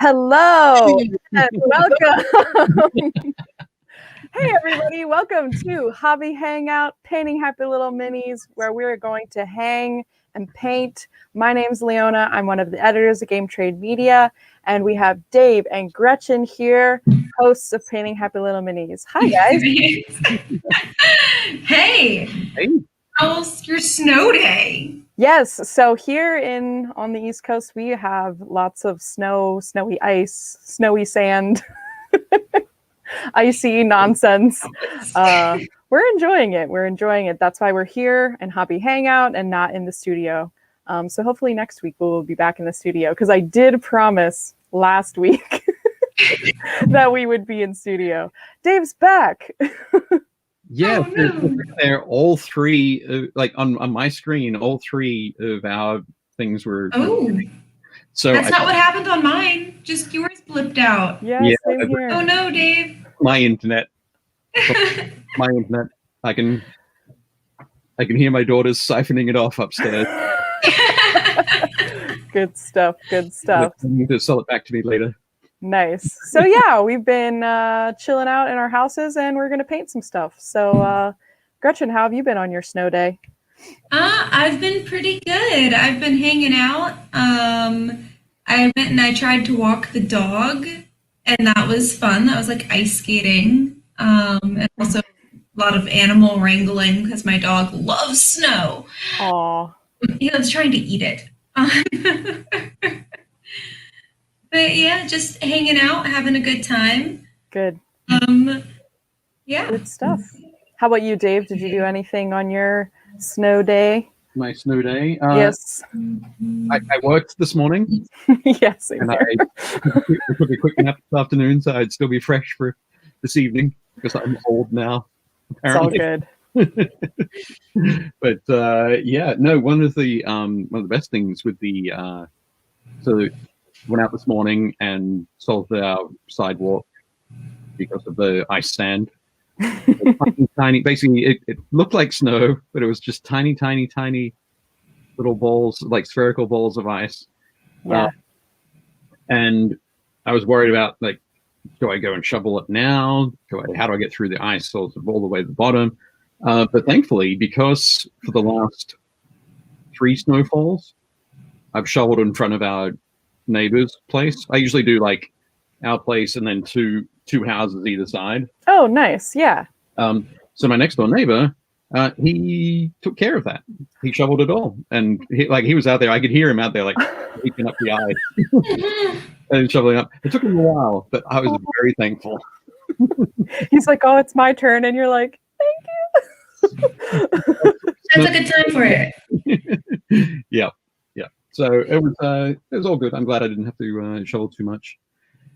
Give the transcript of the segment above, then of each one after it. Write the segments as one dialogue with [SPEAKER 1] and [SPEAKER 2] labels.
[SPEAKER 1] Hello and welcome. Hey everybody, welcome to Hobby Hangout, Painting Happy Lil Minis, where we're going to hang and paint. My name's Leona. I'm one of the editors of Game Trade Media, and we have Dave and Gretchen here, hosts of Painting Happy Lil Minis. Hi guys.
[SPEAKER 2] Hey. How was your snow day?
[SPEAKER 1] Yes, so here on the East Coast, we have lots of snow, snowy ice, snowy sand, icy nonsense. We're enjoying it. We're enjoying it. That's why we're here in Hobby Hangout and not in the studio. So hopefully next week we'll be back in the studio, because I did promise last week that we would be in studio. Dave's back.
[SPEAKER 3] Yeah, they're all three, like on my screen, all three of our things were.
[SPEAKER 2] Oh,
[SPEAKER 3] so
[SPEAKER 2] that's not what happened on mine. Just yours blipped out.
[SPEAKER 1] Yeah, same here.
[SPEAKER 2] Oh no, Dave.
[SPEAKER 3] My internet. My internet. I can hear my daughters siphoning it off upstairs.
[SPEAKER 1] Good stuff. Good stuff.
[SPEAKER 3] They need to sell it back to me later.
[SPEAKER 1] Nice. So yeah, we've been chilling out in our houses, and we're gonna paint some stuff. So Gretchen, how have you been on your snow day?
[SPEAKER 2] I've been pretty good. I've been hanging out. I went and I tried to walk the dog, and that was fun. That was like ice skating, and also a lot of animal wrangling because my dog loves snow.
[SPEAKER 1] Aw.
[SPEAKER 2] He was trying to eat it. But yeah, just hanging out, having a good time.
[SPEAKER 1] Good.
[SPEAKER 2] Yeah.
[SPEAKER 1] Good stuff. How about you, Dave? Did you do anything on your snow day?
[SPEAKER 3] My snow day?
[SPEAKER 1] Yes.
[SPEAKER 3] I worked this morning.
[SPEAKER 1] Yes.
[SPEAKER 3] And I took a quick nap this afternoon, so I'd still be fresh for this evening, because I'm old now. Apparently.
[SPEAKER 1] It's all good.
[SPEAKER 3] But yeah, no, one of the best things with the so went out this morning and solved our sidewalk because of the ice sand. Tiny, basically it looked like snow, but it was just tiny little balls, like spherical balls of ice.
[SPEAKER 1] Yeah.
[SPEAKER 3] And I was worried about, like, do I go and shovel it now? How do I get through the ice all the way to the bottom? But thankfully, because for the last 3 snowfalls, I've shoveled in front of our neighbor's place. I usually do like our place and then two houses either side.
[SPEAKER 1] Oh, nice. Yeah.
[SPEAKER 3] So my next door neighbor, he took care of that. He shoveled it all, and he was out there. I could hear him out there, like peeking up the ice and shoveling up. It took him a while, but I was very thankful.
[SPEAKER 1] He's like, "Oh, it's my turn," and you're like, "Thank you."
[SPEAKER 2] That's a good time for it.
[SPEAKER 3] Yeah. So it was all good. I'm glad I didn't have to shovel too much.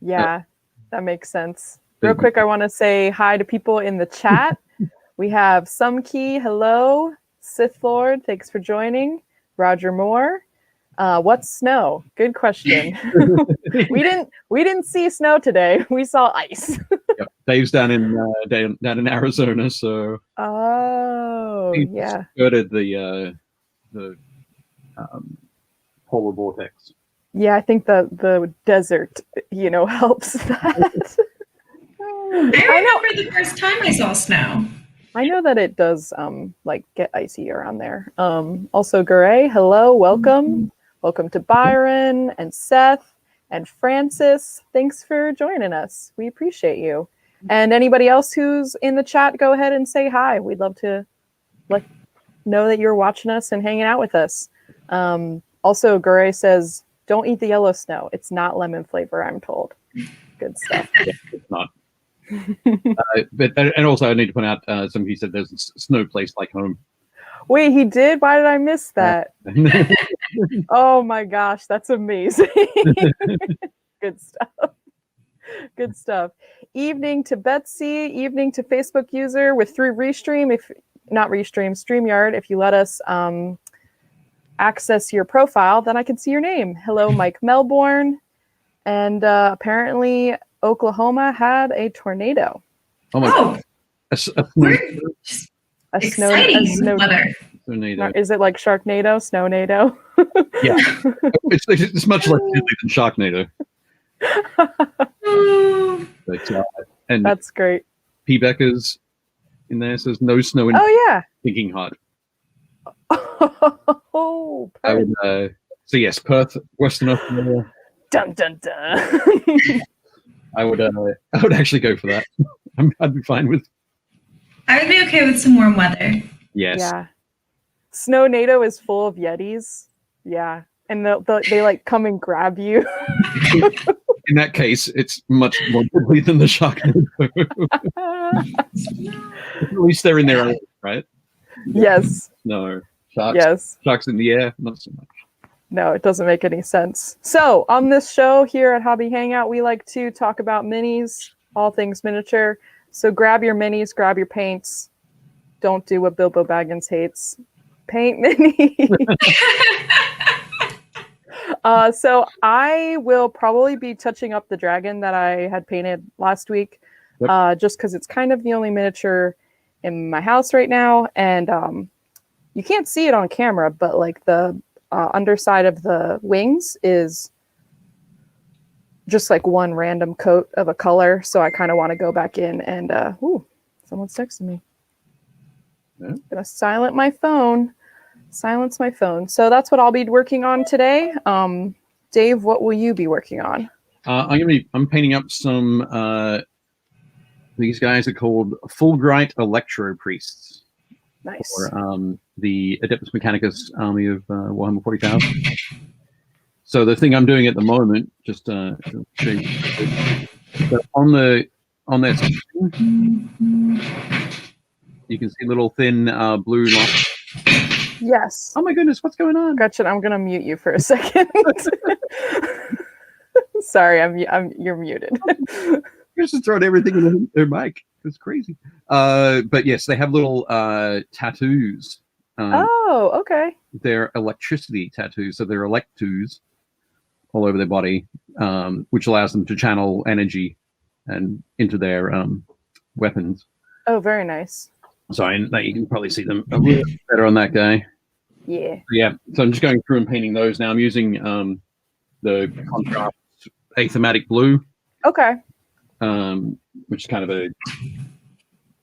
[SPEAKER 1] Yeah, that makes sense. Real quick, I want to say hi to people in the chat. We have Sumkey, hello. Sith Lord, thanks for joining. Roger Moore. What's snow? Good question. we didn't see snow today. We saw ice.
[SPEAKER 3] Yep. Dave's down in Arizona, so
[SPEAKER 1] yeah.
[SPEAKER 3] skirted the polar vortex.
[SPEAKER 1] Yeah, I think the desert, helps that.
[SPEAKER 2] I remember the first time I saw snow.
[SPEAKER 1] I know that it does get icy around there. Also, Garay, hello, welcome. Welcome to Byron and Seth and Francis. Thanks for joining us. We appreciate you. And anybody else who's in the chat, go ahead and say hi. We'd love to know that you're watching us and hanging out with us. Also, Garay says, don't eat the yellow snow. It's not lemon flavor, I'm told. Good stuff.
[SPEAKER 3] Yeah, it's not. And also, I need to point out, somebody said there's a snow place like home.
[SPEAKER 1] Wait, he did? Why did I miss that? Oh my gosh, that's amazing. Good stuff. Good stuff. Evening to Betsy, evening to Facebook user with through Restream, StreamYard. If you let us access your profile, then I can see your name. Hello, Mike Melbourne. And apparently Oklahoma had a tornado.
[SPEAKER 3] Oh my God.
[SPEAKER 2] Exciting weather.
[SPEAKER 1] Is it like Sharknado, Snownado?
[SPEAKER 3] Yeah. It's much less deadly than Sharknado.
[SPEAKER 2] Oh,
[SPEAKER 3] But and
[SPEAKER 1] That's great.
[SPEAKER 3] P. Becker's in there says no snow in
[SPEAKER 1] Oh yeah.
[SPEAKER 3] thinking hard.
[SPEAKER 1] Oh,
[SPEAKER 3] I
[SPEAKER 1] Perth.
[SPEAKER 3] would, so yes, Perth, Western Australia.
[SPEAKER 1] Dun dun dun.
[SPEAKER 3] I would actually go for that. I'd be fine with.
[SPEAKER 2] I would be okay with some warm weather.
[SPEAKER 3] Yes.
[SPEAKER 1] Yeah. Snow NATO is full of Yetis. Yeah. And they like come and grab you.
[SPEAKER 3] In that case, it's much more deadly than the Sharknado. At least they're in their own, right?
[SPEAKER 1] Yes.
[SPEAKER 3] No. Sharks.
[SPEAKER 1] Yes.
[SPEAKER 3] Sharks in the air, not so much.
[SPEAKER 1] No, it doesn't make any sense. So, on this show here at Hobby Hangout, we like to talk about minis, all things miniature. So, grab your minis, grab your paints. Don't do what Bilbo Baggins hates. Paint minis. So, I will probably be touching up the dragon that I had painted last week, just because it's kind of the only miniature in my house right now. And you can't see it on camera, but like the underside of the wings is just like one random coat of a color. So I kind of want to go back in and, ooh, someone's texting me.
[SPEAKER 3] Yeah.
[SPEAKER 1] I'm gonna silence my phone. So that's what I'll be working on today. Dave, what will you be working on?
[SPEAKER 3] I'm painting up some. These guys are called Fulbright Electro-priests.
[SPEAKER 1] Nice.
[SPEAKER 3] For the Adeptus Mechanicus army of Warhammer 40,000. So the thing I'm doing at the moment, just to show you, so on that screen, you can see little thin blue lines.
[SPEAKER 1] Yes.
[SPEAKER 3] Oh my goodness, what's going on?
[SPEAKER 1] Gretchen, I'm gonna mute you for a second. Sorry, you're muted.
[SPEAKER 3] You're just throwing everything in their mic. It's crazy. But yes, they have little tattoos.
[SPEAKER 1] Oh, okay.
[SPEAKER 3] They're electricity tattoos, so they're electos all over their body, which allows them to channel energy and into their weapons.
[SPEAKER 1] Oh, very nice.
[SPEAKER 3] So you can probably see them a little bit better on that guy.
[SPEAKER 1] Yeah.
[SPEAKER 3] Yeah. So I'm just going through and painting those now. I'm using the contrast athematic blue.
[SPEAKER 1] Okay.
[SPEAKER 3] Which is kind of a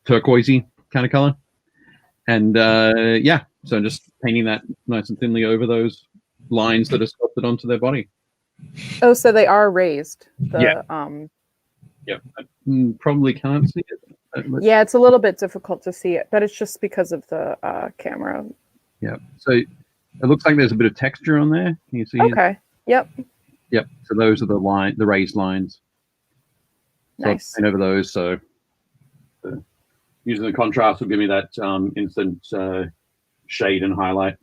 [SPEAKER 3] turquoisey kind of color. And yeah, so I'm just painting that nice and thinly over those lines that are sculpted onto their body.
[SPEAKER 1] Oh, so they are raised.
[SPEAKER 3] Yeah. Yeah, I probably can't see it.
[SPEAKER 1] Yeah, it's a little bit difficult to see it, but it's just because of the camera.
[SPEAKER 3] Yeah, so it looks like there's a bit of texture on there. Can you see
[SPEAKER 1] Okay.
[SPEAKER 3] it?
[SPEAKER 1] Yep.
[SPEAKER 3] Yep. So those are the raised lines. So
[SPEAKER 1] Nice.
[SPEAKER 3] I'll paint over those. So using the contrast will give me that instant shade and highlight.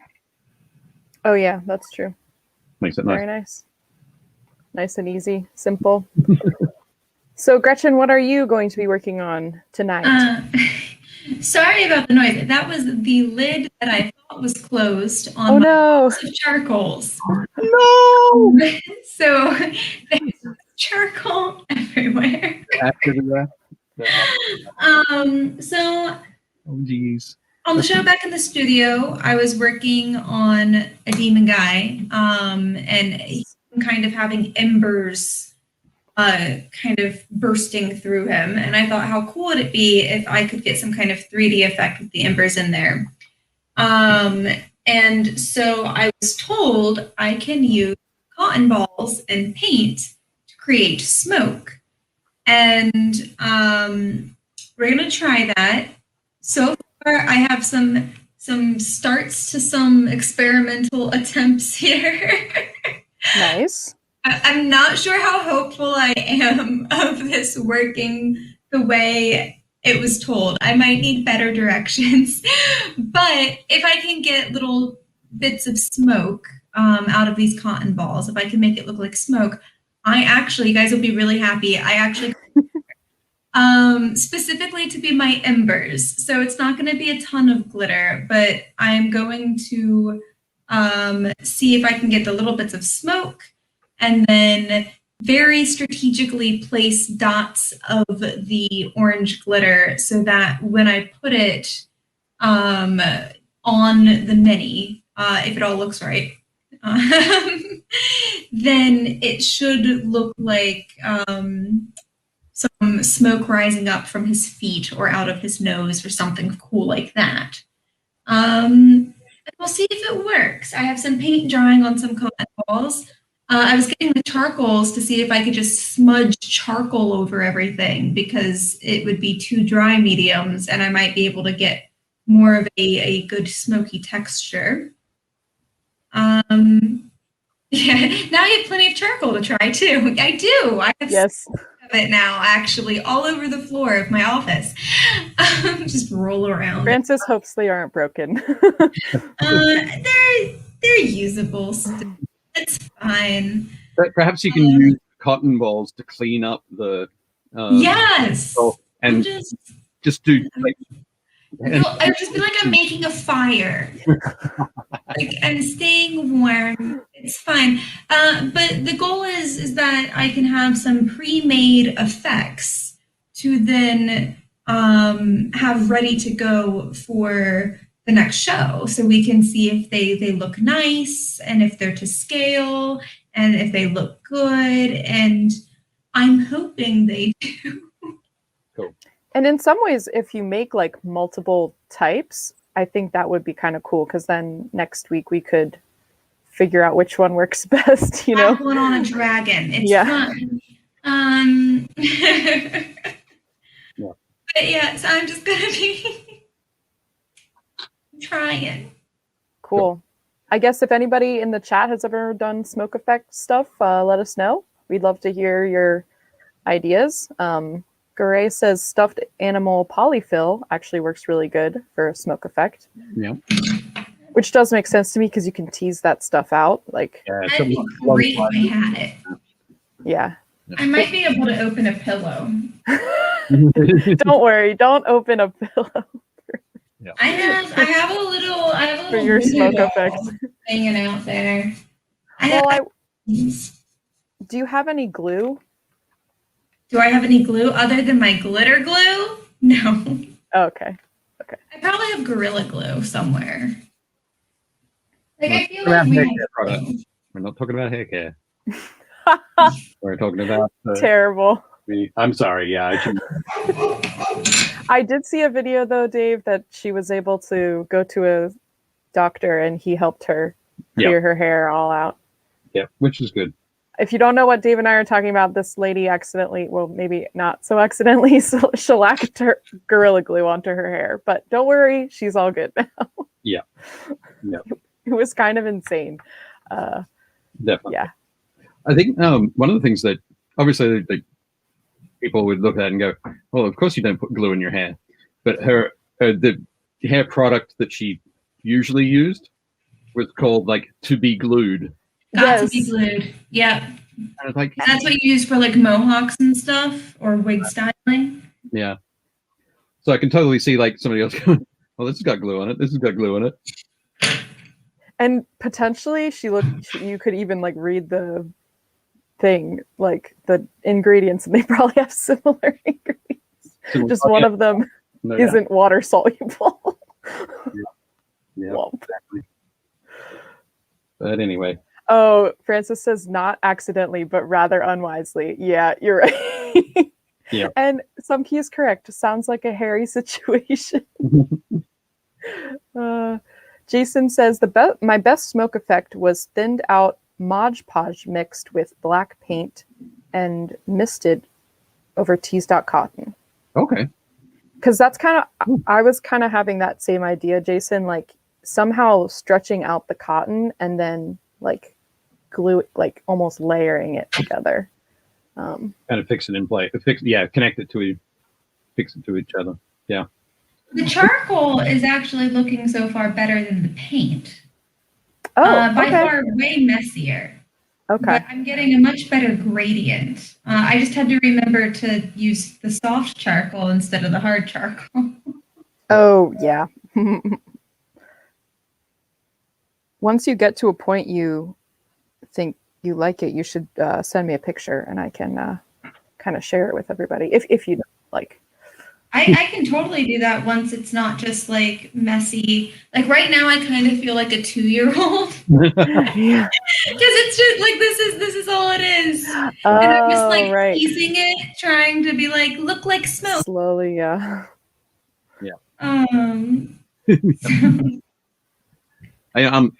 [SPEAKER 1] Oh yeah, that's true.
[SPEAKER 3] Makes it
[SPEAKER 1] Very
[SPEAKER 3] nice.
[SPEAKER 1] nice. Nice and easy, simple. So Gretchen, what are you going to be working on tonight?
[SPEAKER 2] Sorry about the noise. That was the lid that I thought was closed on
[SPEAKER 1] Oh
[SPEAKER 2] my
[SPEAKER 1] no.
[SPEAKER 2] box of charcoals.
[SPEAKER 1] No.
[SPEAKER 2] So there's charcoal everywhere. So
[SPEAKER 3] Oh geez.
[SPEAKER 2] on the show back in the studio, I was working on a demon guy, and he's kind of having embers kind of bursting through him. And I thought, how cool would it be if I could get some kind of 3D effect with the embers in there? And so I was told I can use cotton balls and paint to create smoke. And we're going to try that. So far, I have some starts to some experimental attempts here.
[SPEAKER 1] Nice.
[SPEAKER 2] I'm not sure how hopeful I am of this working the way it was told. I might need better directions. But if I can get little bits of smoke out of these cotton balls, if I can make it look like smoke, you guys will be really happy. I actually specifically to be my embers. So it's not going to be a ton of glitter, but I'm going to see if I can get the little bits of smoke and then very strategically place dots of the orange glitter so that when I put it on the mini, if it all looks right, then it should look like some smoke rising up from his feet or out of his nose or something cool like that. And we'll see if it works. I have some paint drying on some cotton balls. I was getting the charcoals to see if I could just smudge charcoal over everything because it would be two dry mediums and I might be able to get more of a good smoky texture. Yeah, now I have plenty of charcoal to try too. I do. I have
[SPEAKER 1] Yes.
[SPEAKER 2] of it now, actually, all over the floor of my office. Just roll around.
[SPEAKER 1] Francis hopes they aren't broken.
[SPEAKER 2] They're usable still. It's fine.
[SPEAKER 3] Perhaps you can use cotton balls to clean up the.
[SPEAKER 2] Yes.
[SPEAKER 3] And just do. Like,
[SPEAKER 2] I would just be like I'm making a fire. Like I'm staying warm. It's fine. But the goal is that I can have some pre-made effects to then have ready to go for the next show, so we can see if they look nice and if they're to scale and if they look good. And I'm hoping they do.
[SPEAKER 3] Cool.
[SPEAKER 1] And in some ways, if you make like multiple types, I think that would be kind of cool because then next week we could figure out which one works best, you know?
[SPEAKER 2] I have one on a dragon. It's fun.
[SPEAKER 3] Yeah.
[SPEAKER 2] But yeah, so I'm just gonna be trying.
[SPEAKER 1] Cool. I guess if anybody in the chat has ever done smoke effect stuff, let us know. We'd love to hear your ideas. Garay says stuffed animal polyfill actually works really good for a smoke effect.
[SPEAKER 3] Yeah.
[SPEAKER 1] Which does make sense to me because you can tease that stuff out. Like,
[SPEAKER 2] that'd be great if I had it.
[SPEAKER 1] Yeah.
[SPEAKER 2] I might be able to open a pillow.
[SPEAKER 1] Don't worry, don't open a pillow.
[SPEAKER 3] Yeah.
[SPEAKER 2] I have a little
[SPEAKER 1] for your smoke effects
[SPEAKER 2] hanging out there.
[SPEAKER 1] Do you have any glue?
[SPEAKER 2] Do I have any glue other than my glitter glue? No.
[SPEAKER 1] Oh, okay.
[SPEAKER 2] I probably have Gorilla Glue somewhere. Like I feel like
[SPEAKER 3] we're not talking about hair care. We're talking about
[SPEAKER 1] terrible.
[SPEAKER 3] I'm sorry. Yeah,
[SPEAKER 1] I did see a video though, Dave, that she was able to go to a doctor and he helped her clear her hair all out.
[SPEAKER 3] Yeah, which is good.
[SPEAKER 1] If you don't know what Dave and I are talking about, this lady accidentally, well, maybe not so accidentally, shellacked her Gorilla Glue onto her hair. But don't worry, she's all good now.
[SPEAKER 3] Yeah.
[SPEAKER 1] It was kind of insane.
[SPEAKER 3] Definitely.
[SPEAKER 1] Yeah.
[SPEAKER 3] I think one of the things that obviously people would look at and go, well, of course you don't put glue in your hair. But the hair product that she usually used was called like to be glued.
[SPEAKER 2] Got to be glued. Yeah.
[SPEAKER 3] And like,
[SPEAKER 2] that's what you use for like mohawks and stuff or wig styling.
[SPEAKER 3] Yeah. So I can totally see like somebody else going, well, this has got glue on it. This has got glue on it.
[SPEAKER 1] And potentially you could even like read the thing, like the ingredients, and they probably have similar ingredients. Just one of them isn't water soluble.
[SPEAKER 3] Yeah, exactly. But anyway.
[SPEAKER 1] Oh, Francis says not accidentally, but rather unwisely. Yeah, you're right.
[SPEAKER 3] Yeah.
[SPEAKER 1] And some key is correct. Sounds like a hairy situation. Jason says my best smoke effect was thinned out Mod Podge mixed with black paint and misted over teased out cotton.
[SPEAKER 3] Okay.
[SPEAKER 1] Because that's kind of, I was kind of having that same idea, Jason, like somehow stretching out the cotton and then like glue, like almost layering it together.
[SPEAKER 3] Kind of fix it in place. Connect it to fix it to each other. Yeah.
[SPEAKER 2] The charcoal is actually looking so far better than the paint.
[SPEAKER 1] Oh,
[SPEAKER 2] by far way messier.
[SPEAKER 1] Okay.
[SPEAKER 2] But I'm getting a much better gradient. I just had to remember to use the soft charcoal instead of the hard charcoal.
[SPEAKER 1] Oh, yeah. Once you get to a point you think you like it, you should send me a picture and I can kind of share it with everybody if you like.
[SPEAKER 2] I can totally do that once it's not just like messy. Like right now, I kind of feel like a 2-year-old
[SPEAKER 1] Yeah.
[SPEAKER 2] because it's just like this is all it is, and I'm just
[SPEAKER 1] Oh,
[SPEAKER 2] like
[SPEAKER 1] right.
[SPEAKER 2] teasing it, trying to be like look like smoke.
[SPEAKER 1] Slowly, yeah.
[SPEAKER 3] I'm going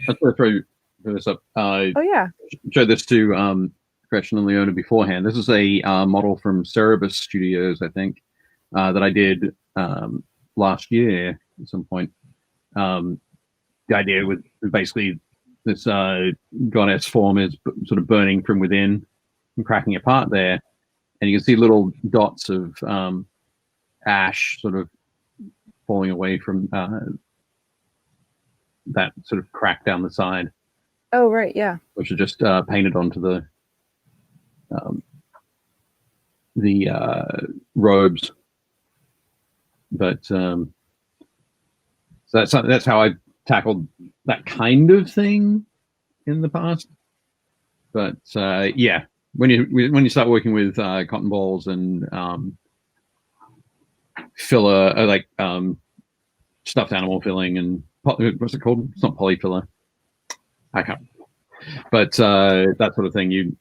[SPEAKER 3] to throw this up.
[SPEAKER 1] Oh, yeah.
[SPEAKER 3] Showed this to Gretchen and Leona beforehand. This is a model from Cerebus Studios, I think, that I did last year at some point. The idea with basically this goddess form is sort of burning from within and cracking apart there, and you can see little dots of ash sort of falling away from that sort of crack down the side.
[SPEAKER 1] Oh, right, yeah.
[SPEAKER 3] Which are just painted onto the robes. But so that's how I tackled that kind of thing in the past. But yeah, when you start working with cotton balls and filler, like stuffed animal filling and what's it called? It's not polyfiller. I can't. But that sort of thing, you've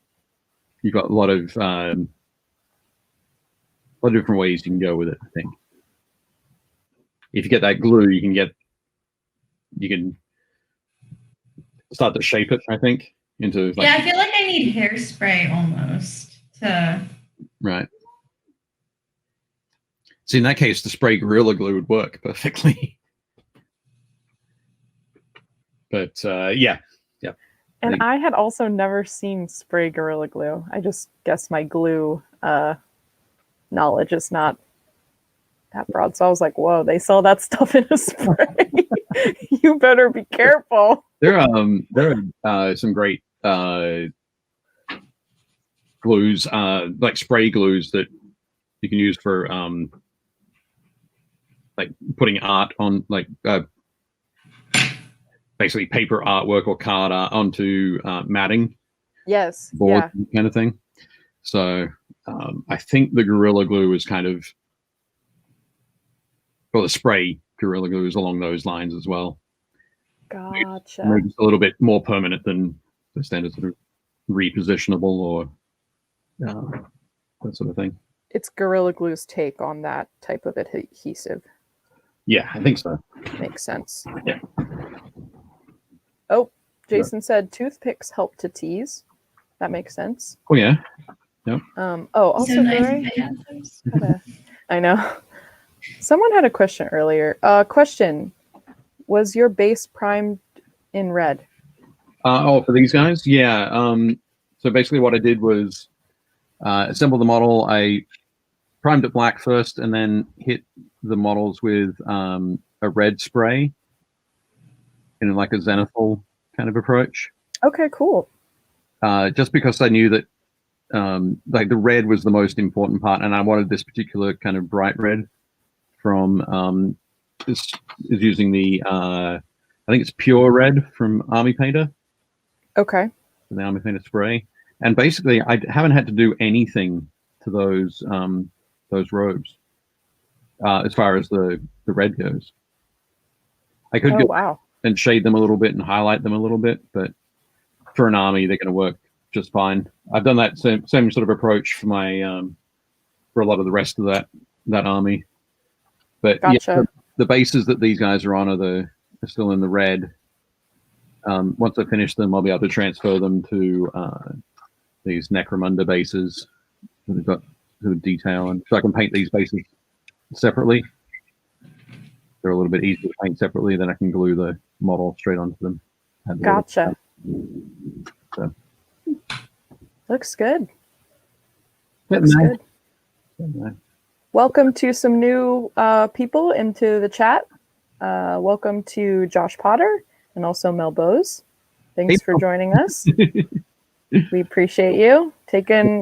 [SPEAKER 3] got a lot of different ways you can go with it. I think if you get that glue, you can start to shape it. I think into
[SPEAKER 2] Yeah, I feel like I need hairspray almost to.
[SPEAKER 3] Right. See, in that case, the spray Gorilla Glue would work perfectly. But yeah.
[SPEAKER 1] And I had also never seen spray Gorilla Glue. I just guess my glue knowledge is not that broad. So I was like, whoa, they sell that stuff in a spray. You better be careful.
[SPEAKER 3] There are some great glues, like spray glues that you can use for like putting art on, like basically paper artwork or card art onto matting.
[SPEAKER 1] Yes.
[SPEAKER 3] Board kind of thing. So I think the Gorilla Glue is kind of, well, the spray Gorilla Glue is along those lines as well.
[SPEAKER 1] Gotcha.
[SPEAKER 3] Maybe it's a little bit more permanent than the standard sort of repositionable or that sort of thing.
[SPEAKER 1] It's Gorilla Glue's take on that type of adhesive.
[SPEAKER 3] Yeah, I think so.
[SPEAKER 1] Makes sense.
[SPEAKER 3] Yeah.
[SPEAKER 1] Oh, Jason said toothpicks help to tease. That makes sense.
[SPEAKER 3] Oh yeah. Yep.
[SPEAKER 1] Also,
[SPEAKER 2] So nice
[SPEAKER 1] Gary,
[SPEAKER 2] if I had those.
[SPEAKER 1] I know. Someone had a question earlier. Question: was your base primed in red?
[SPEAKER 3] For these guys, yeah. So basically, what I did was assemble the model. I primed it black first, and then hit the models with a red spray in like a zenithal kind of approach.
[SPEAKER 1] Okay, cool.
[SPEAKER 3] Just because I knew that like the red was the most important part, and I wanted this particular kind of bright red from is using the I think it's pure red from Army Painter.
[SPEAKER 1] Okay.
[SPEAKER 3] The Army Painter spray, and basically I haven't had to do anything to those robes as far as the red goes. I could go and shade them a little bit and highlight them a little bit, but for an army they're going to work just fine. I've done that same sort of approach for my for a lot of the rest of that army. But yeah, the bases that these guys are on are still in the red. Once I finish them, I'll be able to transfer them to these Necromunda bases that have got sort of detail, and so I can paint these bases separately. They're a little bit easier to paint separately, then I can glue the model straight onto them.
[SPEAKER 1] Gotcha.
[SPEAKER 3] So.
[SPEAKER 1] Looks good. Looks good. Welcome to some new people into the chat. Welcome to Josh Potter and also Mel Bose. Thanks for joining us. We appreciate you.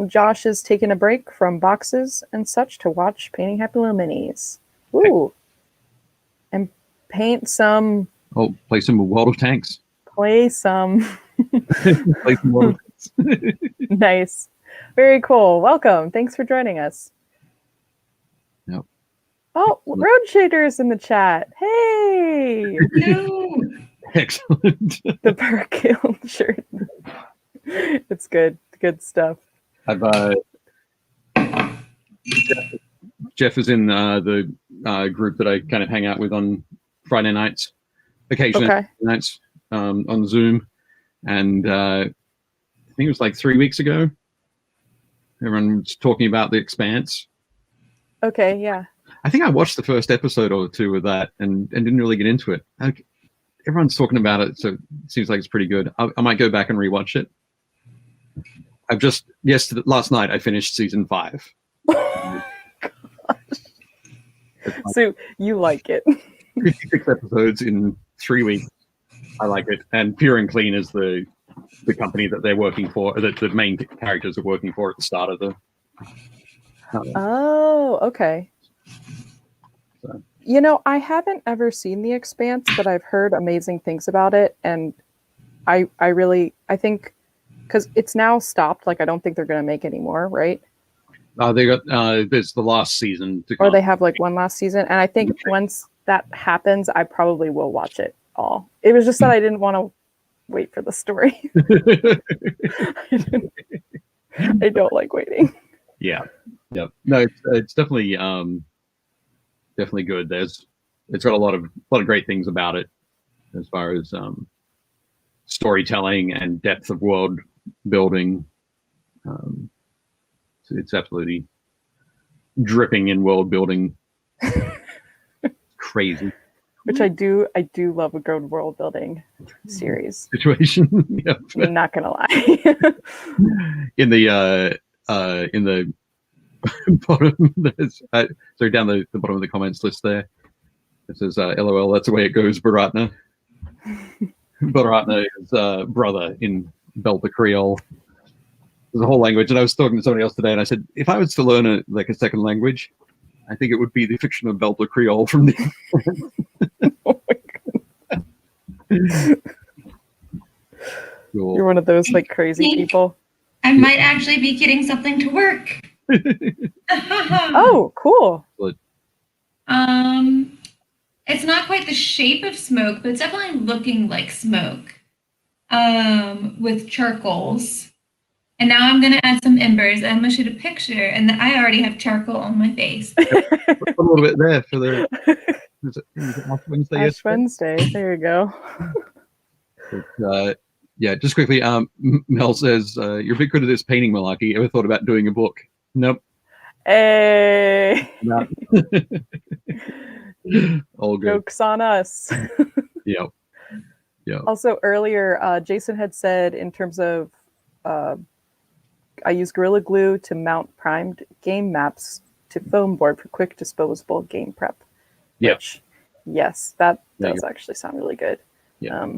[SPEAKER 1] Josh is taking a break from boxes and such to watch Painting Happy Lil Minis. Woo! And paint some.
[SPEAKER 3] Oh, play some World of Tanks.
[SPEAKER 1] Play some.
[SPEAKER 3] Play some World of Tanks.
[SPEAKER 1] Nice. Very cool. Welcome. Thanks for joining us.
[SPEAKER 3] Yep.
[SPEAKER 1] Oh, Road Shader's in the chat. Hey!
[SPEAKER 2] No.
[SPEAKER 3] Excellent.
[SPEAKER 1] The Perkale shirt. It's good. Good stuff.
[SPEAKER 3] I've Jeff is in the group that I kind of hang out with on Friday nights, occasionally nights on Zoom, and I think it was like 3 weeks ago. Everyone was talking about The Expanse.
[SPEAKER 1] Okay, yeah.
[SPEAKER 3] I think I watched the first episode or two of that and didn't really get into it. Everyone's talking about it, so it seems like it's pretty good. I might go back and rewatch it. Last night I finished season 5.
[SPEAKER 1] So you like it?
[SPEAKER 3] 56 episodes in 3 weeks. I like it. And Pure and Clean is the company that they're working for, that the main characters are working for at the start of the.
[SPEAKER 1] Oh, okay.
[SPEAKER 3] So.
[SPEAKER 1] You know, I haven't ever seen The Expanse, but I've heard amazing things about it, and I think because it's now stopped. Like, I don't think they're going to make any more, right?
[SPEAKER 3] They got there's the last season to come.
[SPEAKER 1] Or they have like one last season, and I think once that happens, I probably will watch it all. It was just that I didn't want to wait for the story. I don't like waiting.
[SPEAKER 3] Yeah. No, it's definitely definitely good. It's got a lot of great things about it as far as storytelling and depth of world building. It's absolutely dripping in world building. Crazy.
[SPEAKER 1] Which I do love a good world building series
[SPEAKER 3] situation. Yep.
[SPEAKER 1] I'm not gonna lie.
[SPEAKER 3] in the bottom, so down the bottom of the comments list there, it says LOL, that's the way it goes, Baratna. Baratna is brother in Belta Creole. There's a whole language, and I was talking to somebody else today, and I said, if I was to learn a second language, I think it would be the fiction of Belta Creole from the.
[SPEAKER 1] Oh my God.
[SPEAKER 3] Cool.
[SPEAKER 1] You're one of those like crazy people.
[SPEAKER 2] I might actually be getting something to work.
[SPEAKER 1] Oh, cool.
[SPEAKER 2] It's not quite the shape of smoke, but it's definitely looking like smoke. With charcoals. And now I'm gonna add some embers. I'm gonna shoot a picture, and I already have charcoal on my face.
[SPEAKER 3] A little bit there for the Ash Wednesday.
[SPEAKER 1] Ash Wednesday. There you go.
[SPEAKER 3] But, yeah, just quickly. Mel says you're a bit good at this painting, Malarkey. Ever thought about doing a book? Nope.
[SPEAKER 1] Hey.
[SPEAKER 3] No. All good.
[SPEAKER 1] Jokes on us.
[SPEAKER 3] Yeah.
[SPEAKER 1] Also, earlier, Jason had said in terms of I use Gorilla Glue to mount primed game maps to foam board for quick disposable game prep.
[SPEAKER 3] Yeah.
[SPEAKER 1] Which, yes, that does actually sound really good.
[SPEAKER 3] Yeah.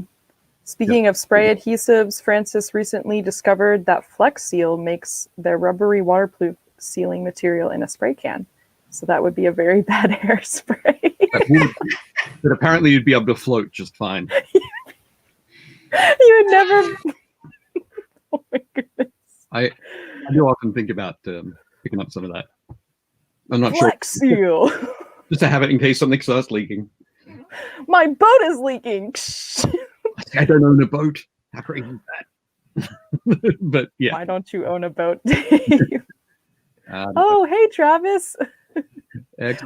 [SPEAKER 1] Speaking of spray adhesives, Francis recently discovered that Flex Seal makes their rubbery waterproof sealing material in a spray can. So that would be a very bad hairspray.
[SPEAKER 3] But apparently you'd be able to float just fine.
[SPEAKER 1] You would never. Oh my goodness.
[SPEAKER 3] I do often think about picking up some of that. I'm not
[SPEAKER 1] Flex
[SPEAKER 3] sure.
[SPEAKER 1] Seal.
[SPEAKER 3] Just to have it in case something starts leaking.
[SPEAKER 1] My boat is leaking.
[SPEAKER 3] I don't own a boat. How crazy is that? But yeah.
[SPEAKER 1] Why don't you own a boat, Dave? Oh, hey, Travis.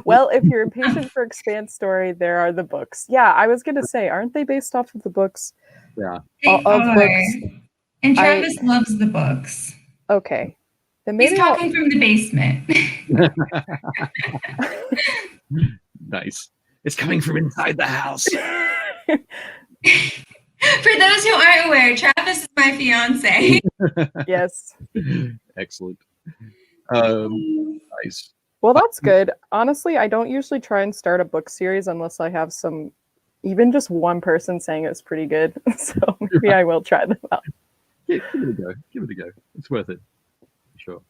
[SPEAKER 1] Well, if you're impatient for Expanse story, there are the books. Yeah, I was going to say, aren't they based off of the books?
[SPEAKER 3] Yeah.
[SPEAKER 2] They are. Books? And Travis loves the books.
[SPEAKER 1] Okay. Then maybe
[SPEAKER 2] he's talking from the basement.
[SPEAKER 3] Nice. It's coming from inside the house.
[SPEAKER 2] For those who aren't aware, Travis is my fiance.
[SPEAKER 1] Yes.
[SPEAKER 3] Excellent. Nice.
[SPEAKER 1] Well, that's good. Honestly, I don't usually try and start a book series unless I have even just one person saying it's pretty good. So maybe I will try them out.
[SPEAKER 3] Give it a go. It's worth it. Sure.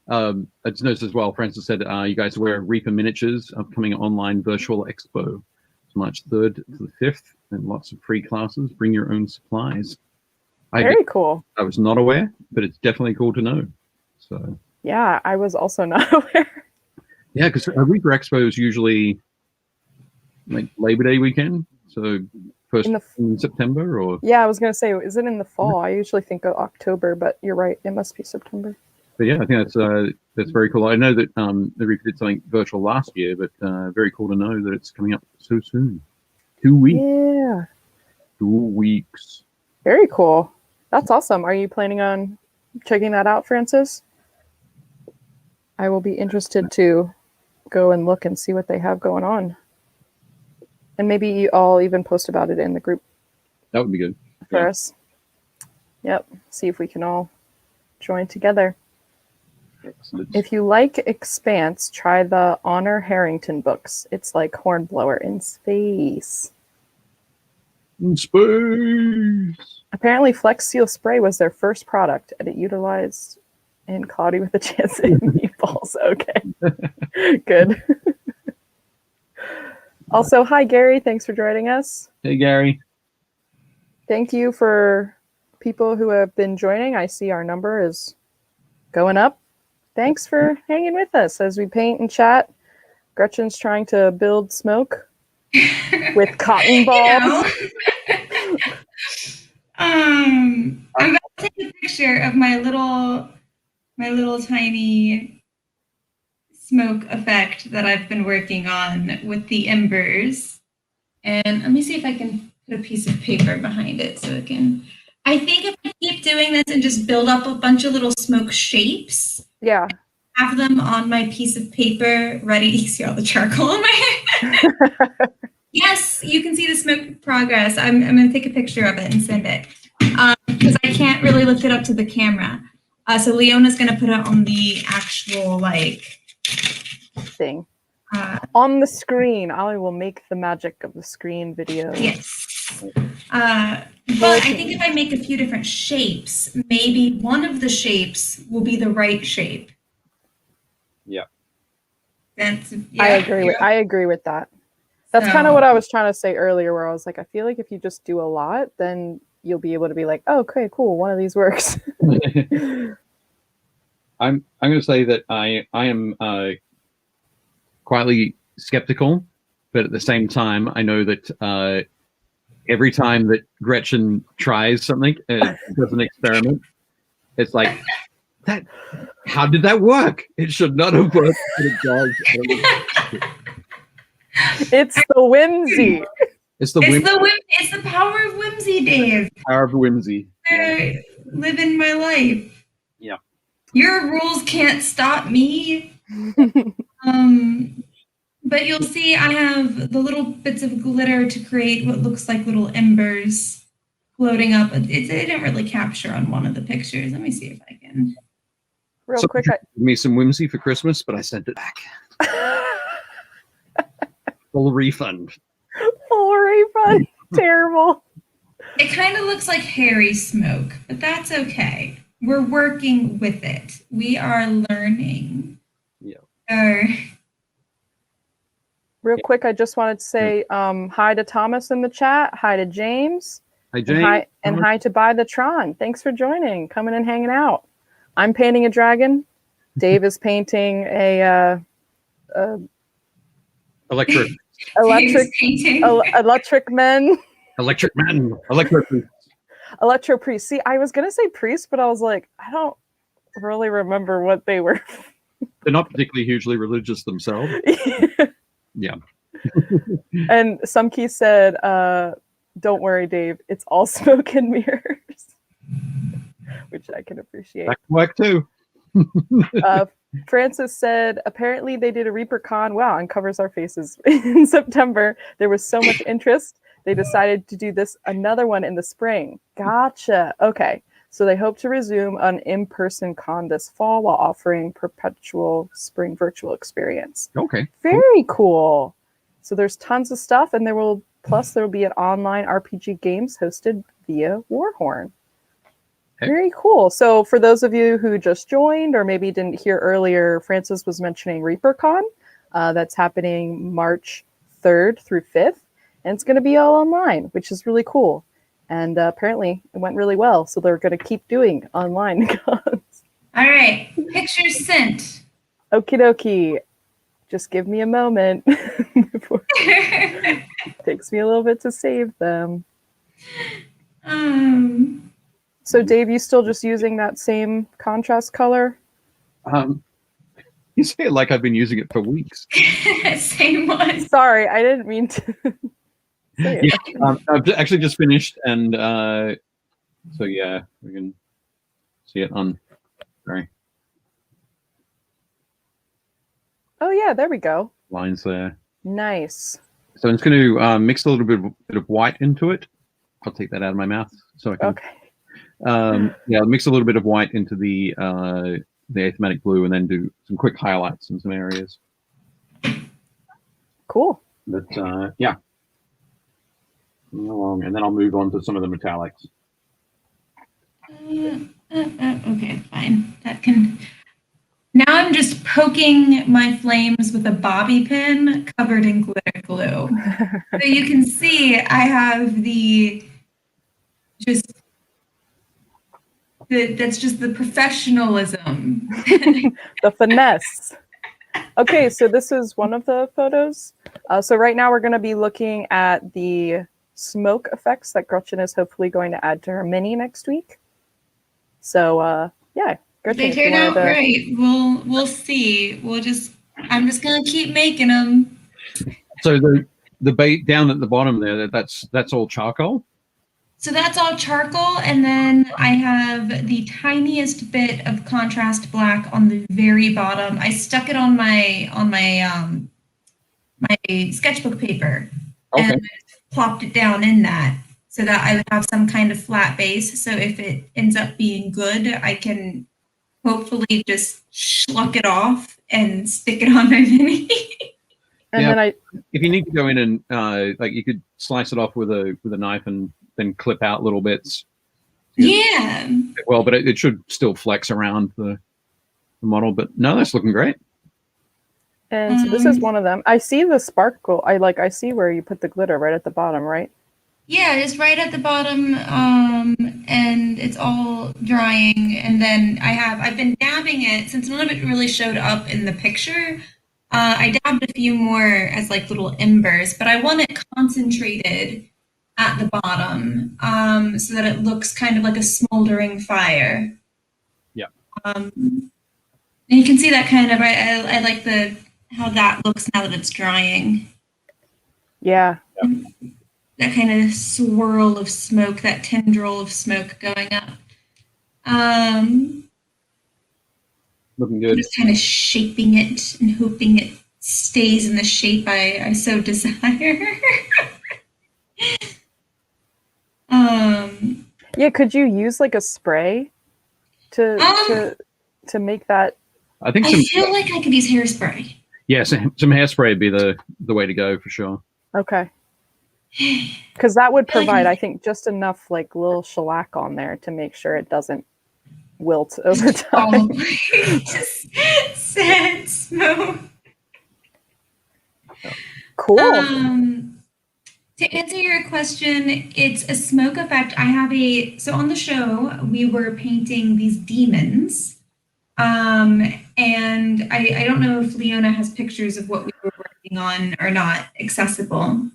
[SPEAKER 3] I just noticed as well, Francis said, you guys are aware of Reaper Miniatures, upcoming online virtual expo. It's March 3rd to the 5th, and lots of free classes. Bring your own supplies.
[SPEAKER 1] Very cool.
[SPEAKER 3] I was not aware, but it's definitely cool to know. So.
[SPEAKER 1] Yeah, I was also not aware.
[SPEAKER 3] Yeah, because Reaper Expo is usually like Labor Day weekend, so first in September, or
[SPEAKER 1] yeah, I was gonna say, is it in the fall? I usually think of October, but you're right, it must be September.
[SPEAKER 3] But yeah, I think that's very cool. I know that the Reaper did something virtual last year, but very cool to know that it's coming up so soon. 2 weeks.
[SPEAKER 1] Yeah.
[SPEAKER 3] 2 weeks.
[SPEAKER 1] Very cool. That's awesome. Are you planning on checking that out, Francis? I will be interested to go and look and see what they have going on. And maybe I'll even post about it in the group.
[SPEAKER 3] That would be good
[SPEAKER 1] for us. Yep. See if we can all join together.
[SPEAKER 3] Excellent.
[SPEAKER 1] If you like Expanse, try the Honor Harrington books. It's like Hornblower in space.
[SPEAKER 3] In space.
[SPEAKER 1] Apparently, Flex Seal Spray was their first product, and it utilized in Cloudy with a Chance at Meatballs. Okay. Good. Also, hi, Gary. Thanks for joining us.
[SPEAKER 3] Hey, Gary.
[SPEAKER 1] Thank you for people who have been joining. I see our number is going up. Thanks for hanging with us as we paint and chat. Gretchen's trying to build smoke with cotton balls.
[SPEAKER 2] I'm about to take a picture of my little tiny smoke effect that I've been working on with the embers. And let me see if I can put a piece of paper behind it so it can. I think if I keep doing this and just build up a bunch of little smoke shapes.
[SPEAKER 1] Yeah.
[SPEAKER 2] Have them on my piece of paper ready. You see all the charcoal in my hair? Yes, you can see the smoke progress. I'm going to take a picture of it and send it. Because I can't really lift it up to the camera. So Leona's going to put it on the actual,
[SPEAKER 1] thing. On the screen. I will make the magic of the screen video.
[SPEAKER 2] Yes. But I think if I make a few different shapes, maybe one of the shapes will be the right shape.
[SPEAKER 3] Yeah.
[SPEAKER 1] I agree with that. That's kind of what I was trying to say earlier, where I was like, I feel like if you just do a lot, then you'll be able to be like, oh, okay, cool, one of these works.
[SPEAKER 3] I'm going to say that I am quietly skeptical, but at the same time, I know that every time that Gretchen tries something, does an experiment, it's like, that. How did that work? It should not have worked, but it does.
[SPEAKER 1] It's the whimsy.
[SPEAKER 3] It's the
[SPEAKER 2] power of whimsy, Dave.
[SPEAKER 3] Power of whimsy.
[SPEAKER 2] Living my life.
[SPEAKER 3] Yeah.
[SPEAKER 2] Your rules can't stop me. But you'll see I have the little bits of glitter to create what looks like little embers floating up. It didn't really capture on one of the pictures. Let me see if I can.
[SPEAKER 1] Real quick.
[SPEAKER 3] Gave me some whimsy for Christmas, but I sent it back. Full refund.
[SPEAKER 1] Full refund. Terrible.
[SPEAKER 2] It kind of looks like hairy smoke, but that's okay. We're working with it. We are learning.
[SPEAKER 3] Yeah.
[SPEAKER 1] Real quick, I just wanted to say hi to Thomas in the chat. Hi to James.
[SPEAKER 3] Hi, James.
[SPEAKER 1] And hi to Buy the Tron. Thanks for joining, coming and hanging out. I'm painting a dragon. Dave is painting a electric men. Electro-priests. See, I was gonna say priest, but I was like, I don't really remember what they were.
[SPEAKER 3] They're not particularly hugely religious themselves. Yeah.
[SPEAKER 1] And some key said, don't worry, Dave, it's all smoke and mirrors. Which I can appreciate.
[SPEAKER 3] That can work too.
[SPEAKER 1] Francis said, apparently they did a ReaperCon. Wow, and covers our faces in September. There was so much interest. They decided to do another one in the spring. Gotcha. Okay. So they hope to resume an in-person con this fall while offering perpetual spring virtual experience.
[SPEAKER 3] Okay.
[SPEAKER 1] Very cool. So there's tons of stuff, and there will be an online RPG games hosted via Warhorn. Okay. Very cool. So for those of you who just joined or maybe didn't hear earlier, Francis was mentioning ReaperCon. That's happening March 3rd through 5th. And it's going to be all online, which is really cool. And apparently it went really well. So they're going to keep doing online cons.
[SPEAKER 2] All right. Pictures sent.
[SPEAKER 1] Okie dokie. Just give me a moment. It takes me a little bit to save them. So Dave, you still just using that same contrast color?
[SPEAKER 3] You say it like I've been using it for weeks.
[SPEAKER 2] Same one.
[SPEAKER 1] Sorry, I didn't mean to say it.
[SPEAKER 3] Yeah, I've actually just finished, and so yeah, we can see it on. Sorry,
[SPEAKER 1] Oh yeah, there we go.
[SPEAKER 3] lines there.
[SPEAKER 1] Nice.
[SPEAKER 3] So I'm just going to mix a little bit of white into it. I'll take that out of my mouth so I can.
[SPEAKER 1] Okay.
[SPEAKER 3] Yeah, mix a little bit of white into the achromatic blue, and then do some quick highlights in some areas.
[SPEAKER 1] Cool.
[SPEAKER 3] But yeah, along, and then I'll move on to some of the metallics.
[SPEAKER 2] Okay, fine. That can. Now I'm just poking my flames with a bobby pin covered in glitter glue. So you can see I have that's just the professionalism.
[SPEAKER 1] The finesse. Okay, so this is one of the photos. So right now we're going to be looking at the smoke effects that Gretchen is hopefully going to add to her mini next week. So yeah, Gretchen,
[SPEAKER 2] They turn out great. We'll see. I'm just gonna keep making them.
[SPEAKER 3] So the bait down at the bottom there, that's all charcoal.
[SPEAKER 2] So that's all charcoal, and then I have the tiniest bit of contrast black on the very bottom. I stuck it on my my sketchbook paper,
[SPEAKER 3] Okay.
[SPEAKER 2] and plopped it down in that, so that I would have some kind of flat base. So if it ends up being good, I can hopefully just schluck it off and stick it on my mini.
[SPEAKER 1] And
[SPEAKER 3] yeah,
[SPEAKER 1] then
[SPEAKER 3] if you need to go in and like you could slice it off with a knife and then clip out little bits.
[SPEAKER 2] Yeah.
[SPEAKER 3] Well, but it should still flex around the model. But no, that's looking great.
[SPEAKER 1] And so this is one of them. I see the sparkle. I see where you put the glitter right at the bottom, right?
[SPEAKER 2] Yeah, it's right at the bottom, and it's all drying. And then I've been dabbing it since none of it really showed up in the picture. I dabbed a few more as like little embers, but I want it concentrated at the bottom, so that it looks kind of like a smoldering fire.
[SPEAKER 3] Yeah.
[SPEAKER 2] And you can see that kind of. I like how that looks now that it's drying.
[SPEAKER 1] Yeah.
[SPEAKER 2] That kind of swirl of smoke, that tendril of smoke going up.
[SPEAKER 3] Looking good.
[SPEAKER 2] Just kind of shaping it and hoping it stays in the shape I so desire.
[SPEAKER 1] Yeah, could you use like a spray to make that?
[SPEAKER 3] I think
[SPEAKER 2] I feel like I could use hairspray.
[SPEAKER 3] Yeah, some hairspray would be the way to go for sure.
[SPEAKER 1] Okay. Because that would provide, I think, just enough like little shellac on there to make sure it doesn't wilt over time.
[SPEAKER 2] Just sad smoke.
[SPEAKER 1] Cool.
[SPEAKER 2] To answer your question, it's a smoke effect. So on the show, we were painting these demons. And I don't know if Leona has pictures of what we were working on or not accessible.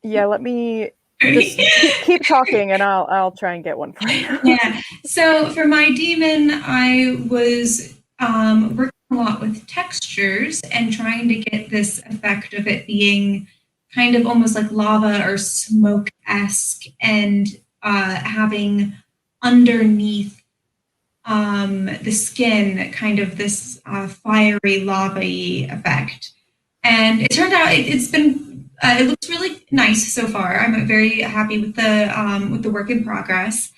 [SPEAKER 1] Yeah, let me just keep talking and I'll try and get one for you.
[SPEAKER 2] Yeah. So for my demon, I was working a lot with textures and trying to get this effect of it being kind of almost like lava or smoke-esque, and having underneath the skin kind of this fiery lava-y effect. And it turned out it looks really nice so far. I'm very happy with the work in progress.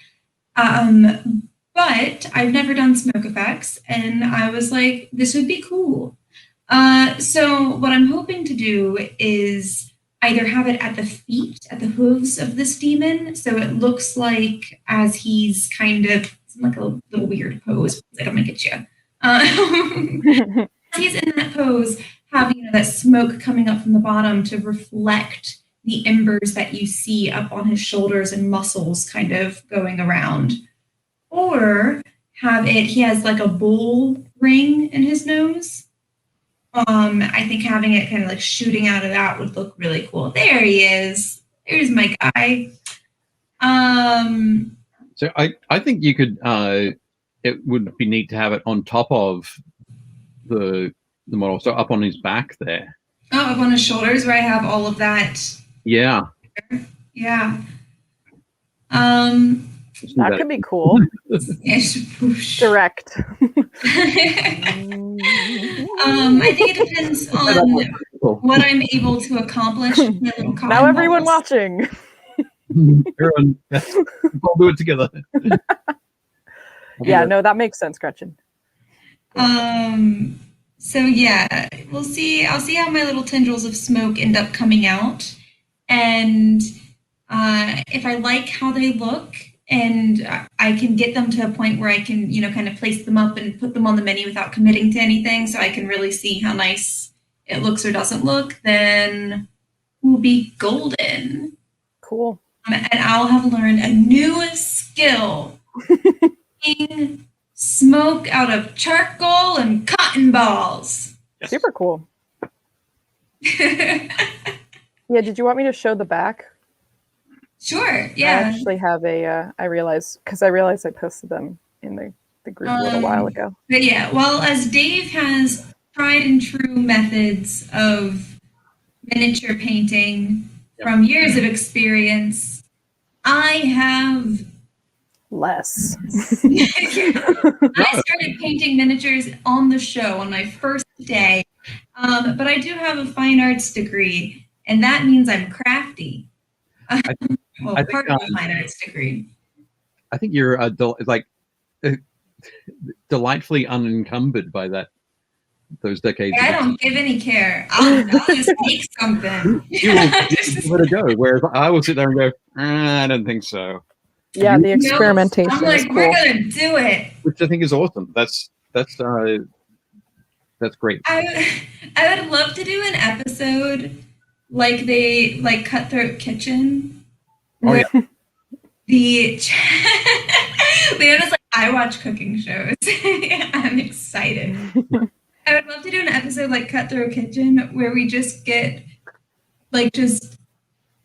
[SPEAKER 2] But I've never done smoke effects, and I was like, this would be cool. So what I'm hoping to do is either have it at the feet, at the hooves of this demon, so it looks like as he's kind of like a little weird pose. I don't make it you. He's in that pose, have that smoke coming up from the bottom to reflect the embers that you see up on his shoulders and muscles kind of going around. Or he has like a bull ring in his nose. I think having it kind of like shooting out of that would look really cool. There he is. There's my guy.
[SPEAKER 3] So I think you could. It would be neat to have it on top of the model, so up on his back there.
[SPEAKER 2] Oh, up on his shoulders where I have all of that.
[SPEAKER 3] Yeah.
[SPEAKER 2] Yeah.
[SPEAKER 1] That could be cool. Direct.
[SPEAKER 2] I think it depends on what I'm able to accomplish with my little cotton
[SPEAKER 1] Now everyone
[SPEAKER 2] balls.
[SPEAKER 1] watching.
[SPEAKER 3] Everyone, we'll do it together.
[SPEAKER 1] Yeah, no, that makes sense, Gretchen.
[SPEAKER 2] So yeah, we'll see. I'll see how my little tendrils of smoke end up coming out, and if I like how they look, and I can get them to a point where I can, kind of place them up and put them on the menu without committing to anything, so I can really see how nice it looks or doesn't look, then we'll be golden.
[SPEAKER 1] Cool.
[SPEAKER 2] And I'll have learned a new skill. Making smoke out of charcoal and cotton balls.
[SPEAKER 3] Yes.
[SPEAKER 1] Super cool. Yeah, did you want me to show the back?
[SPEAKER 2] Sure, yeah.
[SPEAKER 1] I actually have I realized I posted them in the group a little while ago.
[SPEAKER 2] But yeah, well, as Dave has tried and true methods of miniature painting from years of experience, I have
[SPEAKER 1] less.
[SPEAKER 2] I started painting miniatures on the show on my first day, but I do have a fine arts degree, and that means I'm crafty. Part of a fine arts degree.
[SPEAKER 3] I think you're delightfully unencumbered by those decades.
[SPEAKER 2] I don't give any care. I'll just make something.
[SPEAKER 3] You will let it go. Whereas I will sit there and go, I don't think so.
[SPEAKER 1] Yeah, the experimentation.
[SPEAKER 2] I'm like,
[SPEAKER 1] is cool.
[SPEAKER 2] We're gonna do it.
[SPEAKER 3] Which I think is awesome. That's great.
[SPEAKER 2] I would love to do an episode like Cutthroat Kitchen.
[SPEAKER 3] Oh, yeah.
[SPEAKER 2] I watch cooking shows. I'm excited. I would love to do an episode like Cutthroat Kitchen where we just get just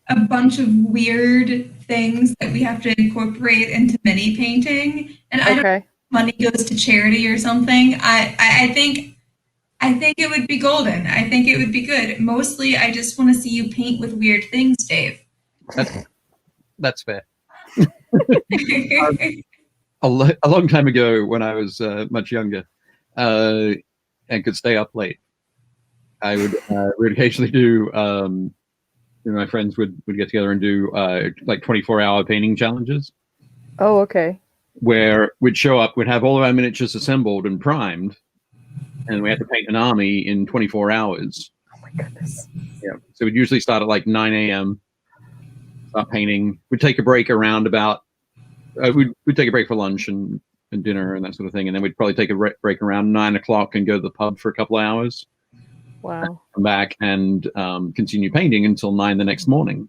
[SPEAKER 2] a bunch of weird things that we have to incorporate into mini painting. And I don't know if money goes to charity or something. I think it would be golden. I think it would be good. Mostly I just want to see you paint with weird things, Dave.
[SPEAKER 3] That's fair. A long time ago, when I was much younger and could stay up late, I would occasionally do. My friends would get together and do 24-hour painting challenges.
[SPEAKER 1] Oh, okay. Where
[SPEAKER 3] we'd show up, we'd have all of our miniatures assembled and primed, and we had to paint an army in 24 hours.
[SPEAKER 1] Oh my goodness.
[SPEAKER 3] Yeah. So we'd usually start at 9 a.m. Start painting. We'd take a break around about. We'd take a break for lunch and dinner and that sort of thing, and then we'd probably take a break around 9 o'clock and go to the pub for a couple of hours.
[SPEAKER 1] Wow.
[SPEAKER 3] Come back and continue painting until 9 the next morning.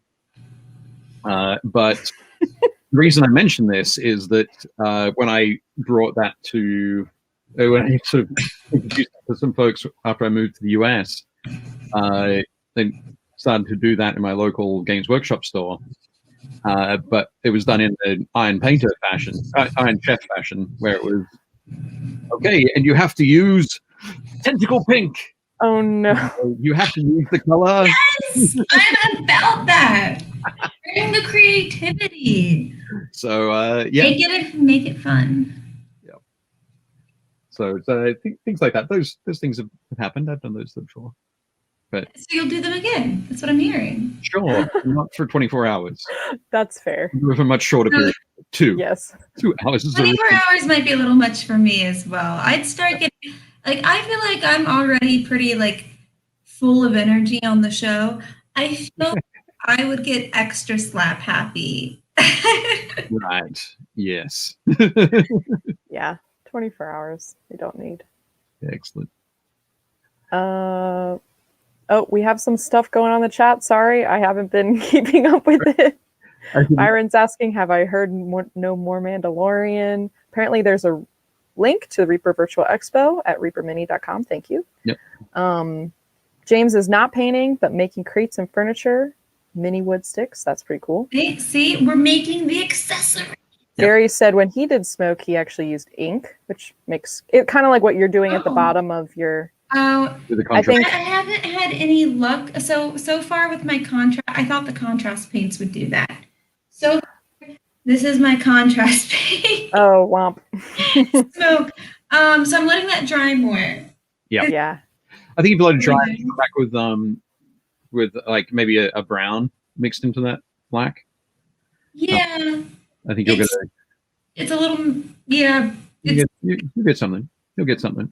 [SPEAKER 3] But the reason I mention this is that when I brought that to, when I sort of introduced it to some folks after I moved to the US, they started to do that in my local Games Workshop store. But it was done in the Iron Painter fashion, Iron Chef fashion, where it was, okay, and you have to use tentacle pink.
[SPEAKER 1] Oh no!
[SPEAKER 3] You have to use the color.
[SPEAKER 2] Yes, I'm about that. Bring the creativity.
[SPEAKER 3] So yeah,
[SPEAKER 2] make it fun.
[SPEAKER 3] Yeah. So things like that. Those things have happened. I've done those before. But
[SPEAKER 2] so you'll do them again. That's what I'm hearing.
[SPEAKER 3] Sure, not for 24 hours.
[SPEAKER 1] That's fair.
[SPEAKER 3] With a much shorter period. 2.
[SPEAKER 1] Yes.
[SPEAKER 3] 2 hours.
[SPEAKER 2] 24 hours might be a little much for me as well. I'd start getting I feel like I'm already pretty full of energy on the show. I feel I would get extra slap happy.
[SPEAKER 3] Right. Yes.
[SPEAKER 1] Yeah. 24 hours. You don't need.
[SPEAKER 3] Excellent.
[SPEAKER 1] Oh, we have some stuff going on in the chat. Sorry, I haven't been keeping up with it. Byron's asking, have I heard no more Mandalorian? Apparently there's a link to the Reaper Virtual Expo at reapermini.com. Thank you.
[SPEAKER 3] Yep.
[SPEAKER 1] James is not painting, but making crates and furniture, mini wood sticks. That's pretty cool.
[SPEAKER 2] See, we're making the accessory.
[SPEAKER 1] Gary said when he did smoke, he actually used ink, which makes it kind of like what you're doing at the bottom of your.
[SPEAKER 2] Oh,
[SPEAKER 1] I think
[SPEAKER 2] I haven't had any luck so far with my contrast. I thought the contrast paints would do that. So this is my contrast paint.
[SPEAKER 1] Oh, womp.
[SPEAKER 2] Smoke. So I'm letting that dry more.
[SPEAKER 1] Yeah.
[SPEAKER 3] I think if you let it dry, come back with like maybe a brown mixed into that black.
[SPEAKER 2] Yeah.
[SPEAKER 3] I think you'll get
[SPEAKER 2] it's a little, yeah.
[SPEAKER 3] You'll get something. You'll get something.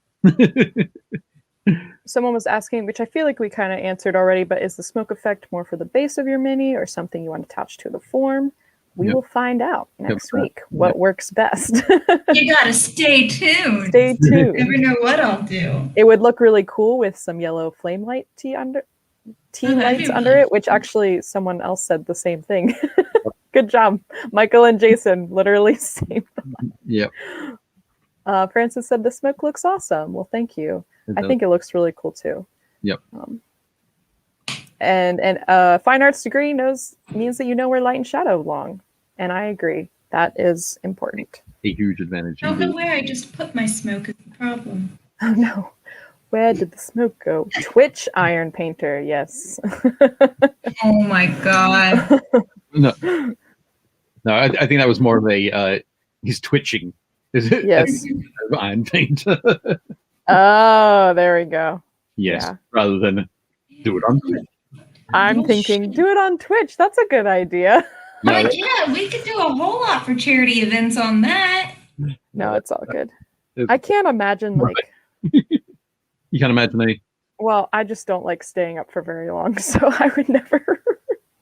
[SPEAKER 1] Someone was asking, which I feel like we kind of answered already, but is the smoke effect more for the base of your mini or something you want to attach to the form? We will find out next week what works best.
[SPEAKER 2] You gotta stay tuned.
[SPEAKER 1] Stay tuned.
[SPEAKER 2] You never know what I'll do.
[SPEAKER 1] It would look really cool with some yellow flame light tea lights under it, which actually someone else said the same thing. Good job. Michael and Jason, literally same thought.
[SPEAKER 3] Yep.
[SPEAKER 1] Francis said the smoke looks awesome. Well, thank you. I think it looks really cool too.
[SPEAKER 3] Yep.
[SPEAKER 1] And fine arts degree means that you know where light and shadow belong. And I agree. That is important.
[SPEAKER 3] A huge advantage.
[SPEAKER 2] I don't know where I just put my smoke is the problem.
[SPEAKER 1] Oh no. Where did the smoke go? Twitch iron painter, yes.
[SPEAKER 2] Oh my god.
[SPEAKER 3] No, I think that was more of a he's twitching.
[SPEAKER 1] Yes.
[SPEAKER 3] Iron paint.
[SPEAKER 1] Oh, there we go.
[SPEAKER 3] Yes,
[SPEAKER 1] Yeah.
[SPEAKER 3] rather than do it on Twitch.
[SPEAKER 1] I'm thinking, do it on Twitch. That's a good idea.
[SPEAKER 3] No,
[SPEAKER 2] Yeah, we could do a whole lot for charity events on that.
[SPEAKER 1] No, it's all good. I can't imagine
[SPEAKER 3] you can't imagine
[SPEAKER 1] well, I just don't like staying up for very long, so I would never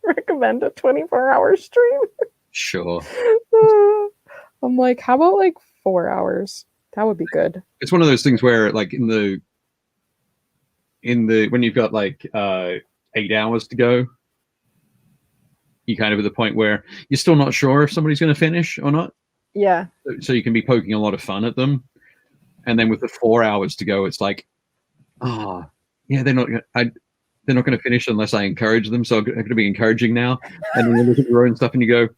[SPEAKER 1] recommend a 24-hour stream.
[SPEAKER 3] Sure.
[SPEAKER 1] I'm like, how about like 4 hours? That would be good.
[SPEAKER 3] It's one of those things where like in the when you've got like 8 hours to go, you kind of at the point where you're still not sure if somebody's going to finish or not.
[SPEAKER 1] Yeah.
[SPEAKER 3] So you can be poking a lot of fun at them. And then with the 4 hours to go, it's like, yeah, they're not going to finish unless I encourage them. So I'm going to be encouraging now. And then you look at your own stuff and you go,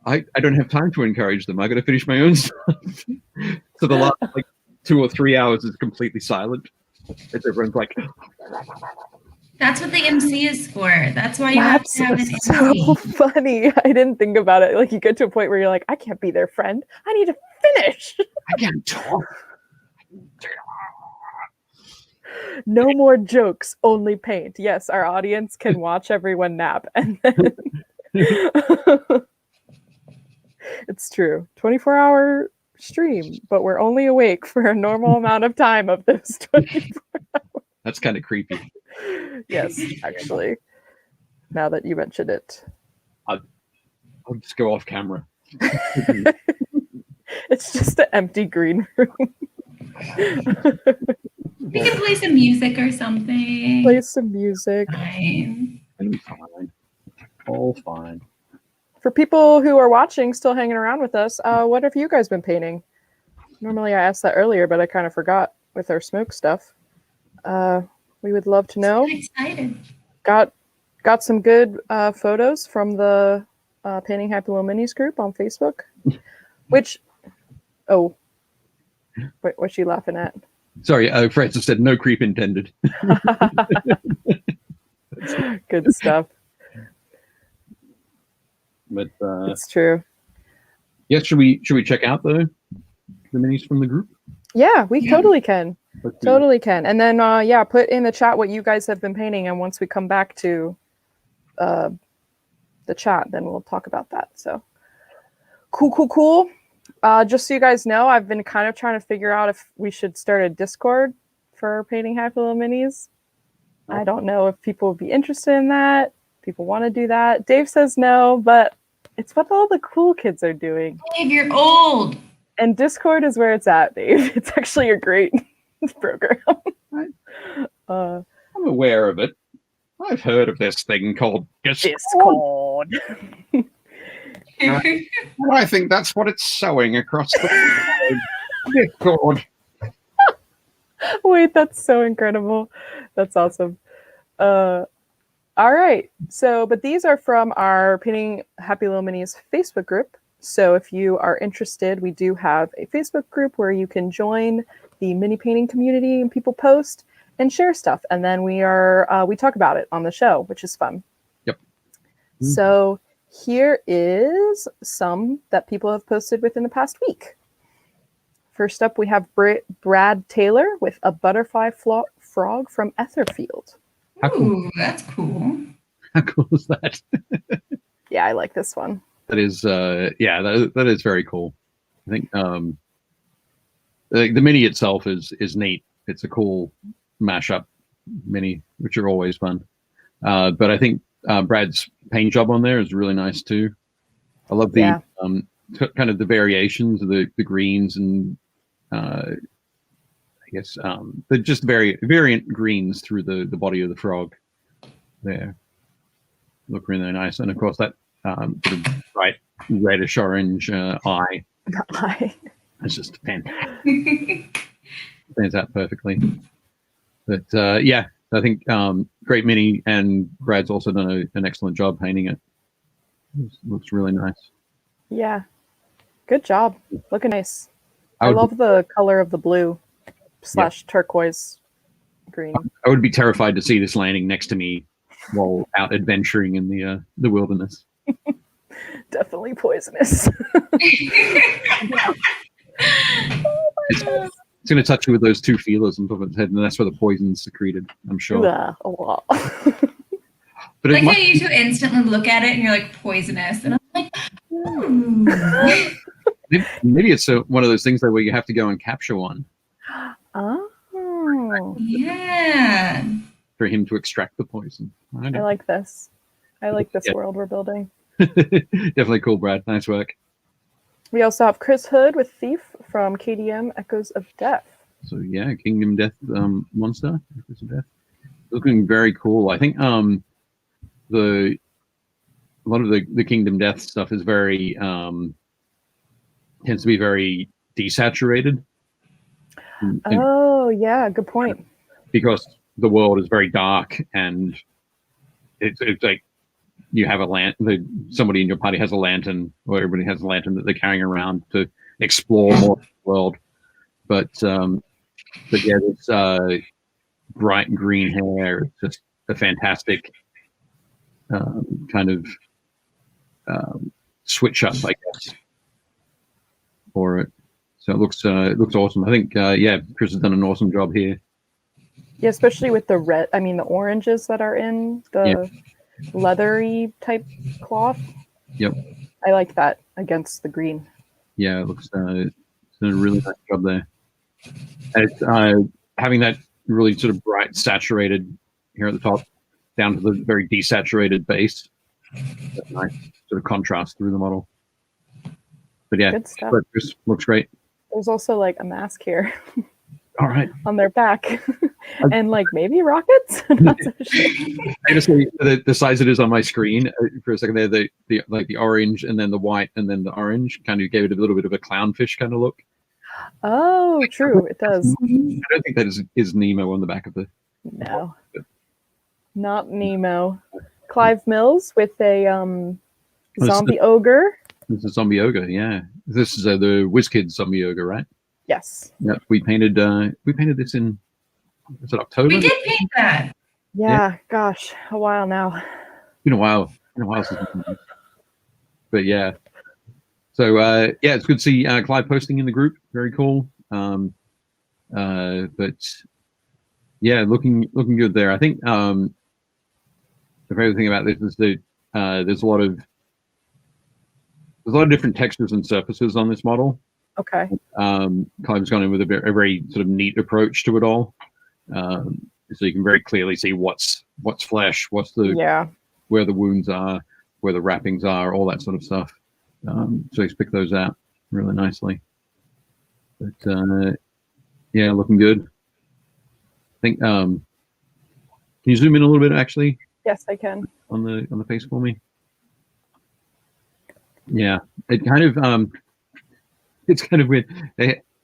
[SPEAKER 3] I don't have time to encourage them. I got to finish my own stuff. So the last like 2 or 3 hours is completely silent. As everyone's like,
[SPEAKER 2] That's what the MC is for. That's why you have to have an MC.
[SPEAKER 1] So funny. I didn't think about it. Like you get to a point where you're like, I can't be their friend. I need to finish.
[SPEAKER 3] I can't talk.
[SPEAKER 1] No more jokes, only paint. Yes, our audience can watch everyone nap. And then it's true. 24-hour stream, but we're only awake for a normal amount of time of this 24 hours.
[SPEAKER 3] That's kind of creepy.
[SPEAKER 1] Yes, actually. Now that you mentioned it.
[SPEAKER 3] I'll just go off camera.
[SPEAKER 1] It's just an empty green room.
[SPEAKER 2] We can play some music or something.
[SPEAKER 1] Play some music.
[SPEAKER 2] Fine.
[SPEAKER 3] It'll be fine. All fine.
[SPEAKER 1] For people who are watching, still hanging around with us, what have you guys been painting? Normally I asked that earlier, but I kind of forgot with our smoke stuff. We would love to know.
[SPEAKER 2] I'm excited.
[SPEAKER 1] Got some good photos from the Painting Happy Lil Minis group on Facebook. Which, what's she laughing at?
[SPEAKER 3] Sorry, Francis said no creep intended.
[SPEAKER 1] Good stuff.
[SPEAKER 3] But
[SPEAKER 1] it's true.
[SPEAKER 3] Yeah, should we check out the minis from the group?
[SPEAKER 1] Yeah, we totally can. Totally can. And then put in the chat what you guys have been painting, and once we come back to the chat, then we'll talk about that. So cool. Just so you guys know, I've been kind of trying to figure out if we should start a Discord for Painting Happy Lil Minis. I don't know if people would be interested in that. People want to do that. Dave says no, but it's what all the cool kids are doing.
[SPEAKER 2] Dave, you're old.
[SPEAKER 1] And Discord is where it's at, Dave. It's actually a great program.
[SPEAKER 3] I'm aware of it. I've heard of this thing called
[SPEAKER 1] Discord.
[SPEAKER 3] I think that's what it's showing across the God.
[SPEAKER 1] Wait, that's so incredible. That's awesome. All right. So, but these are from our Painting Happy Lil Minis Facebook group. So if you are interested, we do have a Facebook group where you can join the mini painting community and people post and share stuff. And then we talk about it on the show, which is fun.
[SPEAKER 3] Yep.
[SPEAKER 1] So here is some that people have posted within the past week. First up, we have Brad Taylor with a butterfly frog from Etherfield.
[SPEAKER 2] Ooh, that's cool.
[SPEAKER 3] How cool is that?
[SPEAKER 1] Yeah, I like this one.
[SPEAKER 3] That is, that is very cool. I think the mini itself is neat. It's a cool mashup mini, which are always fun. But I think Brad's paint job on there is really nice too. I love the kind of the variations of the greens and I guess the just variant greens through the body of the frog there. Look really nice, and of course that sort of bright reddish orange eye. It's just fantastic. Stands out perfectly. But yeah, I think great mini, and Brad's also done an excellent job painting it. Looks really nice.
[SPEAKER 1] Yeah, good job. Looking nice. I love the color of the blue / turquoise green.
[SPEAKER 3] I would be terrified to see this landing next to me while out adventuring in the wilderness.
[SPEAKER 1] Definitely poisonous.
[SPEAKER 3] It's going to touch you with those two feelers on top of its head, and that's where the poison's secreted, I'm sure.
[SPEAKER 1] Yeah, a lot.
[SPEAKER 3] But
[SPEAKER 2] like how you two instantly look at it and you're like, poisonous. And I'm like, ooh.
[SPEAKER 3] Maybe it's one of those things where you have to go and capture one.
[SPEAKER 1] Oh.
[SPEAKER 2] Yeah.
[SPEAKER 3] For him to extract the poison.
[SPEAKER 1] I like this. I like this world we're building.
[SPEAKER 3] Definitely cool, Brad. Nice work.
[SPEAKER 1] We also have Chris Hood with Thief from KDM Echoes of Death.
[SPEAKER 3] So yeah, Kingdom Death monster. Echoes of Death. Looking very cool. I think a lot of the Kingdom Death stuff is very tends to be very desaturated.
[SPEAKER 1] Oh yeah, good point.
[SPEAKER 3] Because the world is very dark, and it's like you have somebody in your party has a lantern, or everybody has a lantern that they're carrying around to explore more of the world. But yeah, this bright green hair, it's just a fantastic kind of switch up, I guess, for it. So it looks awesome. I think yeah, Chris has done an awesome job here.
[SPEAKER 1] Yeah, especially with the the oranges that are in the leathery type cloth.
[SPEAKER 3] Yep.
[SPEAKER 1] I like that against the green.
[SPEAKER 3] Yeah, it looks it's a really nice job there. And having that really sort of bright saturated here at the top down to the very desaturated base. Nice sort of contrast through the model. But yeah,
[SPEAKER 1] good stuff.
[SPEAKER 3] Looks great.
[SPEAKER 1] There's also like a mask here.
[SPEAKER 3] All right.
[SPEAKER 1] On their back. And like maybe rockets? Not so sure.
[SPEAKER 3] I just say the size it is on my screen for a second there, the orange and then the white and then the orange kind of gave it a little bit of a clownfish kind of look.
[SPEAKER 1] Oh, true. It does.
[SPEAKER 3] I don't think that is Nemo on the back of the.
[SPEAKER 1] No, not Nemo. Clive Mills with a zombie ogre.
[SPEAKER 3] This is zombie ogre, yeah. This is the WizKids zombie ogre, right?
[SPEAKER 1] Yes.
[SPEAKER 3] Yeah, we painted this in, was it October?
[SPEAKER 2] We did paint that.
[SPEAKER 1] Yeah, gosh, a while now.
[SPEAKER 3] It's been a while. Since but yeah. So yeah, it's good to see Clive posting in the group. Very cool. But yeah, looking good there. I think the favorite thing about this is that there's a lot of different textures and surfaces on this model.
[SPEAKER 1] Okay.
[SPEAKER 3] Clive's gone in with a very sort of neat approach to it all. So you can very clearly see what's flesh, what's where the wounds are, where the wrappings are, all that sort of stuff. So he's picked those out really nicely. But yeah, looking good. I think can you zoom in a little bit actually?
[SPEAKER 1] Yes, I can.
[SPEAKER 3] On the face for me. Yeah, it kind of it's kind of weird.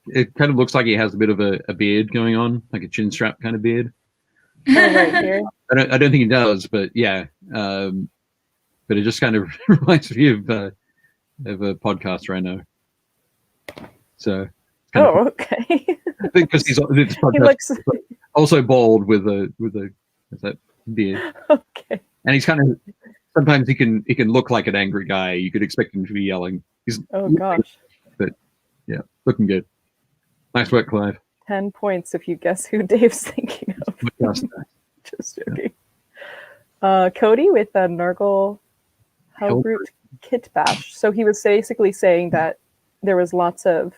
[SPEAKER 3] it kind of looks like he has a bit of a beard going on, like a chin strap kind of beard.
[SPEAKER 1] Oh, right here.
[SPEAKER 3] I don't think he does, but yeah. But it just kind of reminds me of a podcaster I know. So.
[SPEAKER 1] Oh, okay.
[SPEAKER 3] Because he
[SPEAKER 1] looks
[SPEAKER 3] also bald with that beard.
[SPEAKER 1] Okay.
[SPEAKER 3] And he's kind of sometimes he can look like an angry guy. You could expect him to be yelling.
[SPEAKER 1] Oh gosh.
[SPEAKER 3] But yeah, looking good. Nice work, Clive.
[SPEAKER 1] 10 points if you guess who Dave's thinking of. Just joking. Yeah. Cody with a Nurgle Hellbrute Kit Bash. So he was basically saying that there was lots of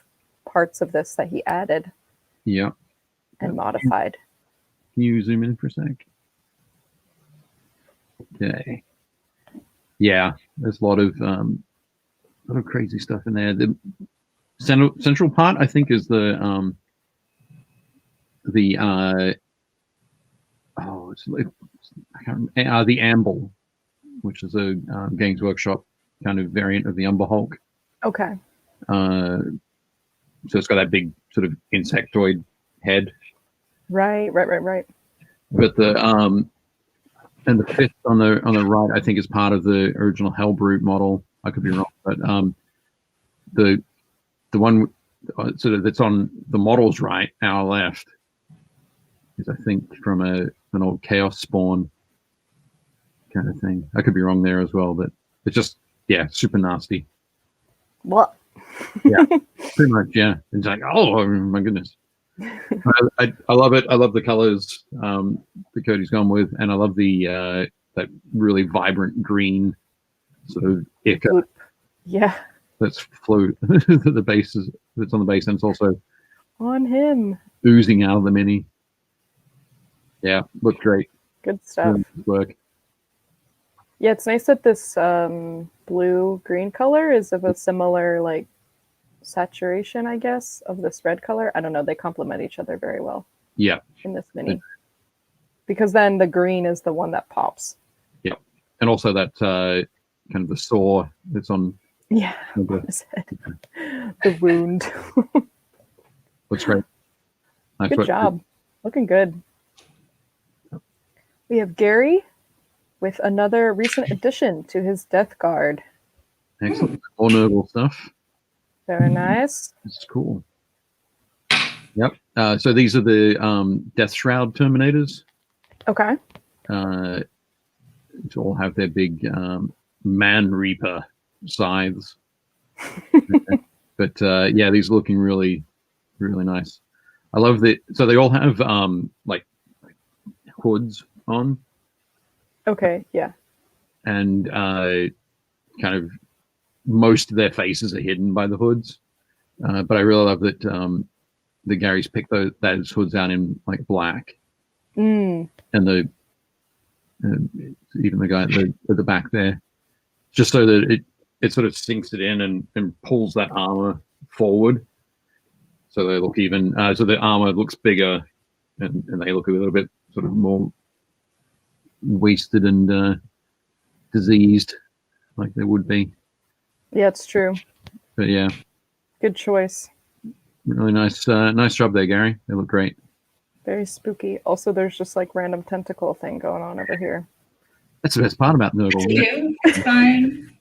[SPEAKER 1] parts of this that he added.
[SPEAKER 3] Yeah.
[SPEAKER 1] And modified.
[SPEAKER 3] Can you zoom in for a sec? Okay. Yeah, there's a lot of crazy stuff in there. The central part, I think, is the Amble, which is a Games Workshop kind of variant of the Umber Hulk.
[SPEAKER 1] Okay.
[SPEAKER 3] So it's got that big sort of insectoid head.
[SPEAKER 1] Right.
[SPEAKER 3] But the and the fifth on the right, I think, is part of the original Hellbrute model. I could be wrong, but the one sort of that's on the model's right, our left, is I think from an old Chaos Spawn kind of thing. I could be wrong there as well, but it's just super nasty.
[SPEAKER 1] What?
[SPEAKER 3] Yeah, pretty much. Yeah, it's like, oh my goodness. I love it. I love the colors that Cody's gone with, and I love the that really vibrant green sort of ichor.
[SPEAKER 1] Yeah.
[SPEAKER 3] That's flowed the base that's on the base, and it's also
[SPEAKER 1] on him
[SPEAKER 3] oozing out of the mini. Yeah, looks great.
[SPEAKER 1] Good stuff.
[SPEAKER 3] Good work.
[SPEAKER 1] Yeah, it's nice that this blue green color is of a similar like saturation, I guess, of this red color. I don't know. They complement each other very well.
[SPEAKER 3] Yeah.
[SPEAKER 1] In this mini, because then the green is the one that pops.
[SPEAKER 3] Yeah, and also that kind of the sore that's on.
[SPEAKER 1] Yeah, on his head. The wound.
[SPEAKER 3] Looks great. Nice
[SPEAKER 1] good
[SPEAKER 3] work.
[SPEAKER 1] job. Looking good. We have Gary with another recent addition to his Death Guard.
[SPEAKER 3] Excellent. More Nurgle stuff.
[SPEAKER 1] Very nice.
[SPEAKER 3] It's cool. Yep. So these are the Death Shroud Terminators.
[SPEAKER 1] Okay.
[SPEAKER 3] Which all have their big Man Reaper scythes. But yeah, these are looking really, really nice. I love that. So they all have like hoods on.
[SPEAKER 1] Okay. Yeah.
[SPEAKER 3] And kind of most of their faces are hidden by the hoods. But I really love that the Gary's picked those hoods out in like black.
[SPEAKER 1] Mm.
[SPEAKER 3] And the even the guy at the back there, just so that it sort of sinks it in and pulls that armor forward, so they look even. So the armor looks bigger, and they look a little bit sort of more wasted and diseased, like they would be.
[SPEAKER 1] Yeah, it's true.
[SPEAKER 3] But yeah,
[SPEAKER 1] good choice.
[SPEAKER 3] Really nice, nice job there, Gary. They look great.
[SPEAKER 1] Very spooky. Also, there's just like random tentacle thing going on over here.
[SPEAKER 3] That's the best part about Nurgle.
[SPEAKER 2] It's fine.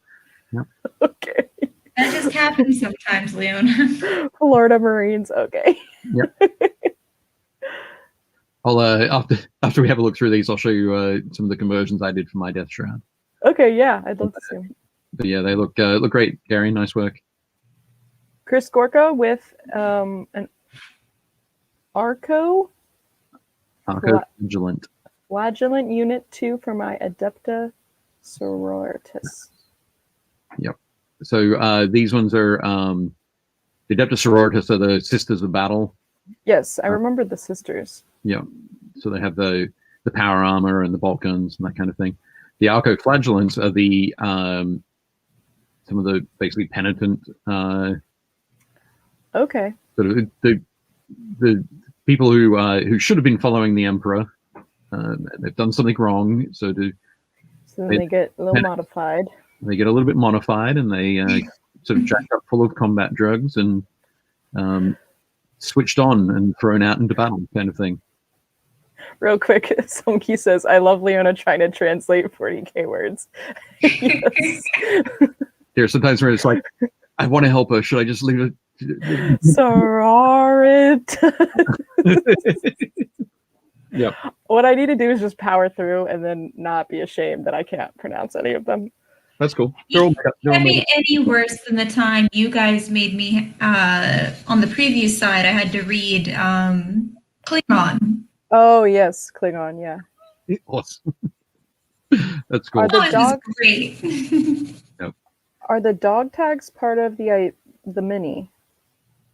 [SPEAKER 3] Yep.
[SPEAKER 1] Okay.
[SPEAKER 2] That just happens sometimes, Leon.
[SPEAKER 1] Florida Marines. Okay.
[SPEAKER 3] Yep. I'll after we have a look through these, I'll show you some of the conversions I did for my Death Shroud.
[SPEAKER 1] Okay. Yeah, I'd love to see.
[SPEAKER 3] But yeah, they look great, Gary. Nice work.
[SPEAKER 1] Chris Gorka with an Arco
[SPEAKER 3] Vigilant.
[SPEAKER 1] Flagellant Unit 2 for my Adepta Sororitas.
[SPEAKER 3] Yep. So these ones are the Adepta Sororitas are the Sisters of Battle.
[SPEAKER 1] Yes, I remember the sisters.
[SPEAKER 3] Yeah. So they have the power armor and the bolt guns and that kind of thing. The Arco Flagellants are the some of the basically penitent
[SPEAKER 1] okay.
[SPEAKER 3] sort of the people who should have been following the Emperor. They've done something wrong, so
[SPEAKER 1] they get a little modified.
[SPEAKER 3] They get a little bit modified, and they sort of jacked up full of combat drugs, and switched on and thrown out into battle, kind of thing.
[SPEAKER 1] Real quick, Sonky says, I love Leona trying to translate 40K words. Yes.
[SPEAKER 3] There's sometimes where it's like, I want to help her. Should I just leave it?
[SPEAKER 1] Sorry.
[SPEAKER 3] Yep.
[SPEAKER 1] What I need to do is just power through and then not be ashamed that I can't pronounce any of them.
[SPEAKER 3] That's cool.
[SPEAKER 2] It can't be any worse than the time you guys made me, on the previous side, I had to read Klingon.
[SPEAKER 1] Oh, yes. Klingon, yeah.
[SPEAKER 3] Awesome. That's cool.
[SPEAKER 1] Are the
[SPEAKER 2] It was
[SPEAKER 1] dogs
[SPEAKER 2] great.
[SPEAKER 3] Yep.
[SPEAKER 1] Are the dog tags part of the mini?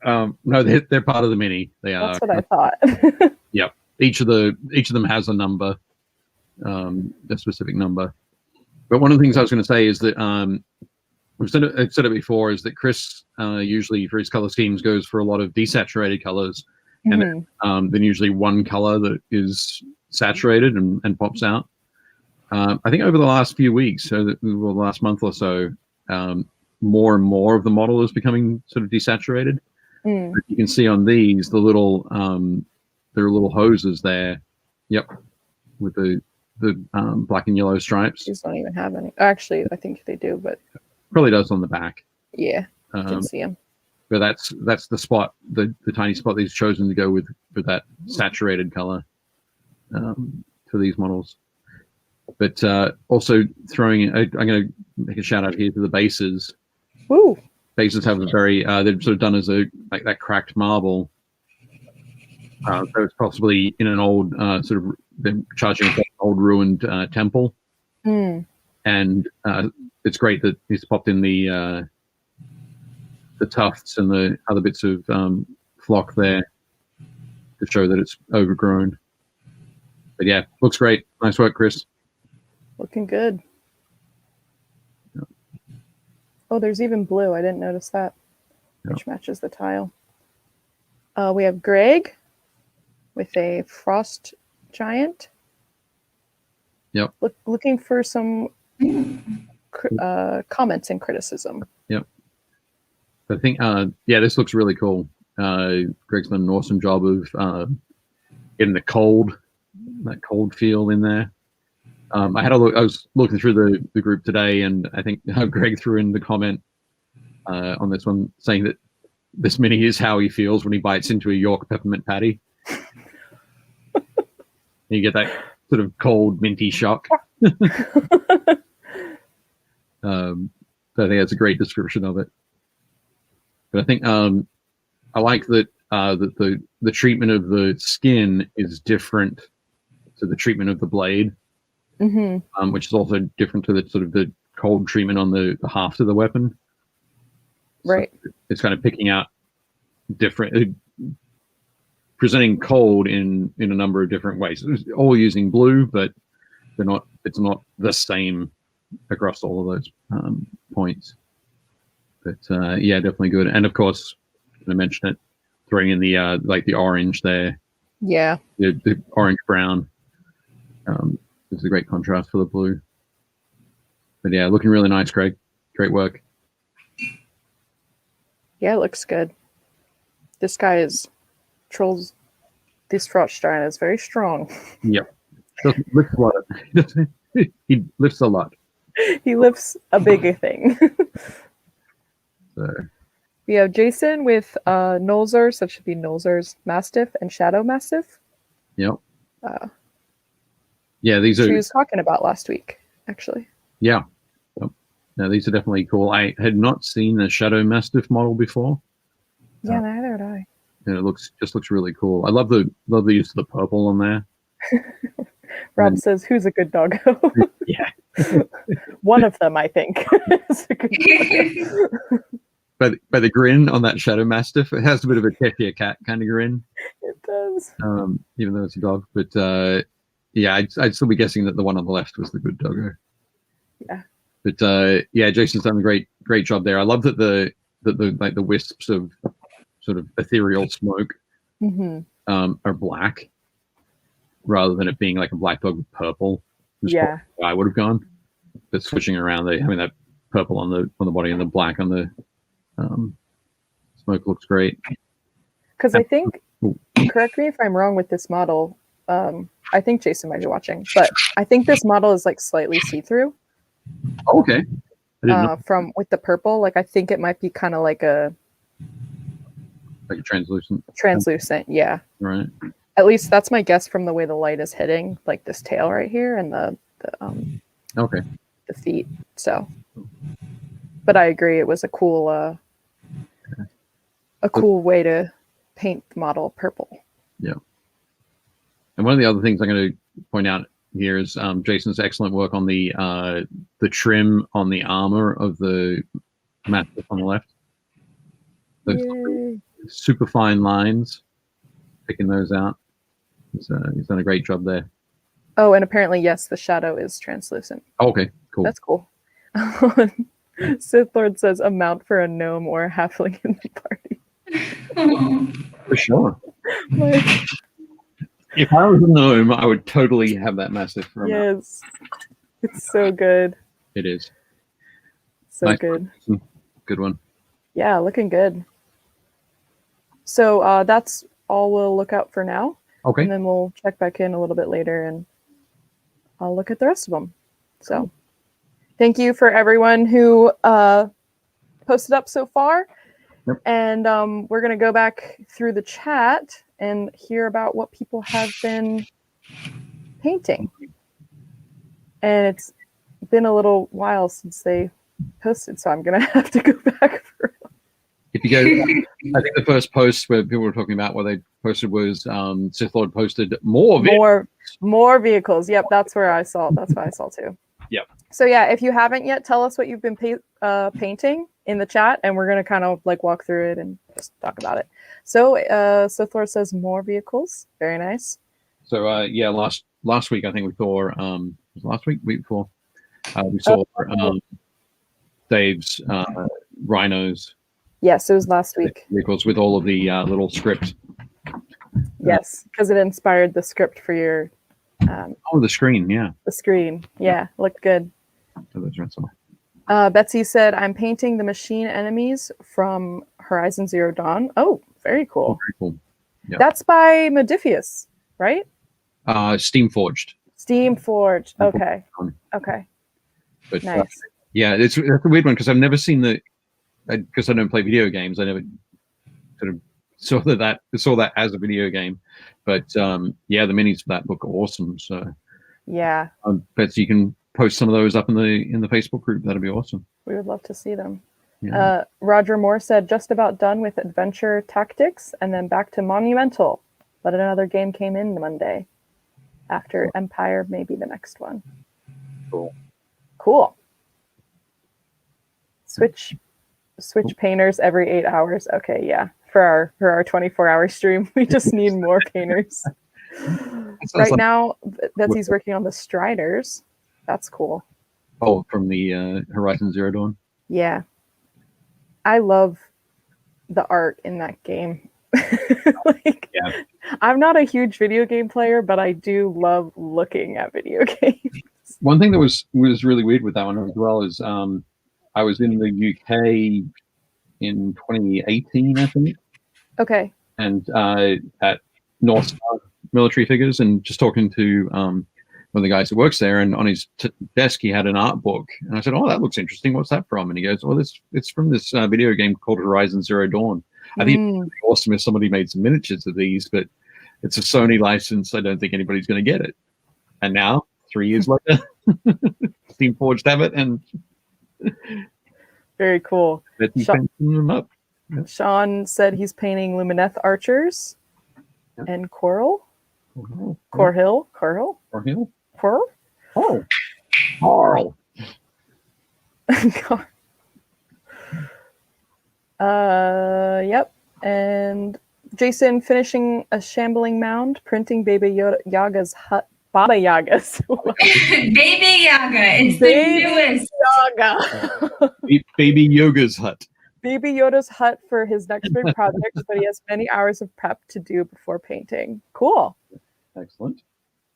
[SPEAKER 3] No, they're part of the mini. They are.
[SPEAKER 1] That's what I thought.
[SPEAKER 3] Yep. Each of them has a number, a specific number. But one of the things I was going to say is that I've said it before, is that Chris usually for his color schemes goes for a lot of desaturated colors, and then usually one color that is saturated and pops out. I think over the last few weeks, so the last month or so, more and more of the model is becoming sort of desaturated. You can see on these there are little hoses there. Yep, with the black and yellow stripes.
[SPEAKER 1] These don't even have any. Actually, I think they do, but
[SPEAKER 3] probably does on the back.
[SPEAKER 1] Yeah, you can see them.
[SPEAKER 3] But that's the spot, the tiny spot that he's chosen to go with that saturated color for these models. But also throwing, I'm going to make a shout out here to the bases.
[SPEAKER 1] Woo!
[SPEAKER 3] Bases have a very, they're sort of done as like that cracked marble. So it's possibly in an old sort of, they're charging an old ruined temple. And it's great that he's popped in the tufts and the other bits of flock there to show that it's overgrown. But yeah, looks great. Nice work, Chris.
[SPEAKER 1] Looking good. Yep. Oh, there's even blue. I didn't notice that, which matches the tile. We have Greg with a frost giant.
[SPEAKER 3] Yep.
[SPEAKER 1] Looking for some comments and criticism.
[SPEAKER 3] Yep. I think, this looks really cool. Greg's done an awesome job of getting that cold feel in there. I had a look. I was looking through the group today, and I think Greg threw in the comment on this one saying that this mini is how he feels when he bites into a York peppermint patty. You get that sort of cold, minty shock. So I think that's a great description of it. But I think I like that the treatment of the skin is different to the treatment of the blade, which is also different to the sort of the cold treatment on the haft of the weapon.
[SPEAKER 1] Right.
[SPEAKER 3] So it's kind of picking out different, presenting cold in a number of different ways. It's all using blue, but they're not. It's not the same across all of those points. But yeah, definitely good. And of course, I mentioned it, throwing in the like the orange there.
[SPEAKER 1] Yeah.
[SPEAKER 3] The orange brown. It's a great contrast for the blue. But yeah, looking really nice, Craig. Great work.
[SPEAKER 1] Yeah, it looks good. This guy is trolls. This frost giant is very strong.
[SPEAKER 3] Yep. Doesn't lift a lot. He lifts a lot.
[SPEAKER 1] He lifts a bigger thing.
[SPEAKER 3] So.
[SPEAKER 1] We have Jason with Nolzur's, that should be Nolzur's Mastiff and Shadow Mastiff.
[SPEAKER 3] Yep. Yeah, these are.
[SPEAKER 1] She was talking about last week, actually.
[SPEAKER 3] Yeah. Yep. No, these are definitely cool. I had not seen the Shadow Mastiff model before.
[SPEAKER 1] Yeah, neither had I.
[SPEAKER 3] And it looks really cool. I love the use of the purple on there.
[SPEAKER 1] Rob says, "Who's a good doggo?"
[SPEAKER 3] Yeah.
[SPEAKER 1] One of them, I think. Is a good
[SPEAKER 3] But the grin on that Shadow Mastiff, it has a bit of a Cheshire cat kind of grin.
[SPEAKER 1] It does.
[SPEAKER 3] Even though it's a dog. But yeah, I'd still be guessing that the one on the left was the good doggo.
[SPEAKER 1] Yeah.
[SPEAKER 3] But yeah, Jason's done a great job there. I love that the like the wisps of sort of ethereal smoke are black rather than it being like a black dog with purple.
[SPEAKER 1] Yeah.
[SPEAKER 3] I would have gone. But switching around, having that purple on the body and the black on the smoke looks great.
[SPEAKER 1] Because I think, correct me if I'm wrong with this model. I think Jason might be watching, but I think this model is like slightly see-through.
[SPEAKER 3] Oh, okay. I didn't know.
[SPEAKER 1] From with the purple, like I think it might be kind of like a
[SPEAKER 3] translucent.
[SPEAKER 1] Translucent, yeah.
[SPEAKER 3] Right.
[SPEAKER 1] At least that's my guess from the way the light is hitting, like this tail right here and the feet. So, but I agree, it was a cool way to paint the model purple.
[SPEAKER 3] Yeah. And one of the other things I'm going to point out here is Jason's excellent work on the trim on the armor of the mastiff on the left. Those super fine lines, picking those out. He's done a great job there.
[SPEAKER 1] Oh, and apparently, yes, the shadow is translucent.
[SPEAKER 3] Oh, okay, cool.
[SPEAKER 1] That's cool. Sith Lord says a mount for a gnome or a halfling in the party.
[SPEAKER 3] For sure. If I was a gnome, I would totally have that massive for a mount.
[SPEAKER 1] Yes. It's so good.
[SPEAKER 3] It is.
[SPEAKER 1] So
[SPEAKER 3] nice
[SPEAKER 1] good.
[SPEAKER 3] One. Good one.
[SPEAKER 1] Yeah, looking good. So that's all we'll look out for now.
[SPEAKER 3] Okay.
[SPEAKER 1] And then we'll check back in a little bit later and I'll look at the rest of them. So thank you for everyone who posted up so far.
[SPEAKER 3] Yep.
[SPEAKER 1] And we're going to go back through the chat and hear about what people have been painting. And it's been a little while since they posted, so I'm going to have to go back for
[SPEAKER 3] If you go, I think the first post where people were talking about what they posted was Sith Lord posted more
[SPEAKER 1] vehicles. Yep, that's where I saw. That's what I saw too.
[SPEAKER 3] Yep.
[SPEAKER 1] So yeah, if you haven't yet, tell us what you've been painting in the chat, and we're gonna kind of like walk through it and just talk about it. So Sith Lord says more vehicles. Very nice.
[SPEAKER 3] So yeah, last week I think we saw week before we saw Dave's rhinos.
[SPEAKER 1] Yes, it was last week.
[SPEAKER 3] Vehicles with all of the little script.
[SPEAKER 1] Yes, because it inspired the script for your.
[SPEAKER 3] The screen, yeah.
[SPEAKER 1] The screen, yeah, looked good.
[SPEAKER 3] So that's right.
[SPEAKER 1] Betsy said, "I'm painting the machine enemies from Horizon Zero Dawn." Oh, very cool.
[SPEAKER 3] Oh, very cool. Yep.
[SPEAKER 1] That's by Modifius, right?
[SPEAKER 3] Steam Forged.
[SPEAKER 1] Steam Forged. Okay. Okay.
[SPEAKER 3] But,
[SPEAKER 1] nice.
[SPEAKER 3] Yeah, it's a weird one because I've never seen because I don't play video games. I never sort of saw that as a video game. But yeah, the minis for that look awesome. So
[SPEAKER 1] yeah,
[SPEAKER 3] Betsy, you can post some of those up in the Facebook group. That'd be awesome.
[SPEAKER 1] We would love to see them.
[SPEAKER 3] Yeah.
[SPEAKER 1] Roger Moore said, "Just about done with Adventure Tactics, and then back to Monumental. But another game came in Monday. After Empire, maybe the next one." Cool. Switch painters every 8 hours. Okay, yeah. For our 24-hour stream, we just need more painters. Right now, Betsy's working on the Striders. That's cool.
[SPEAKER 3] Oh, from the Horizon Zero Dawn?
[SPEAKER 1] Yeah. I love the art in that game. Yeah. I'm not a huge video game player, but I do love looking at video games.
[SPEAKER 3] One thing that was really weird with that one as well is I was in the UK in 2018, I think.
[SPEAKER 1] Okay.
[SPEAKER 3] And at North Star Military Figures, and just talking to one of the guys that works there, and on his desk he had an art book, and I said, "Oh, that looks interesting. What's that from?" And he goes, "Well, it's from this video game called Horizon Zero Dawn." I think it'd be awesome if somebody made some miniatures of these, but it's a Sony license. I don't think anybody's going to get it. And now, 3 years later, Steam Forged have it, and
[SPEAKER 1] very cool.
[SPEAKER 3] Them up. Yeah.
[SPEAKER 1] Sean said he's painting Lumineth archers and Coral.
[SPEAKER 3] Corhill. Oh, Carl.
[SPEAKER 1] Yep. And Jason finishing a shambling mound, printing Baba Yaga's hut. Baba Yaga's.
[SPEAKER 2] Baby Yaga. It's the newest.
[SPEAKER 1] Yaga.
[SPEAKER 3] Baby Yoga's hut.
[SPEAKER 1] Baby Yoda's hut for his next big project, but he has many hours of prep to do before painting. Cool.
[SPEAKER 3] Excellent.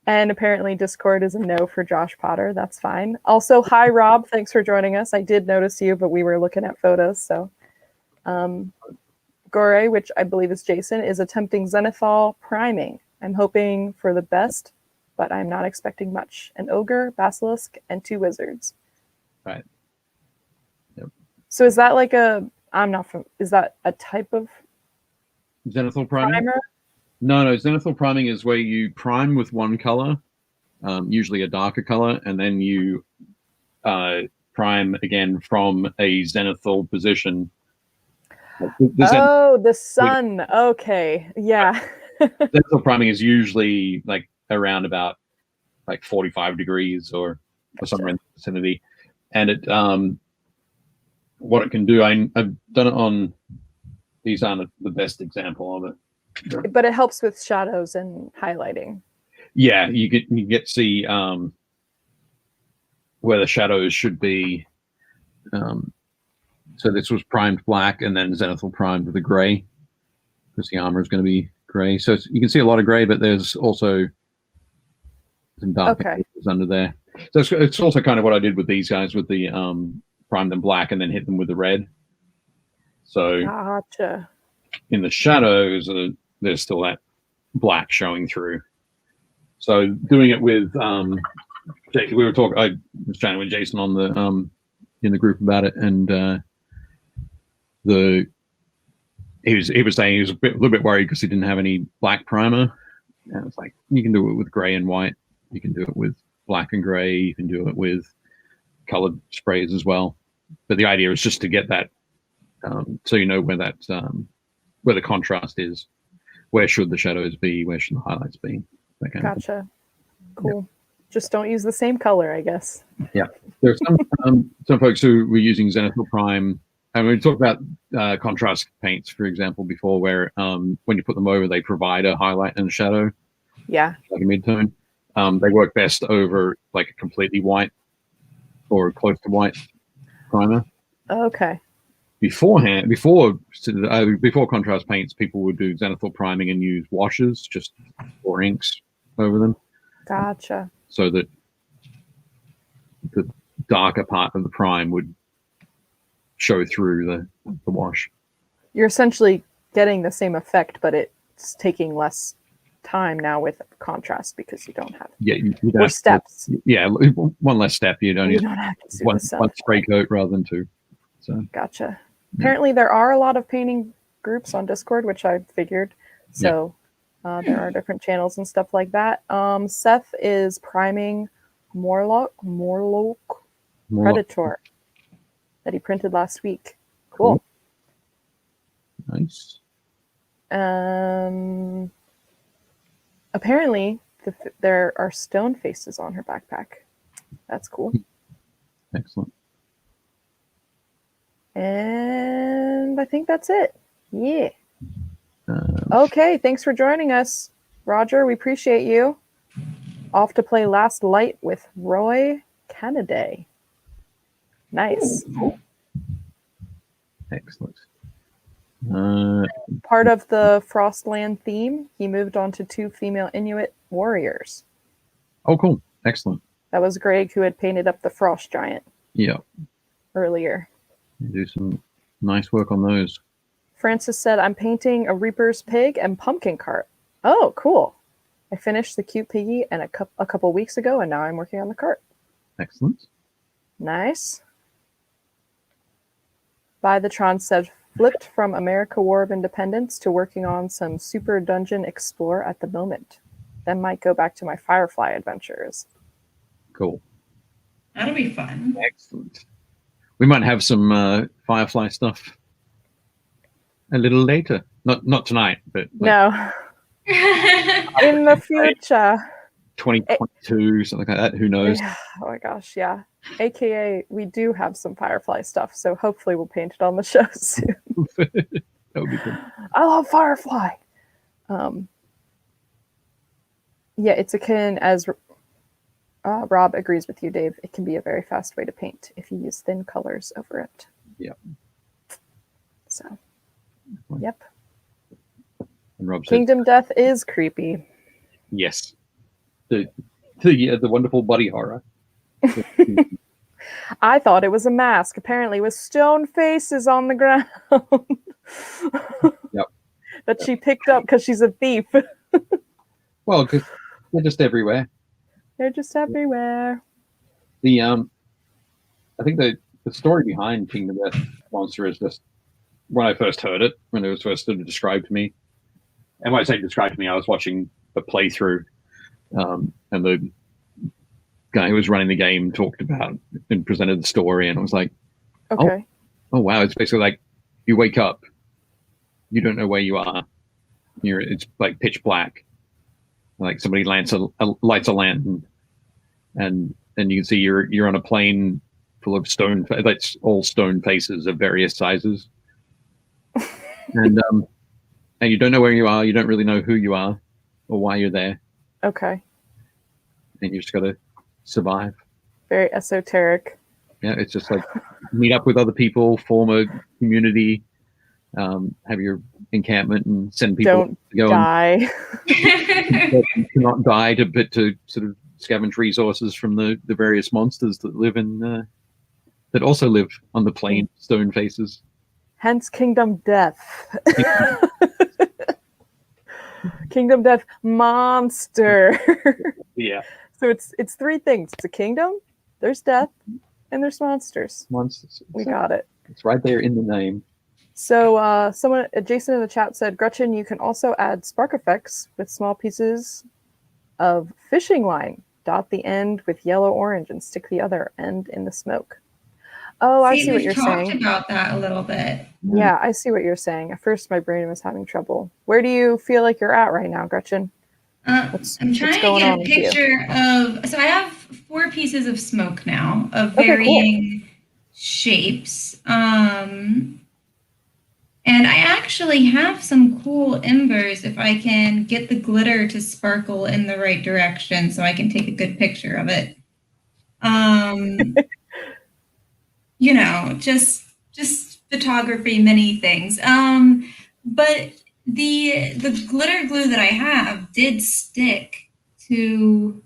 [SPEAKER 1] And apparently Discord is a no for Josh Potter. That's fine. Also, hi, Rob. Thanks for joining us. I did notice you, but we were looking at photos. So go Gore, which I believe is Jason, is attempting zenithal priming. I'm hoping for the best, but I'm not expecting much. An ogre, basilisk, and 2 wizards.
[SPEAKER 3] Right. Yep.
[SPEAKER 1] So is that like is that a type of
[SPEAKER 3] Zenithal priming?
[SPEAKER 1] primer?
[SPEAKER 3] No. Zenithal priming is where you prime with one color, usually a darker color, and then you prime again from a zenithal position.
[SPEAKER 1] The sun. Okay. Yeah.
[SPEAKER 3] Zenithal priming is usually like around about like 45 degrees or somewhere in the vicinity. And it what it can do, I've done it on, these aren't the best example of it.
[SPEAKER 1] But it helps with shadows and highlighting.
[SPEAKER 3] Yeah, you get to see where the shadows should be. So this was primed black and then zenithal primed with a gray, because the armor is going to be gray. So you can see a lot of gray, but there's also some dark areas under there. So it's also kind of what I did with these guys with the prime them black and then hit them with the red. So
[SPEAKER 1] gotcha.
[SPEAKER 3] In the shadows, there's still that black showing through. So doing it with I was chatting with Jason on the in the group about it, and he was saying he was a little bit worried because he didn't have any black primer. And it's like, you can do it with gray and white, you can do it with black and gray, you can do it with colored sprays as well. But the idea is just to get that so you know where that where the contrast is, where should the shadows be, where should the highlights be.
[SPEAKER 1] Gotcha. Cool. Yep. Just don't use the same color, I guess.
[SPEAKER 3] Yeah. There's some folks who were using zenithal prime. And we talked about contrast paints, for example, before, where when you put them over, they provide a highlight and a shadow.
[SPEAKER 1] Yeah.
[SPEAKER 3] Like a midtone. They work best over like a completely white or close to white primer.
[SPEAKER 1] Okay.
[SPEAKER 3] Before contrast paints, people would do zenithal priming and use washes, just or inks over them.
[SPEAKER 1] Gotcha.
[SPEAKER 3] So that the darker part of the prime would show through the wash.
[SPEAKER 1] You're essentially getting the same effect, but it's taking less time now with contrast because you don't have more steps.
[SPEAKER 3] One less step. You don't
[SPEAKER 1] have to do
[SPEAKER 3] one spray coat rather than 2. So
[SPEAKER 1] gotcha. Apparently there are a lot of painting groups on Discord, which I figured. So there are different channels and stuff like that. Seth is priming Morlock Predator that he printed last week. Cool.
[SPEAKER 3] Nice.
[SPEAKER 1] Apparently there are stone faces on her backpack. That's cool.
[SPEAKER 3] Excellent.
[SPEAKER 1] And I think that's it. Yeah. Okay, thanks for joining us, Roger. We appreciate you. Off to play Last Light with Roy Canaday. Nice.
[SPEAKER 3] Excellent.
[SPEAKER 1] Part of the Frostland theme, he moved on to 2 female Inuit warriors.
[SPEAKER 3] Oh, cool. Excellent.
[SPEAKER 1] That was Greg who had painted up the frost giant.
[SPEAKER 3] Yeah.
[SPEAKER 1] Earlier.
[SPEAKER 3] Do some nice work on those.
[SPEAKER 1] Francis said, I'm painting a Reaper's pig and pumpkin cart. Oh, cool. I finished the cute piggy and a couple weeks ago, and now I'm working on the cart.
[SPEAKER 3] Excellent.
[SPEAKER 1] Nice. By the Tron said, flipped from America War of Independence to working on some Super Dungeon Explore at the moment. Then might go back to my Firefly adventures. Cool.
[SPEAKER 2] That'll be fun.
[SPEAKER 3] Excellent. We might have some Firefly stuff a little later. Not tonight, but
[SPEAKER 1] no. In the future.
[SPEAKER 3] 2022, something like that. Who knows?
[SPEAKER 1] Oh my gosh, yeah. AKA, we do have some Firefly stuff, so hopefully we'll paint it on the show soon.
[SPEAKER 3] That would be good.
[SPEAKER 1] I love Firefly. Yeah, it's akin, as Rob agrees with you, Dave. It can be a very fast way to paint if you use thin colors over it.
[SPEAKER 3] Yeah.
[SPEAKER 1] So, yep.
[SPEAKER 3] And Rob
[SPEAKER 1] Kingdom Death is creepy.
[SPEAKER 3] Yes. The wonderful buddy horror.
[SPEAKER 1] I thought it was a mask, apparently with stone faces on the ground. that she picked up because she's a thief.
[SPEAKER 3] Well, because they're just everywhere.
[SPEAKER 1] They're just everywhere.
[SPEAKER 3] I think the story behind Kingdom Death Monster is just when I first heard it, when it was first sort of described to me. And when I say described to me, I was watching a playthrough, and the guy who was running the game talked about and presented the story, and I was like,
[SPEAKER 1] Okay.
[SPEAKER 3] oh wow, it's basically like you wake up, you don't know where you are. It's like pitch black. Like somebody lights a lantern, and you can see you're on a plane full of stone. That's all stone faces of various sizes, and you don't know where you are. You don't really know who you are or why you're there.
[SPEAKER 1] Okay.
[SPEAKER 3] And you just got to survive.
[SPEAKER 1] Very esoteric.
[SPEAKER 3] Yeah, it's just like meet up with other people, form a community, have your encampment, and send people
[SPEAKER 1] Don't
[SPEAKER 3] to go
[SPEAKER 1] die.
[SPEAKER 3] and not die to sort of scavenge resources from the various monsters that live in that also live on the plain stone faces.
[SPEAKER 1] Hence Kingdom Death. Kingdom Death Monster.
[SPEAKER 3] Yeah.
[SPEAKER 1] So it's three things. It's a kingdom, there's death, and there's monsters.
[SPEAKER 3] Monsters.
[SPEAKER 1] We got it.
[SPEAKER 3] It's right there in the name.
[SPEAKER 1] So Jason in the chat said, Gretchen, you can also add spark effects with small pieces of fishing line. Dot the end with yellow orange and stick the other end in the smoke. Oh, I see what you're saying.
[SPEAKER 2] We talked about that a little bit.
[SPEAKER 1] Yeah, I see what you're saying. At first, my brain was having trouble. Where do you feel like you're at right now, Gretchen?
[SPEAKER 2] I'm trying to get a picture of. So I have 4 pieces of smoke now of varying shapes. And I actually have some cool embers if I can get the glitter to sparkle in the right direction so I can take a good picture of it. You know, just photography, many things. But the glitter glue that I have did stick to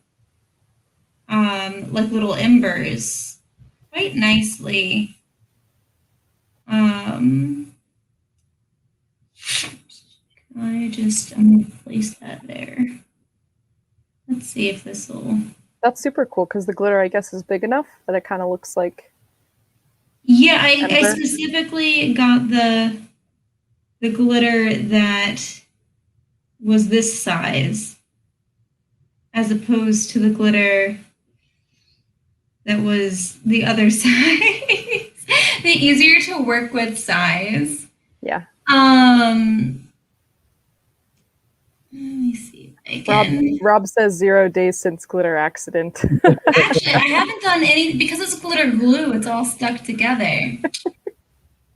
[SPEAKER 2] like little embers quite nicely. I'm gonna place that there. Let's see if this will.
[SPEAKER 1] That's super cool because the glitter, I guess, is big enough that it kind of looks like.
[SPEAKER 2] Yeah, I specifically got the glitter that was this size, as opposed to the glitter that was the other size. The easier to work with size.
[SPEAKER 1] Yeah.
[SPEAKER 2] Let me see if I can.
[SPEAKER 1] Rob says 0 days since glitter accident.
[SPEAKER 2] Actually, I haven't done any because it's glitter glue. It's all stuck together.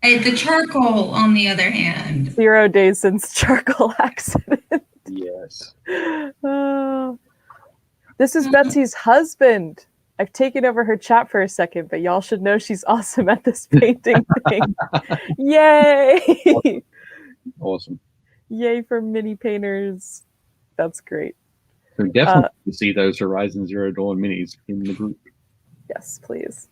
[SPEAKER 2] The charcoal, on the other hand.
[SPEAKER 1] 0 days since charcoal accident.
[SPEAKER 3] Yes.
[SPEAKER 1] This is Betsy's husband. I've taken over her chat for a second, but y'all should know she's awesome at this painting thing. Yay!
[SPEAKER 3] Awesome.
[SPEAKER 1] Yay for mini painters. That's great.
[SPEAKER 3] So definitely to see those Horizon Zero Dawn minis in the group.
[SPEAKER 1] Yes, please.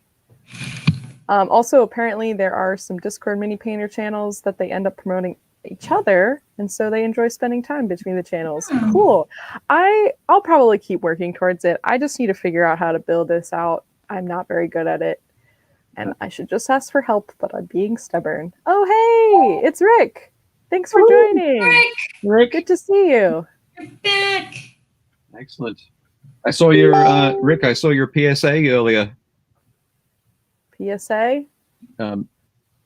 [SPEAKER 1] Also, apparently there are some Discord mini painter channels that they end up promoting each other, and so they enjoy spending time between the channels. Cool. I'll probably keep working towards it. I just need to figure out how to build this out. I'm not very good at it, and I should just ask for help, but I'm being stubborn. Oh, hey, it's Rick. Thanks for joining.
[SPEAKER 2] Rick,
[SPEAKER 1] good to see you.
[SPEAKER 2] You're back.
[SPEAKER 3] Excellent. I saw your Rick. I saw your PSA earlier.
[SPEAKER 1] PSA?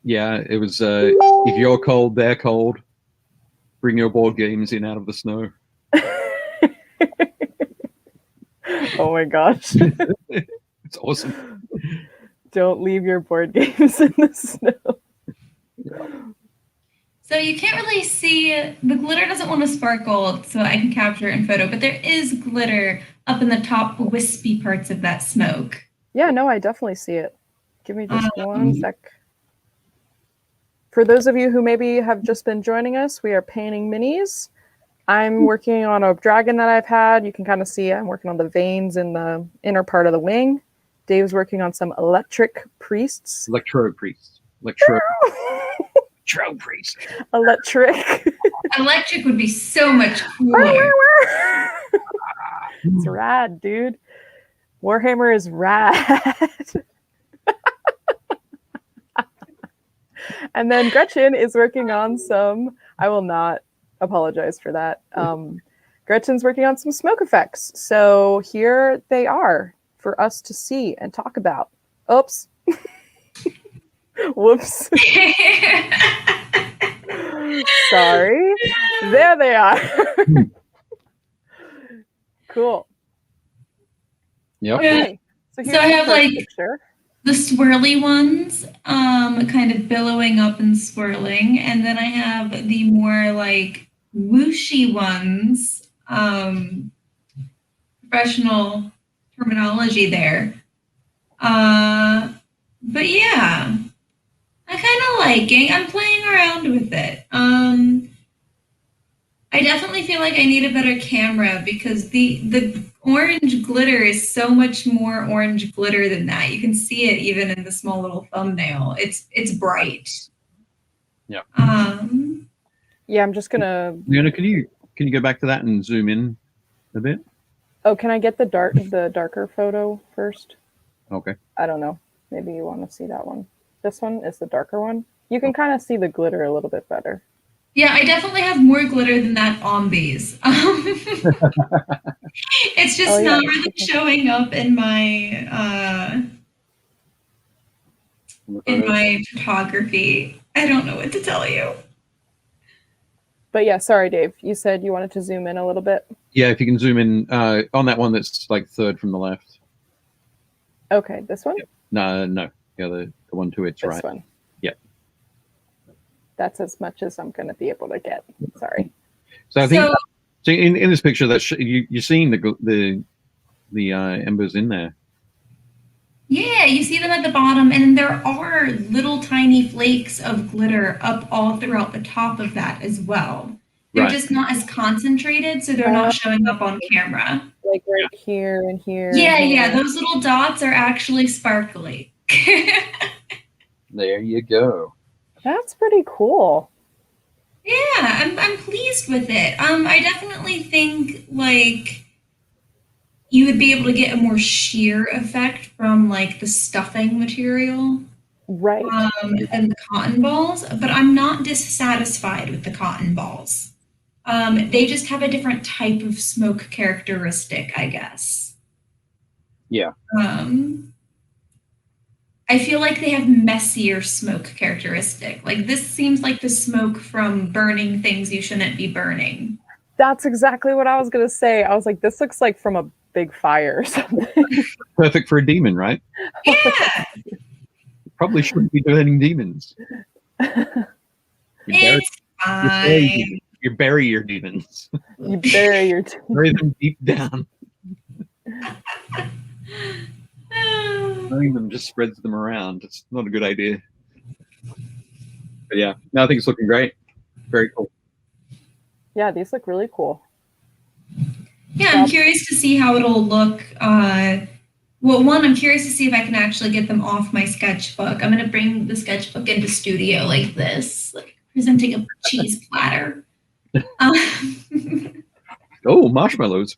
[SPEAKER 3] Yeah, it was if you're cold, they're cold. Bring your board games in out of the snow.
[SPEAKER 1] Oh my gosh.
[SPEAKER 3] It's awesome.
[SPEAKER 1] Don't leave your board games in the snow.
[SPEAKER 3] Yeah.
[SPEAKER 2] So you can't really see, the glitter doesn't want to sparkle so I can capture it in photo, but there is glitter up in the top wispy parts of that smoke.
[SPEAKER 1] Yeah, no, I definitely see it. Give me just one sec. For those of you who maybe have just been joining us, we are painting minis. I'm working on a dragon that I've had. You can kind of see I'm working on the veins in the inner part of the wing. Dave's working on some Electro-priests.
[SPEAKER 3] Electro-priests. Electro-priests.
[SPEAKER 1] Electric.
[SPEAKER 2] Electric would be so much cooler.
[SPEAKER 1] It's rad, dude. Warhammer is rad. And then Gretchen is working on some, I will not apologize for that. Gretchen's working on some smoke effects. So here they are for us to see and talk about. Oops. Whoops. Sorry. There they are. Cool.
[SPEAKER 3] Yep.
[SPEAKER 1] Okay. So
[SPEAKER 2] So I have like
[SPEAKER 1] picture.
[SPEAKER 2] the swirly ones, kind of billowing up and swirling, and then I have the more like whooshy ones, professional terminology there. But yeah, I kind of like it. I'm playing around with it. I definitely feel like I need a better camera because the orange glitter is so much more orange glitter than that. You can see it even in the small little thumbnail. It's bright.
[SPEAKER 3] Yeah.
[SPEAKER 1] Yeah, I'm just gonna.
[SPEAKER 3] Leona, can you go back to that and zoom in a bit?
[SPEAKER 1] Oh, can I get the darker photo first?
[SPEAKER 3] Okay.
[SPEAKER 1] I don't know. Maybe you want to see that one. This one is the darker one. You can kind of see the glitter a little bit better.
[SPEAKER 2] Yeah, I definitely have more glitter than that on these. It's just not really showing up in my photography. I don't know what to tell you.
[SPEAKER 1] But yeah, sorry, Dave. You said you wanted to zoom in a little bit.
[SPEAKER 3] Yeah, if you can zoom in on that one that's like third from the left.
[SPEAKER 1] Okay, this one?
[SPEAKER 3] Yep. No. Yeah, the one to its right.
[SPEAKER 1] This one.
[SPEAKER 3] Yeah.
[SPEAKER 1] That's as much as I'm going to be able to get. Sorry.
[SPEAKER 3] So I think in this picture that you're seeing the embers in there.
[SPEAKER 2] Yeah, you see them at the bottom, and there are little tiny flakes of glitter up all throughout the top of that as well. They're just not as concentrated, so they're not showing up on camera.
[SPEAKER 1] Like right here and here.
[SPEAKER 2] Yeah, yeah, those little dots are actually sparkly.
[SPEAKER 3] There you go.
[SPEAKER 1] That's pretty cool.
[SPEAKER 2] Yeah, I'm pleased with it. I definitely think like you would be able to get a more sheer effect from like the stuffing material.
[SPEAKER 1] Right.
[SPEAKER 2] And the cotton balls, but I'm not dissatisfied with the cotton balls. They just have a different type of smoke characteristic, I guess.
[SPEAKER 3] Yeah.
[SPEAKER 2] I feel like they have messier smoke characteristic. Like this seems like the smoke from burning things you shouldn't be burning.
[SPEAKER 1] That's exactly what I was going to say. I was like, this looks like from a big fire or something.
[SPEAKER 3] Perfect for a demon, right?
[SPEAKER 2] Yeah.
[SPEAKER 3] Probably shouldn't be burning demons.
[SPEAKER 2] It's fine.
[SPEAKER 3] You bury your demons.
[SPEAKER 1] You bury your demons.
[SPEAKER 3] Bury them deep down. Burning them just spreads them around. It's not a good idea. But yeah, no, I think it's looking great. Very cool.
[SPEAKER 1] Yeah, these look really cool.
[SPEAKER 2] Yeah, I'm curious to see how it'll look. Well, one, I'm curious to see if I can actually get them off my sketchbook. I'm going to bring the sketchbook into studio like this, like presenting a cheese platter.
[SPEAKER 3] Oh, marshmallows.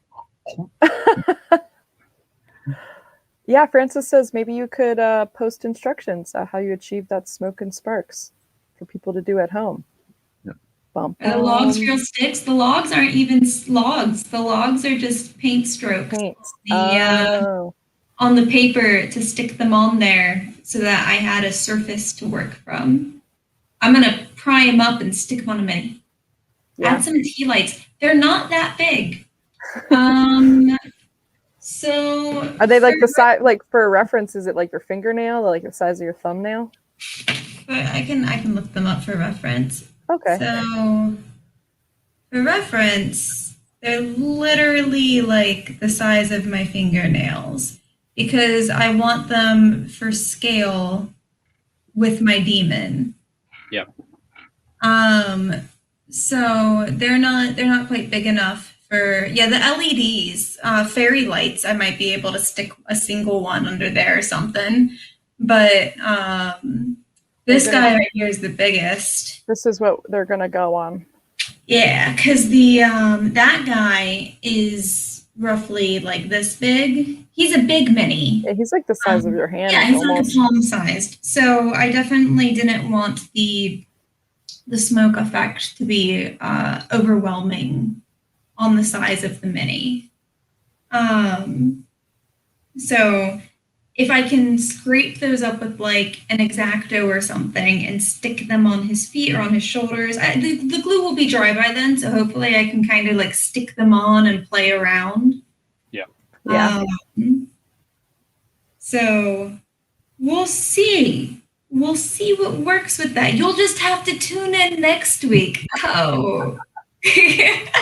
[SPEAKER 1] Yeah, Francis says maybe you could post instructions on how you achieve that smoke and sparks for people to do at home.
[SPEAKER 3] Yep.
[SPEAKER 2] Are the logs real sticks? The logs aren't even logs. The logs are just paint strokes. On the paper to stick them on there so that I had a surface to work from. I'm going to pry them up and stick them on a mini. Yeah. Add some tea lights. They're not that big. So
[SPEAKER 1] are they like the size, like for reference, is it like your fingernail, or like the size of your thumbnail?
[SPEAKER 2] But I can look them up for reference.
[SPEAKER 1] Okay.
[SPEAKER 2] So for reference, they're literally like the size of my fingernails because I want them for scale with my demon.
[SPEAKER 3] Yep.
[SPEAKER 2] So they're not quite big enough for the LEDs, fairy lights. I might be able to stick a single one under there or something, but this guy right here is the biggest.
[SPEAKER 1] This is what they're gonna go on.
[SPEAKER 2] Yeah, because the that guy is roughly like this big. He's a big mini.
[SPEAKER 1] Yeah, he's like the size of your hand
[SPEAKER 2] Yeah, he's like a
[SPEAKER 1] almost.
[SPEAKER 2] palm sized. So I definitely didn't want the smoke effect to be overwhelming on the size of the mini. So if I can scrape those up with like an X-Acto or something and stick them on his feet or on his shoulders, the glue will be dry by then. So hopefully I can kind of like stick them on and play around.
[SPEAKER 3] Yeah.
[SPEAKER 1] Yeah.
[SPEAKER 2] So we'll see. We'll see what works with that. You'll just have to tune in next week. Oh.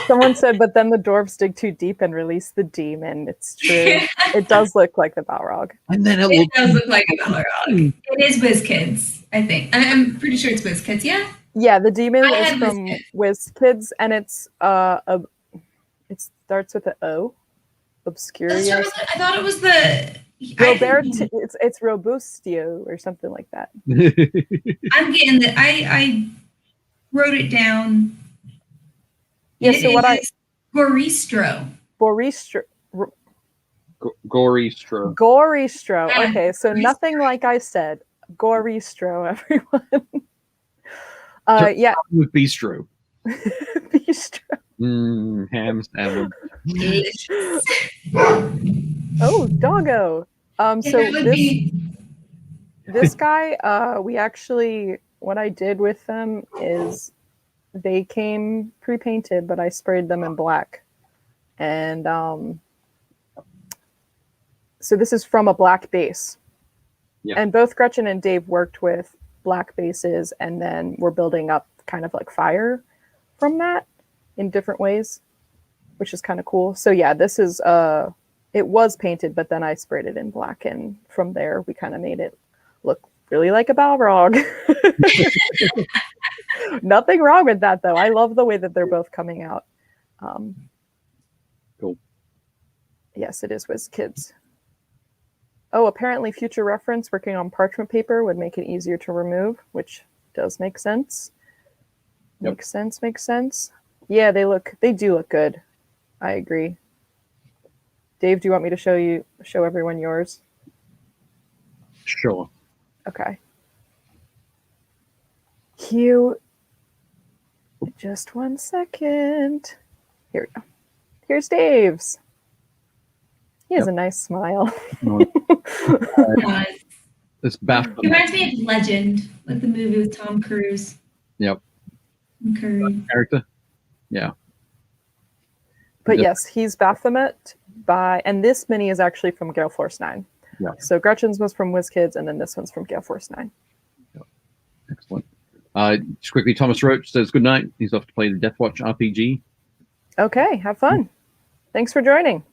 [SPEAKER 1] Someone said, but then the dwarves dig too deep and release the demon. It's true. It does look like the Balrog.
[SPEAKER 3] And then
[SPEAKER 2] It does look like a Balrog. It is WizKids, I think. I'm pretty sure it's WizKids, yeah?
[SPEAKER 1] Yeah, the demon
[SPEAKER 2] I
[SPEAKER 1] is
[SPEAKER 2] had
[SPEAKER 1] from WizKids, and it's it starts with an O. Obscuria.
[SPEAKER 2] I thought it was the
[SPEAKER 1] it's Robustio or something like that.
[SPEAKER 2] I'm getting the I wrote it down.
[SPEAKER 1] Yeah, so what I
[SPEAKER 2] Goristro.
[SPEAKER 1] Boristro
[SPEAKER 3] Goristro.
[SPEAKER 1] Goristro.
[SPEAKER 2] Yeah,
[SPEAKER 1] Okay, so
[SPEAKER 2] Goristro.
[SPEAKER 1] nothing like I said. Goristro, everyone. Yeah.
[SPEAKER 3] With bistro.
[SPEAKER 1] Bistro.
[SPEAKER 3] Ham salmon.
[SPEAKER 1] Oh, doggo. So this guy, we actually, what I did with them is they came pre-painted, but I sprayed them in black. And so this is from a black base.
[SPEAKER 3] Yeah.
[SPEAKER 1] And both Gretchen and Dave worked with black bases, and then we're building up kind of like fire from that in different ways, which is kind of cool. So yeah, this is it was painted, but then I sprayed it in black, and from there we kind of made it look really like a Balrog. Nothing wrong with that though. I love the way that they're both coming out.
[SPEAKER 3] Cool.
[SPEAKER 1] Yes, it is WizKids. Oh, apparently future reference working on parchment paper would make it easier to remove, which does make sense.
[SPEAKER 3] Yep.
[SPEAKER 1] Makes sense. Yeah, they do look good. I agree. Dave, do you want me to show everyone yours?
[SPEAKER 3] Sure.
[SPEAKER 1] Okay. Cute. Just 1 second. Here we go. Here's Dave's. He has a nice smile.
[SPEAKER 3] It's Baphomet.
[SPEAKER 2] It reminds me of Legend, like the movie with Tom Cruise.
[SPEAKER 3] Yep.
[SPEAKER 2] And Curry.
[SPEAKER 3] Character. Yeah.
[SPEAKER 1] But yes, he's Baphomet and this mini is actually from Gale Force 9.
[SPEAKER 3] Yeah.
[SPEAKER 1] So Gretchen's was from WizKids, and then this one's from Gale Force 9.
[SPEAKER 3] Yep. Excellent. Just quickly, Thomas Roach says good night. He's off to play the Deathwatch RPG.
[SPEAKER 1] Okay, have fun. Thanks for joining.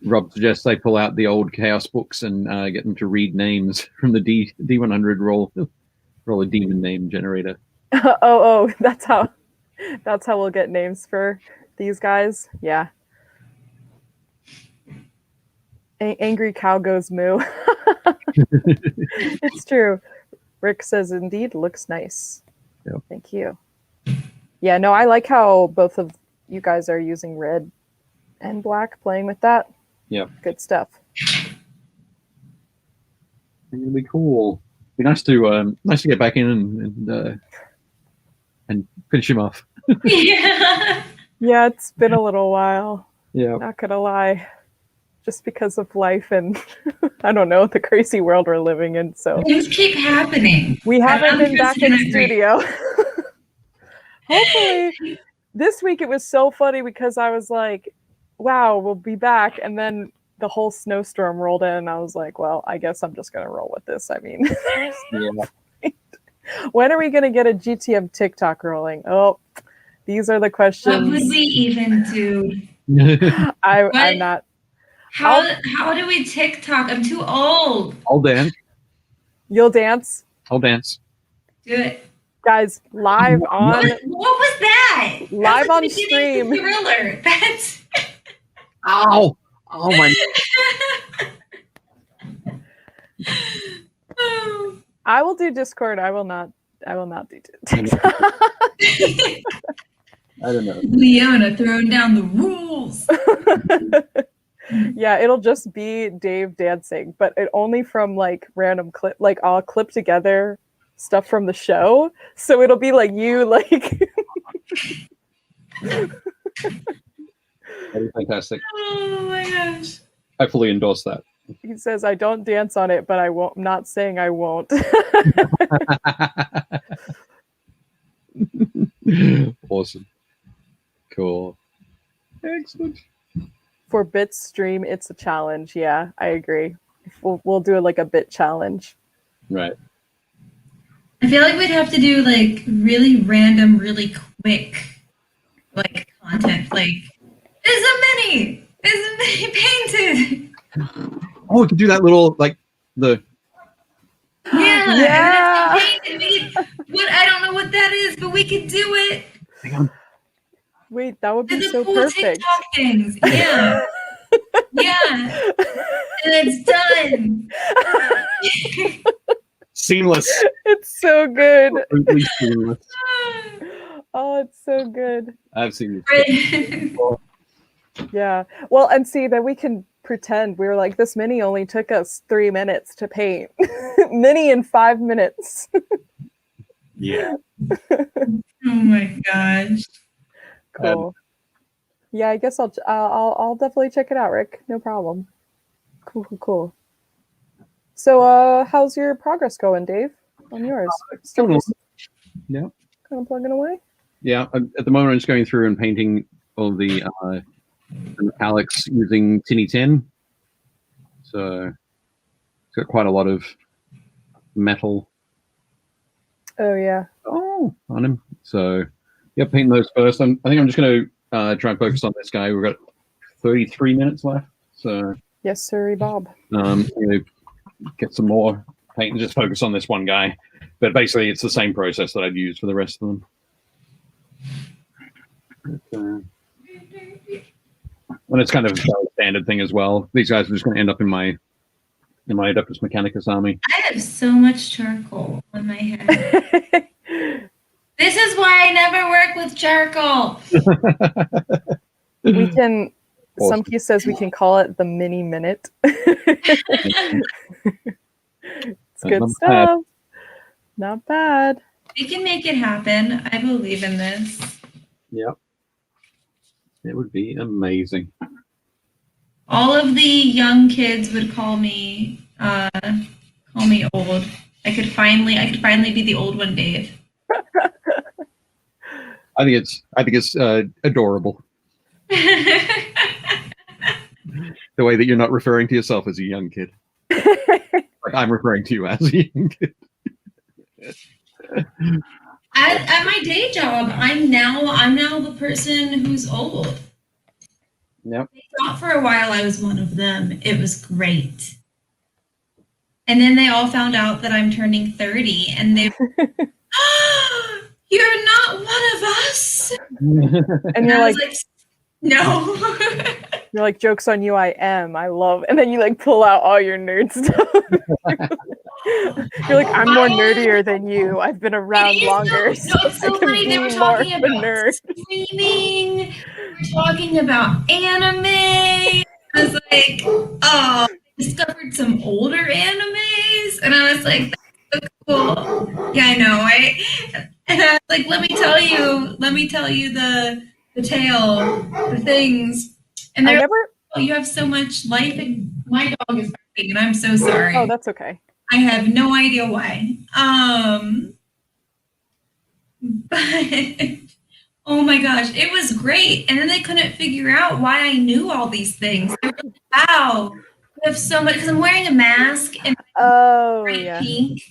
[SPEAKER 3] Rob suggests they pull out the old Chaos books and get them to read names from the D100 roll a demon name generator.
[SPEAKER 1] Oh, that's how we'll get names for these guys. Yeah. Angry cow goes moo. It's true. Rick says, indeed, looks nice.
[SPEAKER 3] Yep.
[SPEAKER 1] Thank you. Yeah, no, I like how both of you guys are using red and black, playing with that.
[SPEAKER 3] Yep.
[SPEAKER 1] Good stuff.
[SPEAKER 3] It'll be cool. Be nice to get back in and finish him off.
[SPEAKER 2] Yeah.
[SPEAKER 1] Yeah, it's been a little while.
[SPEAKER 3] Yeah.
[SPEAKER 1] Not gonna lie. Just because of life and I don't know, the crazy world we're living in. So
[SPEAKER 2] things keep happening.
[SPEAKER 1] We haven't been back in studio. Hopefully this week it was so funny because I was like, wow, we'll be back. And then the whole snowstorm rolled in and I was like, well, I guess I'm just going to roll with this. I mean,
[SPEAKER 3] Yeah.
[SPEAKER 1] When are we going to get a GTM TikTok rolling? Oh, these are the questions.
[SPEAKER 2] What would we even do?
[SPEAKER 1] I'm not.
[SPEAKER 2] How do we TikTok? I'm too old.
[SPEAKER 3] I'll dance.
[SPEAKER 1] You'll dance?
[SPEAKER 3] I'll dance.
[SPEAKER 2] Do it.
[SPEAKER 1] Guys, live on.
[SPEAKER 2] What was that?
[SPEAKER 1] Live
[SPEAKER 2] That's
[SPEAKER 1] on
[SPEAKER 2] the beginning of
[SPEAKER 1] stream.
[SPEAKER 2] the Thriller. That's.
[SPEAKER 3] Ow! Oh my.
[SPEAKER 1] I will do Discord. I will not I will not do TikTok.
[SPEAKER 3] I don't know.
[SPEAKER 2] Leona throwing down the rules.
[SPEAKER 1] Yeah, it'll just be Dave dancing, but it only from like random clip. Like I'll clip together stuff from the show, so it'll be like you like.
[SPEAKER 3] That is fantastic.
[SPEAKER 2] Oh my gosh.
[SPEAKER 3] I fully endorse that.
[SPEAKER 1] He says, "I don't dance on it, but I won't." I'm not saying I won't.
[SPEAKER 3] Awesome. Cool. Excellent.
[SPEAKER 1] For Bits stream, it's a challenge. Yeah, I agree. We'll do it like a bit challenge.
[SPEAKER 3] Right.
[SPEAKER 2] I feel like we'd have to do like really random, really quick, like content. Like, is a mini painted?
[SPEAKER 3] Oh, we could do that little like the.
[SPEAKER 2] Yeah. What I don't know what that is, but we could do it.
[SPEAKER 3] Hang on.
[SPEAKER 1] Wait, that would be
[SPEAKER 2] The
[SPEAKER 1] so
[SPEAKER 2] cool
[SPEAKER 1] perfect.
[SPEAKER 2] TikTok things. Yeah. Yeah. And it's done.
[SPEAKER 3] Seamless.
[SPEAKER 1] It's so good.
[SPEAKER 3] Completely seamless.
[SPEAKER 1] Oh, it's so good.
[SPEAKER 3] I've seen this.
[SPEAKER 2] Right.
[SPEAKER 1] Yeah. Well, and see, then we can pretend we were like, this mini only took us 3 minutes to paint. Mini in 5 minutes.
[SPEAKER 3] Yeah.
[SPEAKER 2] Oh my gosh.
[SPEAKER 1] Cool. Yeah, I guess I'll definitely check it out, Rick. No problem. Cool. So, how's your progress going, Dave? On yours? Still just
[SPEAKER 3] Yeah.
[SPEAKER 1] kind of plugging away.
[SPEAKER 3] Yeah. At the moment, I'm just going through and painting all the metallics using Tinny 10. So it's got quite a lot of metal.
[SPEAKER 1] Oh yeah.
[SPEAKER 3] On him. So yeah, paint those first. I think I'm just going to try and focus on this guy. We've got 33 minutes left. So
[SPEAKER 1] Yes, sir, Bob.
[SPEAKER 3] Get some more paint and just focus on this one guy. But basically, it's the same process that I'd use for the rest of them. And it's kind of a standard thing as well. These guys are just going to end up in my Adeptus Mechanicus army.
[SPEAKER 2] I have so much charcoal on my head. This is why I never work with charcoal.
[SPEAKER 1] We can.
[SPEAKER 3] Awesome.
[SPEAKER 1] Somke says we can call it the mini minute. It's good
[SPEAKER 3] Not
[SPEAKER 1] stuff.
[SPEAKER 3] bad.
[SPEAKER 1] Not bad.
[SPEAKER 2] We can make it happen. I believe in this.
[SPEAKER 3] Yep. It would be amazing.
[SPEAKER 2] All of the young kids would call me old. I could finally be the old one, Dave.
[SPEAKER 3] I think it's adorable the way that you're not referring to yourself as a young kid. Like I'm referring to you as a young kid.
[SPEAKER 2] At my day job, I'm now the person who's old.
[SPEAKER 3] Yep.
[SPEAKER 2] They thought for a while I was one of them. It was great. And then they all found out that I'm turning 30 and they oh, you're not one of us.
[SPEAKER 1] And you're like,
[SPEAKER 2] no.
[SPEAKER 1] you're like, joke's on you, I am. I love. And then you like pull out all your nerd stuff. You're like, I'm more nerdier than you. I've been around longer.
[SPEAKER 2] No, it's so funny. They were talking about streaming. They were talking about anime. I was like, oh, I discovered some older animes. And I was like, that's so cool. Yeah, I know, right? And I was like, let me tell you the tale, the things. And they're like, oh, you have so much life. And my dog is barking, and I'm so sorry.
[SPEAKER 1] Oh, that's okay.
[SPEAKER 2] I have no idea why. But oh my gosh, it was great. And then they couldn't figure out why I knew all these things. They were like, wow, you have so much, because I'm wearing a mask and
[SPEAKER 1] yeah.
[SPEAKER 2] pink.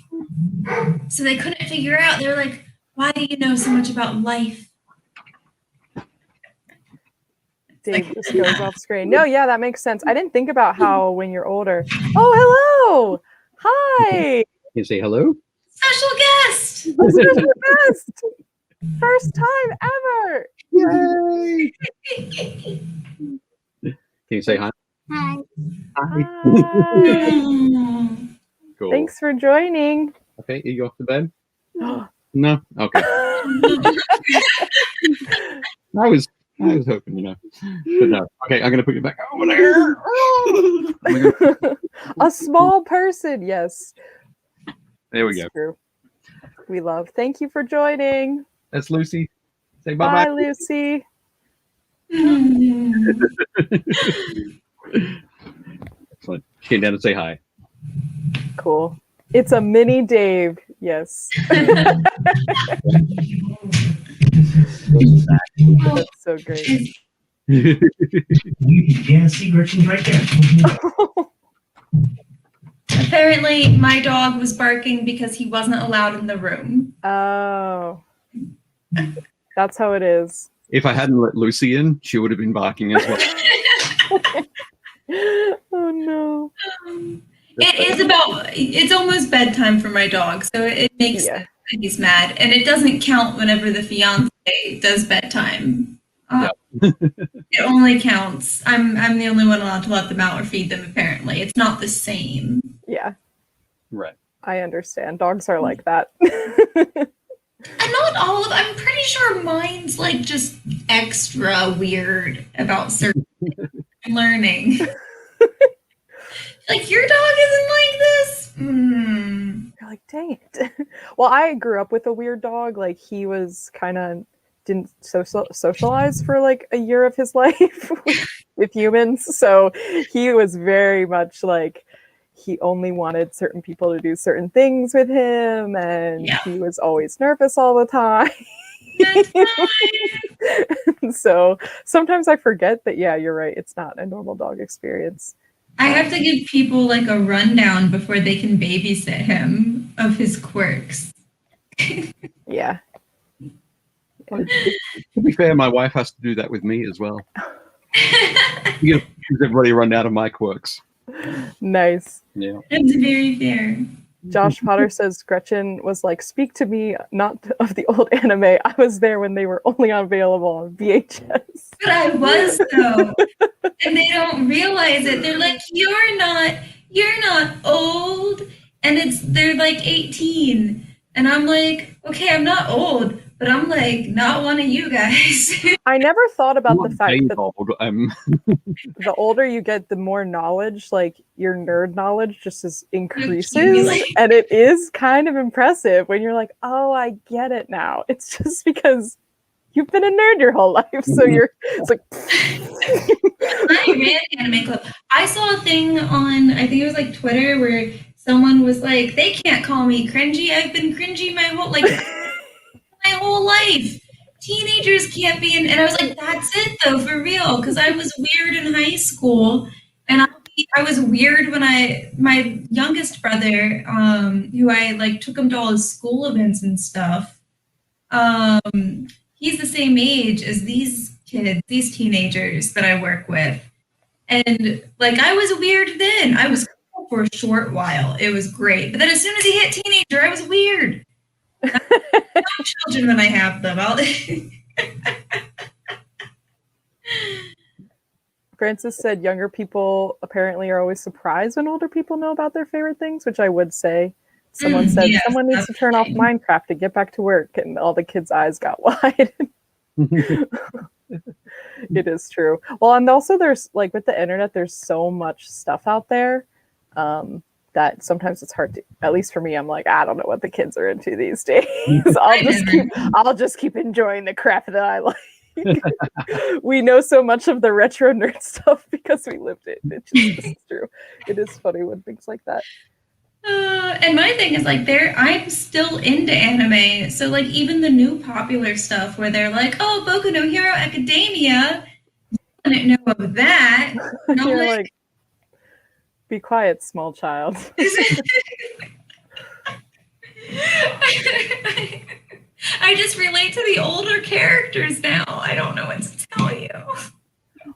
[SPEAKER 2] So they couldn't figure out. They were like, why do you know so much about life?
[SPEAKER 1] Dave just goes off screen. No, yeah, that makes sense. I didn't think about how when you're older. Oh, hello. Hi.
[SPEAKER 3] You say hello?
[SPEAKER 2] Special guest.
[SPEAKER 1] Special guest. First time ever.
[SPEAKER 3] Yay! Can you say hi?
[SPEAKER 4] Hi.
[SPEAKER 3] Hi.
[SPEAKER 1] Hi.
[SPEAKER 3] Cool.
[SPEAKER 1] Thanks for joining.
[SPEAKER 3] Okay, are you off to bed? No? Okay. I was hoping, But no. Okay, I'm gonna put you back over there.
[SPEAKER 1] A small person, yes.
[SPEAKER 3] There we go.
[SPEAKER 1] True. We love. Thank you for joining.
[SPEAKER 3] That's Lucy. Say
[SPEAKER 1] Bye,
[SPEAKER 3] bye-bye.
[SPEAKER 1] Lucy.
[SPEAKER 3] Excellent. She came down to say hi.
[SPEAKER 1] Cool. It's a mini Dave. Yes. That's so great.
[SPEAKER 4] Yeah, see, Gretchen's right there.
[SPEAKER 2] Apparently, my dog was barking because he wasn't allowed in the room.
[SPEAKER 1] Oh. That's how it is.
[SPEAKER 3] If I hadn't let Lucy in, she would have been barking as well.
[SPEAKER 1] Oh no.
[SPEAKER 2] It's almost bedtime for my dog, so it makes sense that he's mad. And it doesn't count whenever the fiance does bedtime. It only counts. I'm the only one allowed to let them out or feed them, apparently. It's not the same.
[SPEAKER 1] Yeah.
[SPEAKER 3] Right.
[SPEAKER 1] I understand. Dogs are like that.
[SPEAKER 2] And not all of I'm pretty sure mine's like just extra weird about certain learning. Like, your dog isn't like this?
[SPEAKER 1] You're like, dang it. Well, I grew up with a weird dog. Like, he was kind of didn't socialize for like a year of his life with humans. So he was very much like, he only wanted certain people to do certain things with him. And he was always nervous all the time. So sometimes I forget that, yeah, you're right. It's not a normal dog experience.
[SPEAKER 2] I have to give people like a rundown before they can babysit him of his quirks.
[SPEAKER 1] Yeah.
[SPEAKER 3] To be fair, my wife has to do that with me as well. Gives everybody a rundown of my quirks.
[SPEAKER 1] Nice.
[SPEAKER 3] Yeah.
[SPEAKER 2] That's very fair.
[SPEAKER 1] Josh Potter says Gretchen was like, speak to me, not of the old anime. I was there when they were only available on VHS.
[SPEAKER 2] But I was though. And they don't realize it. They're like, you're not old. And they're like 18. And I'm like, okay, I'm not old, but I'm like not one of you guys.
[SPEAKER 1] I never thought about the fact that
[SPEAKER 3] old.
[SPEAKER 1] the older you get, the more knowledge, like your nerd knowledge just increases. And it is kind of impressive when you're like, oh, I get it now. It's just because you've been a nerd your whole life. So it's like.
[SPEAKER 2] I ran Anime Club. I saw a thing on, I think it was like Twitter, where someone was like, they can't call me cringy. I've been cringy my whole life. Teenagers can't be in, and I was like, that's it though, for real, because I was weird in high school, and I was weird when my youngest brother, who I like took him to all his school events and stuff, he's the same age as these kids, these teenagers that I work with, and like I was weird then. I was cool for a short while. It was great, but then as soon as he hit teenager, I was weird. Children when I have them.
[SPEAKER 1] Francis said younger people apparently are always surprised when older people know about their favorite things, which I would say. Someone said someone needs to turn off Minecraft and get back to work, and all the kids' eyes got wide. It is true. Well, and also there's like with the internet, there's so much stuff out there that sometimes it's hard to, at least for me, I'm like, I don't know what the kids are into these days. I'll just keep enjoying the crap that I like. We know so much of the retro nerd stuff because we lived it. It's true. It is funny when things like that.
[SPEAKER 2] And my thing is like I'm still into anime. So like even the new popular stuff where they're like, oh, Boku no Hero Academia, I didn't know of that. And I'm
[SPEAKER 1] You're like, be quiet, small child.
[SPEAKER 2] I just relate to the older characters now. I don't know what to tell you.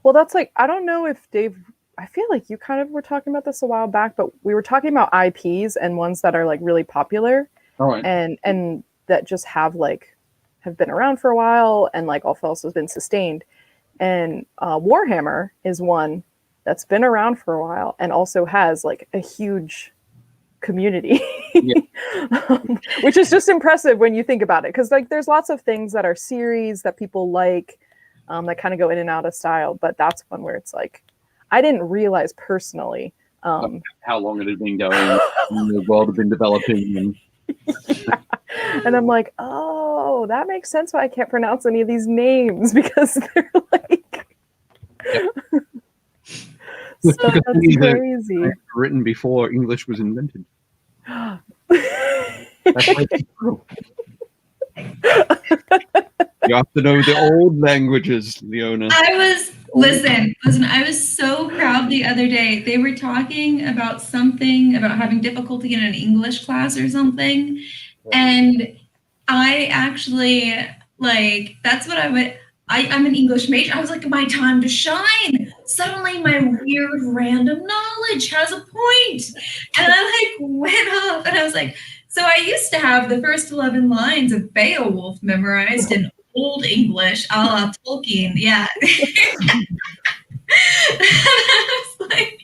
[SPEAKER 1] Well, that's like, I don't know if Dave, I feel like you kind of were talking about this a while back, but we were talking about IPs and ones that are like really popular.
[SPEAKER 3] All right.
[SPEAKER 1] And that just have been around for a while and like also has been sustained. And Warhammer is one that's been around for a while and also has like a huge community. Which is just impressive when you think about it, because like there's lots of things that are series that people like, that kind of go in and out of style, but that's one where it's like I didn't realize personally
[SPEAKER 3] how long it had been going, the world had been developing, and
[SPEAKER 1] yeah. And I'm like, oh, that makes sense why I can't pronounce any of these names, because they're like so that's crazy.
[SPEAKER 3] Written before English was invented. That's why you have to know the old languages, Leona.
[SPEAKER 2] Listen, I was so proud the other day. They were talking about something about having difficulty in an English class or something. And I actually, like, that's what I went, I'm an English major. I was like, my time to shine. Suddenly my weird random knowledge has a point. And I like went off and I was like, so I used to have the first 11 lines of Beowulf memorized in Old English, a la Tolkien. Yeah. I was like,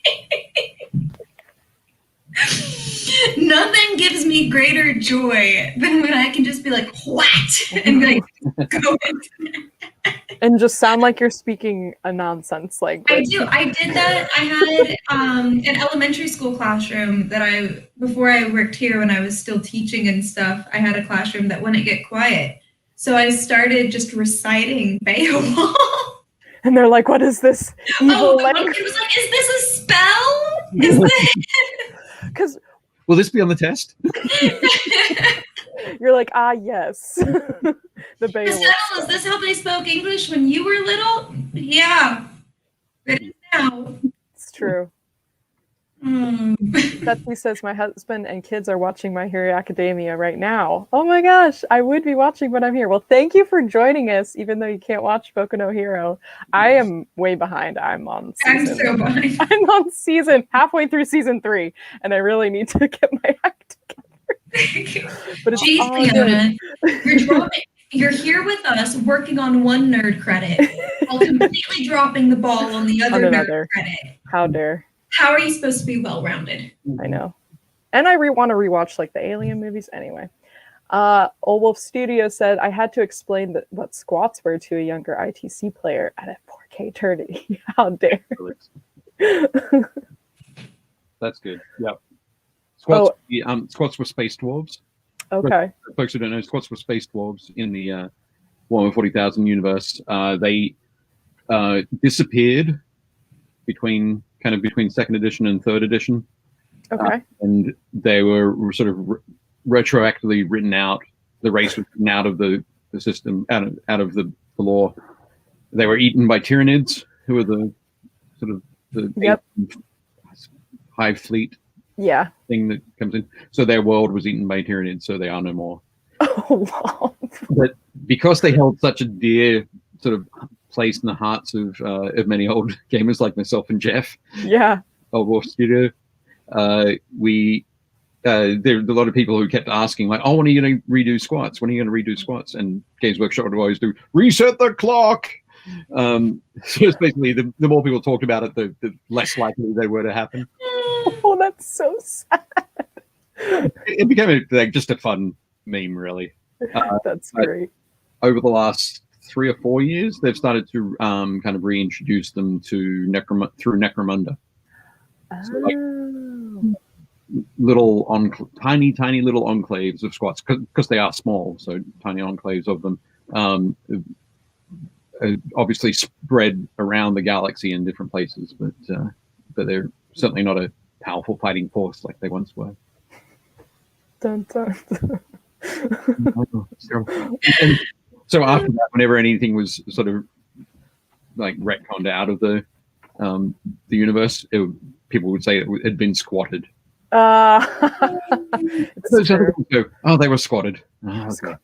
[SPEAKER 2] nothing gives me greater joy than when I can just be like, what? And be like, go into it.
[SPEAKER 1] And just sound like you're speaking a nonsense language.
[SPEAKER 2] I do. I did that. I had an elementary school classroom that before I worked here, when I was still teaching and stuff, I had a classroom that wouldn't get quiet. So I started just reciting Beowulf.
[SPEAKER 1] And they're like, what is this evil language?
[SPEAKER 2] It was like, is this a spell? Is this?
[SPEAKER 1] Because
[SPEAKER 3] will this be on the test?
[SPEAKER 1] You're like, yes. The Beowulf.
[SPEAKER 2] Is this how they spoke English when you were little? Yeah. It is now.
[SPEAKER 1] It's true. Betsy says my husband and kids are watching My Hero Academia right now. Oh my gosh, I would be watching, but I'm here. Well, thank you for joining us, even though you can't watch Boku no Hero. I am way behind. I'm so behind. I'm on halfway through season 3, and I really need to get my act together. But it's
[SPEAKER 2] Leona, you're here with us working on one nerd credit while completely dropping the ball on the other nerd credit.
[SPEAKER 1] How dare.
[SPEAKER 2] How are you supposed to be well-rounded?
[SPEAKER 1] I know. And I want to rewatch like the Alien movies anyway. Old Wolf Studio said, I had to explain what squats were to a younger ITC player at a 4K tourney. How dare.
[SPEAKER 3] That's good. Yep. Squats were space dwarves.
[SPEAKER 1] Okay.
[SPEAKER 3] For folks who don't know, squats were space dwarves in the Warhammer 40,000 universe. They disappeared between second edition and third edition.
[SPEAKER 1] Okay.
[SPEAKER 3] And they were sort of retroactively written out. The race was written out of the system, out of the lore. They were eaten by Tyranids, who were the sort of the hive fleet thing that comes in. So their world was eaten by Tyranids, so they are no more.
[SPEAKER 1] Oh, wow.
[SPEAKER 3] But because they held such a dear sort of place in the hearts of many old gamers like myself and Jeff.
[SPEAKER 1] Yeah.
[SPEAKER 3] Old Wolf Studio. There are a lot of people who kept asking, like, "Oh, when are you going to redo squats? When are you going to redo squats?" And Games Workshop would always do reset the clock. So it's basically the more people talked about it, the less likely they were to happen.
[SPEAKER 1] Oh, that's so sad.
[SPEAKER 3] It became just a fun meme, really.
[SPEAKER 1] That's great.
[SPEAKER 3] Over the last 3 or 4 years, they've started to kind of reintroduce them to through Necromunda. So like tiny little enclaves of squats, because they are small, so tiny enclaves of them, obviously spread around the galaxy in different places, but they're certainly not a powerful fighting force like they once were.
[SPEAKER 1] Dun, dun, dun.
[SPEAKER 3] And so after that, whenever anything was sort of like retconned out of the universe, people would say it had been squatted. Those other people go, "Oh, they were squatted." Oh, okay.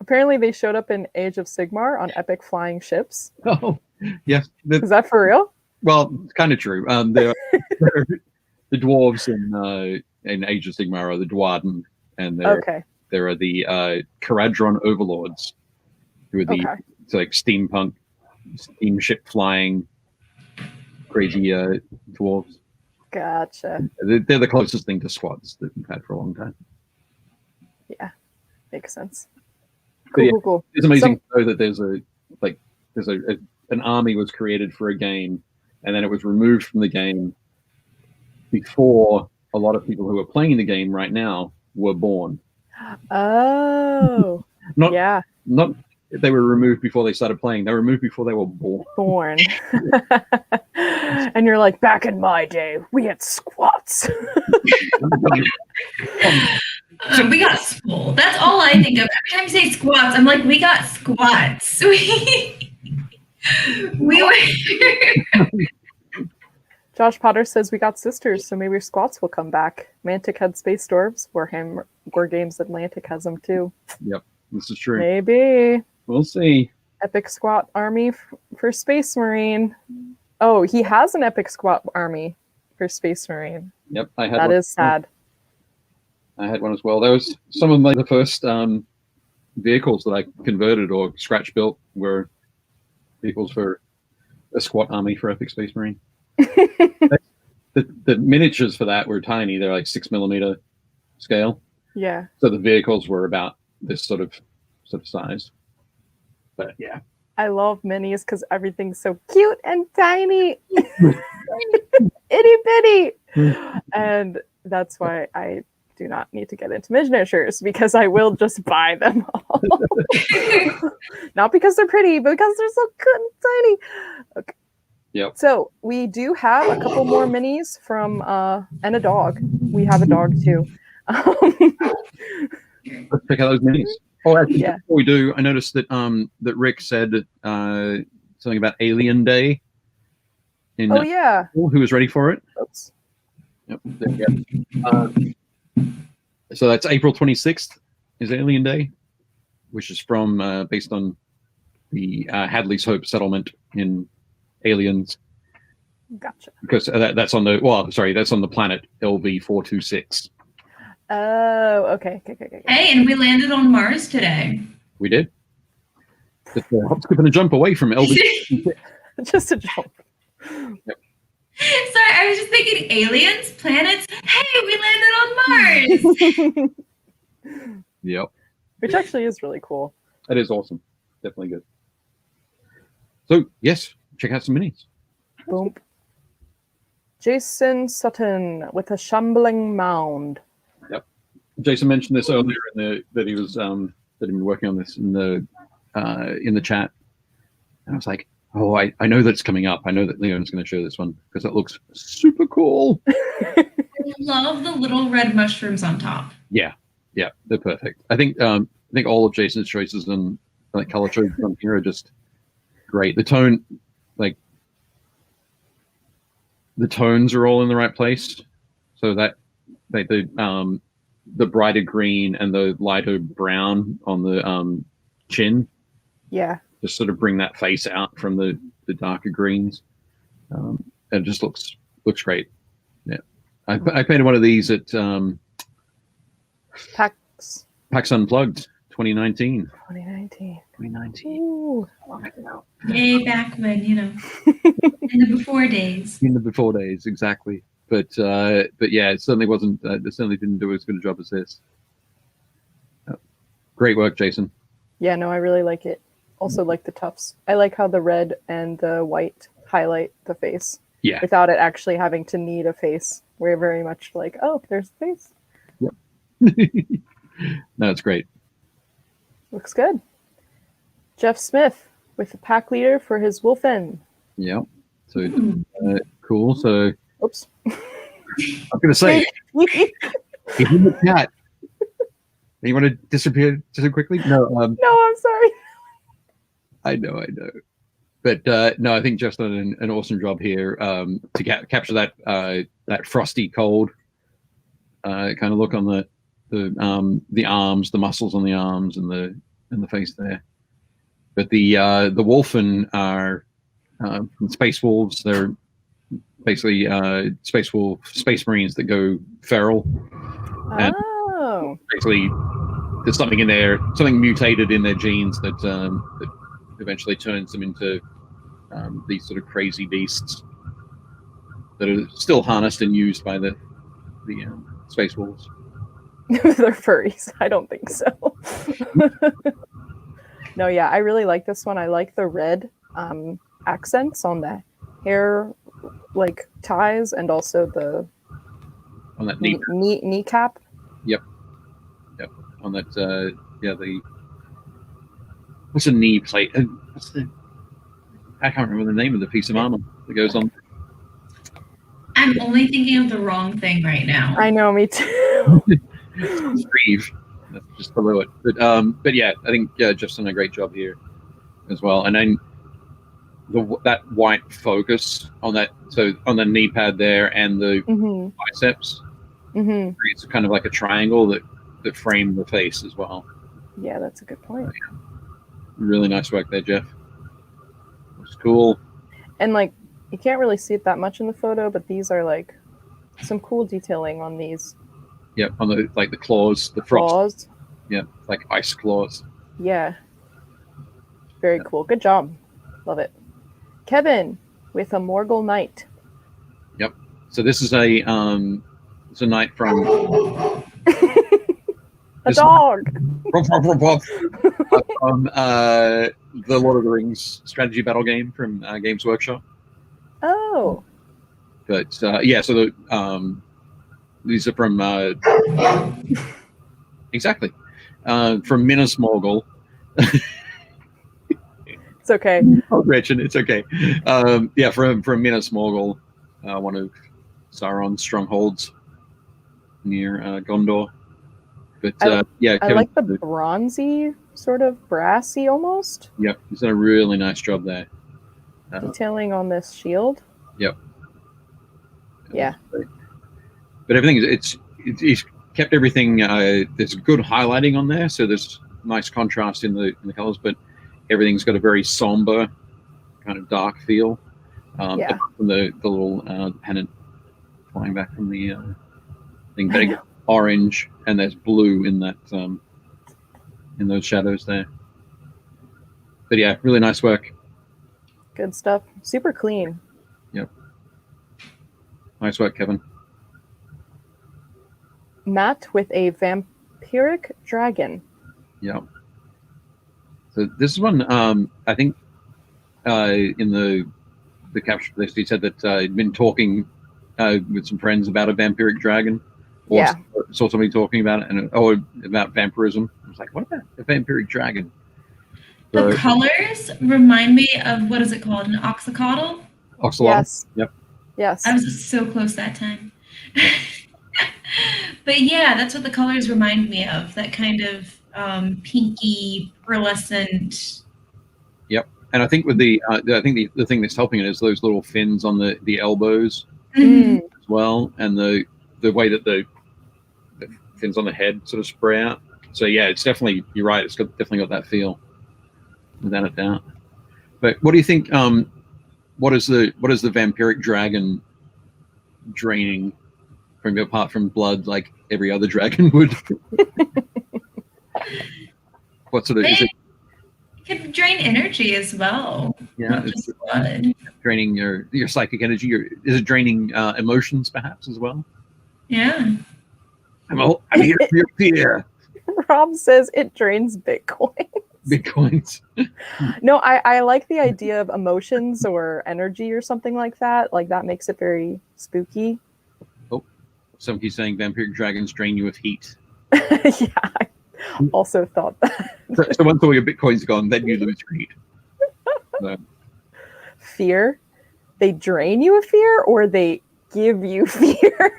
[SPEAKER 1] Apparently, they showed up in Age of Sigmar on epic flying ships.
[SPEAKER 3] Oh, yes.
[SPEAKER 1] Is that for real?
[SPEAKER 3] Well, it's kind of true. The dwarves in Age of Sigmar are the Dwarden, and there are the Caradron Overlords, who are the like steamship flying crazy dwarves.
[SPEAKER 1] Gotcha.
[SPEAKER 3] They're the closest thing to squats that we've had for a long time.
[SPEAKER 1] Yeah, makes sense.
[SPEAKER 3] But yeah,
[SPEAKER 1] Cool.
[SPEAKER 3] it's amazing to know that there's an army was created for a game, and then it was removed from the game before a lot of people who are playing the game right now were born.
[SPEAKER 1] Oh,
[SPEAKER 3] Not
[SPEAKER 1] yeah.
[SPEAKER 3] Not they were removed before they started playing. They were removed before they were born.
[SPEAKER 1] And you're like, back in my day, we had squats.
[SPEAKER 2] We got swole. That's all I think of. Every time you say squats, I'm like, we got squats. We were.
[SPEAKER 1] Josh Potter says we got sisters, so maybe squats will come back. Mantic had Space Dwarves. Wargames Atlantic has them too.
[SPEAKER 3] Yep, this is true.
[SPEAKER 1] Maybe.
[SPEAKER 3] We'll see.
[SPEAKER 1] Epic squat army for Space Marine. Oh, he has an epic squat army for Space Marine.
[SPEAKER 3] Yep, I had
[SPEAKER 1] that
[SPEAKER 3] one.
[SPEAKER 1] Is sad.
[SPEAKER 3] I had one as well. That was some of the first vehicles that I converted or scratch built were vehicles for a squat army for Epic Space Marine. The miniatures for that were tiny. They're like 6mm scale.
[SPEAKER 1] Yeah.
[SPEAKER 3] So the vehicles were about this sort of size. But yeah.
[SPEAKER 1] I love minis because everything's so cute and tiny. Itty bitty. And that's why I do not need to get into miniatures, because I will just buy them all. Not because they're pretty, but because they're so cute and tiny. Okay.
[SPEAKER 3] Yep.
[SPEAKER 1] So we do have a couple more minis from and a dog. We have a dog too.
[SPEAKER 3] Let's check out those minis. Oh, actually,
[SPEAKER 1] yeah.
[SPEAKER 3] Before we do, I noticed that that Rick said something about Alien Day.
[SPEAKER 1] Oh yeah.
[SPEAKER 3] Who was ready for it?
[SPEAKER 1] Oops.
[SPEAKER 3] Yep. There we go. So that's April 26th is Alien Day, which is from based on the Hadley's Hope settlement in Aliens.
[SPEAKER 1] Gotcha.
[SPEAKER 3] Because that's on the planet LV-426.
[SPEAKER 1] Oh, okay.
[SPEAKER 2] Hey, and we landed on Mars today.
[SPEAKER 3] We did. Just a hop, skip, and a jump away from LV.
[SPEAKER 1] Just a jump.
[SPEAKER 3] Yep.
[SPEAKER 2] Sorry, I was just thinking aliens, planets. Hey, we landed on Mars.
[SPEAKER 3] Yep.
[SPEAKER 1] Which actually is really cool.
[SPEAKER 3] That is awesome. Definitely good. So yes, check out some minis.
[SPEAKER 1] Boom. Jason Sutton with a shambling mound.
[SPEAKER 3] Yep. Jason mentioned this earlier that he was that he'd been working on this in the chat, and I was like, oh, I know that's coming up. I know that Leon's going to show this one because it looks super cool.
[SPEAKER 2] I love the little red mushrooms on top.
[SPEAKER 3] Yeah, they're perfect. I think all of Jason's choices and color choices on here are just great. The tone, the tones are all in the right place, so that the brighter green and the lighter brown on the chin, just sort of bring that face out from the darker greens. It just looks great. Yeah, I painted one of these at
[SPEAKER 1] PAX
[SPEAKER 3] Unplugged 2019.
[SPEAKER 1] 2019.
[SPEAKER 3] Ooh.
[SPEAKER 2] Way back when, in the before days.
[SPEAKER 3] In the before days, exactly. But yeah, it certainly wasn't. It certainly didn't do as good a job as this. Great work, Jason.
[SPEAKER 1] Yeah, no, I really like it. Also like the tufts. I like how the red and the white highlight the face.
[SPEAKER 3] Yeah.
[SPEAKER 1] Without it actually having to need a face. We're very much like, oh, there's the face.
[SPEAKER 3] Yep. No, it's great.
[SPEAKER 1] Looks good. Jeff Smith with the pack leader for his Wolfen.
[SPEAKER 3] Yeah. So cool. So.
[SPEAKER 1] Oops.
[SPEAKER 3] I was going to say, he's in the chat. You want to disappear so quickly? No.
[SPEAKER 1] No, I'm sorry.
[SPEAKER 3] I know. But no, I think Jeff's done an awesome job here to capture that frosty cold kind of look on the arms, the muscles on the arms, and the face there. But the Wolfen are Space Wolves. They're basically Space Marines that go feral. And basically, there's something in there, something mutated in their genes that eventually turns them into these sort of crazy beasts. that are still harnessed and used by the space wolves.
[SPEAKER 1] They're furries. I don't think so. No, yeah, I really like this one. I like the red accents on the hair, like ties, and also the
[SPEAKER 3] On that
[SPEAKER 1] kneecap.
[SPEAKER 3] Yep. On that, what's a knee plate? I can't remember the name of the piece of armor that goes on.
[SPEAKER 2] I'm only thinking of the wrong thing right now.
[SPEAKER 1] I know, me too.
[SPEAKER 3] Sleeve, that's just below it. But yeah, I think Jeff's done a great job here as well. And then that white focus on that, so on the knee pad there and the biceps, creates kind of like a triangle that frame the face as well.
[SPEAKER 1] Yeah, that's a good point.
[SPEAKER 3] Yeah. Really nice work there, Jeff. Looks cool.
[SPEAKER 1] And like, you can't really see it that much in the photo, but these are like some cool detailing on these.
[SPEAKER 3] Yep, on the claws, the frost.
[SPEAKER 1] Claws.
[SPEAKER 3] Yeah, like ice claws.
[SPEAKER 1] Yeah. Very cool. Good job. Love it. Kevin with a Morgul Knight.
[SPEAKER 3] Yep. So this is a knight from
[SPEAKER 1] a dog.
[SPEAKER 3] From the Lord of the Rings strategy battle game from Games Workshop.
[SPEAKER 1] Oh.
[SPEAKER 3] But yeah, so these are from exactly from Minas Morgul.
[SPEAKER 1] It's okay.
[SPEAKER 3] Oh, Gretchen, it's okay. Yeah, from Minas Morgul, one of Sauron's strongholds near Gondor. But yeah, Kevin,
[SPEAKER 1] I like the bronzy, sort of brassy almost.
[SPEAKER 3] Yep, he's done a really nice job there.
[SPEAKER 1] Detailing on this shield.
[SPEAKER 3] Yep.
[SPEAKER 1] Yeah.
[SPEAKER 3] But everything he's kept everything. There's good highlighting on there, so there's nice contrast in the colors, but everything's got a very somber, kind of dark feel.
[SPEAKER 1] Yeah.
[SPEAKER 3] From the little pennant flying back from the thing, but again, orange, and there's blue in that in those shadows there. But yeah, really nice work.
[SPEAKER 1] Good stuff. Super clean.
[SPEAKER 3] Yep. Nice work, Kevin.
[SPEAKER 1] Matt with a vampiric dragon.
[SPEAKER 3] Yeah. So this is one, I think in the capture list, he said that he'd been talking with some friends about a vampiric dragon. Or
[SPEAKER 1] Yeah.
[SPEAKER 3] saw somebody talking about it, and about vampirism. I was like, what about a vampiric dragon?
[SPEAKER 2] The colors remind me of, what is it called? An oxycodal?
[SPEAKER 3] Oxalot.
[SPEAKER 1] Yes.
[SPEAKER 3] Yep.
[SPEAKER 1] Yes.
[SPEAKER 2] I was so close that time. But yeah, that's what the colors remind me of. That kind of pinky, pearlescent.
[SPEAKER 3] Yep. And I think with the thing that's helping it is those little fins on the elbows
[SPEAKER 1] Mm.
[SPEAKER 3] as well, and the way that the fins on the head sort of spray out. So yeah, it's definitely, you're right, it's definitely got that feel, without a doubt. But what do you think? What is the vampiric dragon draining from, apart from blood, like every other dragon would? What sort of is it?
[SPEAKER 2] It could drain energy as well.
[SPEAKER 3] Yeah,
[SPEAKER 2] Not just blood.
[SPEAKER 3] Draining your psychic energy. Is it draining emotions perhaps as well?
[SPEAKER 2] Yeah.
[SPEAKER 3] I'm here for your fear.
[SPEAKER 1] Rob says it drains Bitcoin.
[SPEAKER 3] Bitcoins.
[SPEAKER 1] No, I like the idea of emotions or energy or something like that. Like, that makes it very spooky.
[SPEAKER 3] Oh, somebody's saying vampiric dragons drain you with heat.
[SPEAKER 1] Yeah, I also thought that.
[SPEAKER 3] So once all your Bitcoins are gone, then you lose your heat. So,
[SPEAKER 1] Fear? They drain you of fear, or they give you fear?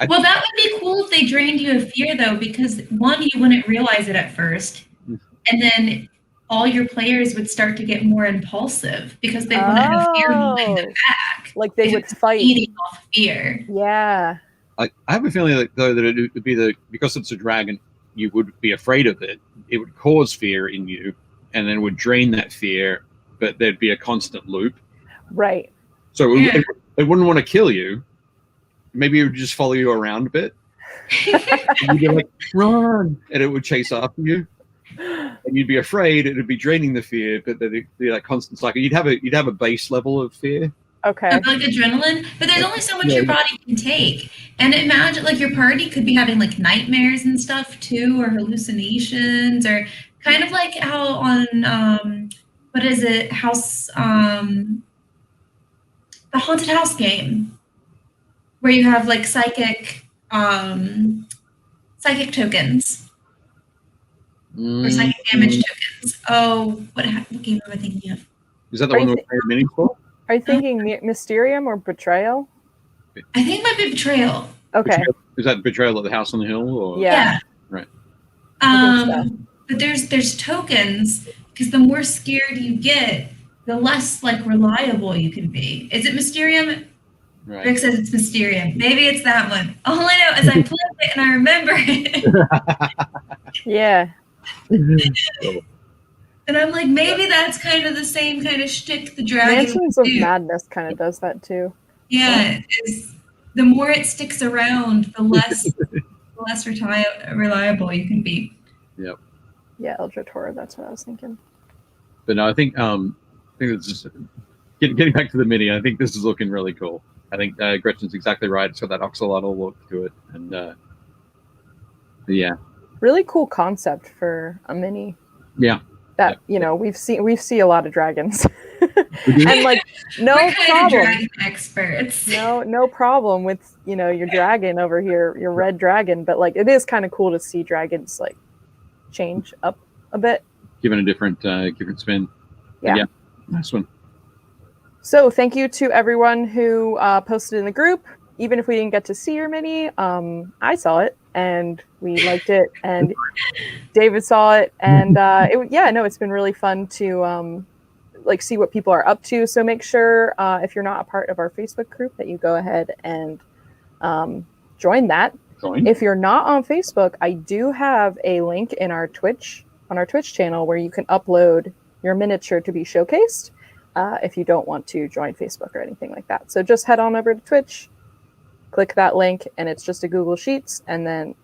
[SPEAKER 2] Well, that would be cool if they drained you of fear, though, because one, you wouldn't realize it at first, and then all your players would start to get more impulsive because they wouldn't have fear holding them back.
[SPEAKER 1] Like they would fight.
[SPEAKER 2] Feeding off fear.
[SPEAKER 1] Yeah.
[SPEAKER 3] I have a feeling that, though, that it would be because it's a dragon, you would be afraid of it. It would cause fear in you, and then would drain that fear, but there'd be a constant loop.
[SPEAKER 1] Right.
[SPEAKER 3] So it wouldn't want to kill you. Maybe it would just follow you around a bit. And you'd be like, run! And it would chase after you. And you'd be afraid. It would be draining the fear, but there'd be that constant cycle. You'd have a base level of fear,
[SPEAKER 1] Okay.
[SPEAKER 2] of like adrenaline, but there's only so much your body can take. And imagine like your party could be having like nightmares and stuff too, or hallucinations, or kind of like how on what is it, the haunted house game, where you have like psychic tokens or psychic damage tokens. Oh, what game am I thinking of?
[SPEAKER 3] Is that the one that was very meaningful?
[SPEAKER 1] Are you thinking Mysterium or Betrayal?
[SPEAKER 2] I think it might be Betrayal.
[SPEAKER 1] Okay.
[SPEAKER 3] Is that Betrayal at the House on the Hill? Or?
[SPEAKER 1] Yeah.
[SPEAKER 3] Right.
[SPEAKER 2] But there's tokens, because the more scared you get, the less like reliable you can be. Is it Mysterium?
[SPEAKER 3] Right.
[SPEAKER 2] Rick says it's Mysterium. Maybe it's that one. All I know is I played it and I remember it.
[SPEAKER 1] Yeah.
[SPEAKER 2] And I'm like, maybe that's kind of the same kind of shtick the dragon.
[SPEAKER 1] Mansions of Madness kind of does that too.
[SPEAKER 2] Yeah, the more it sticks around, the less reliable you can be.
[SPEAKER 3] Yep.
[SPEAKER 1] Yeah, Eldritch Horror. That's what I was thinking.
[SPEAKER 3] But no, I think it's just getting back to the mini. I think this is looking really cool. I think Gretchen's exactly right. It's got that oxalotl look to it, and yeah,
[SPEAKER 1] really cool concept for a mini.
[SPEAKER 3] Yeah.
[SPEAKER 1] That we see a lot of dragons, and like no problem.
[SPEAKER 2] Dragon experts.
[SPEAKER 1] No problem with your dragon over here, your red dragon. But like it is kind of cool to see dragons like change up a bit,
[SPEAKER 3] given a different spin.
[SPEAKER 1] Yeah,
[SPEAKER 3] nice one.
[SPEAKER 1] So thank you to everyone who posted in the group. Even if we didn't get to see your mini, I saw it and we liked it, and David saw it, and it's been really fun to like see what people are up to. So make sure if you're not a part of our Facebook group that you go ahead and join that. If you're not on Facebook, I do have a link in our Twitch channel where you can upload your miniature to be showcased. If you don't want to join Facebook or anything like that. So just head on over to Twitch, click that link, and it's just a Google Sheets and then,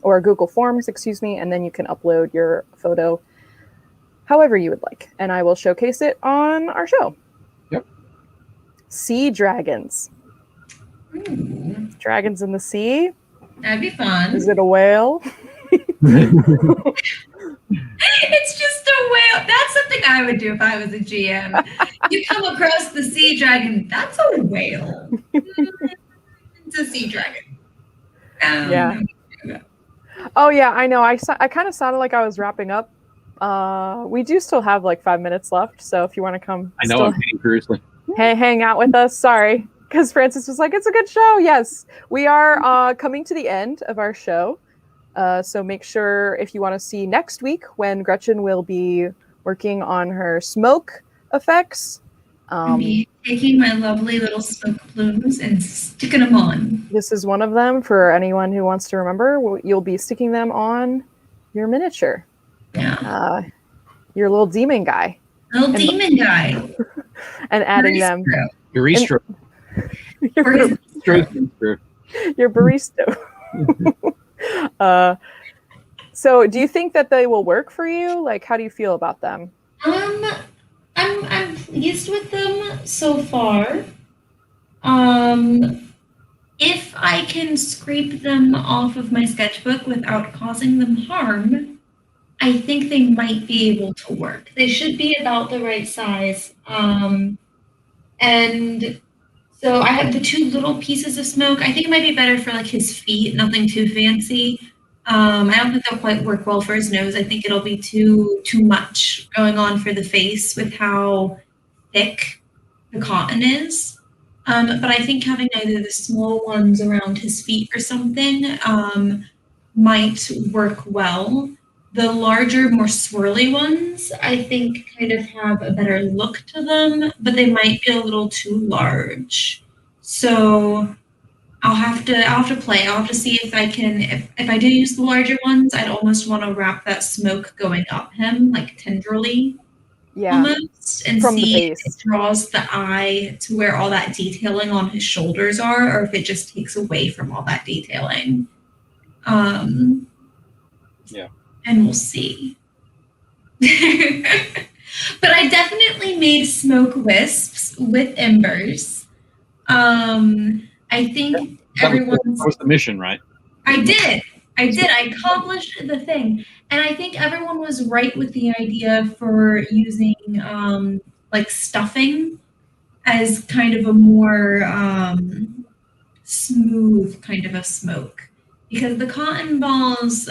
[SPEAKER 1] or a Google Forms, and then you can upload your photo however you would like. And I will showcase it on our show.
[SPEAKER 3] Yep.
[SPEAKER 1] Sea dragons. Dragons in the sea.
[SPEAKER 2] That'd be fun.
[SPEAKER 1] Is it a whale?
[SPEAKER 2] It's just a whale. That's something I would do if I was a GM. You come across the sea dragon. That's a whale. It's a sea dragon.
[SPEAKER 1] Yeah. Oh yeah, I know. I kind of sounded like I was wrapping up. We do still have like 5 minutes left, so if you want to come,
[SPEAKER 3] I know I'm getting seriously.
[SPEAKER 1] Hang out with us. Sorry, because Francis was like, "It's a good show." Yes, we are coming to the end of our show. So make sure if you want to see next week when Gretchen will be working on her smoke effects.
[SPEAKER 2] I'll be taking my lovely little smoke plumes and sticking them on.
[SPEAKER 1] This is one of them for anyone who wants to remember. You'll be sticking them on your miniature.
[SPEAKER 2] Yeah.
[SPEAKER 1] Your little demon guy.
[SPEAKER 2] Demon guy.
[SPEAKER 1] And adding them.
[SPEAKER 3] Your bistro.
[SPEAKER 1] Your barista. So do you think that they will work for you? Like, how do you feel about them?
[SPEAKER 2] I'm pleased with them so far. If I can scrape them off of my sketchbook without causing them harm, I think they might be able to work. They should be about the right size. And so I have the two little pieces of smoke. I think it might be better for like his feet, nothing too fancy. I don't think they'll quite work well for his nose. I think it'll be too much going on for the face with how thick the cotton is. But I think having either the small ones around his feet or something might work well. The larger, more swirly ones, I think kind of have a better look to them, but they might be a little too large. So I'll have to play. I'll have to see if I can, if I do use the larger ones, I'd almost want to wrap that smoke going up him, like tenderly.
[SPEAKER 1] Yeah.
[SPEAKER 2] Almost, and
[SPEAKER 1] from
[SPEAKER 2] see
[SPEAKER 1] the
[SPEAKER 2] if it draws the eye to where all that detailing on his shoulders are, or if it just takes away from all that detailing.
[SPEAKER 3] Yeah.
[SPEAKER 2] And we'll see. But I definitely made smoke wisps with embers. I think
[SPEAKER 3] That was the mission, right?
[SPEAKER 2] I did. I accomplished the thing. And I think everyone was right with the idea for using like stuffing as kind of a more smooth kind of a smoke. Because the cotton balls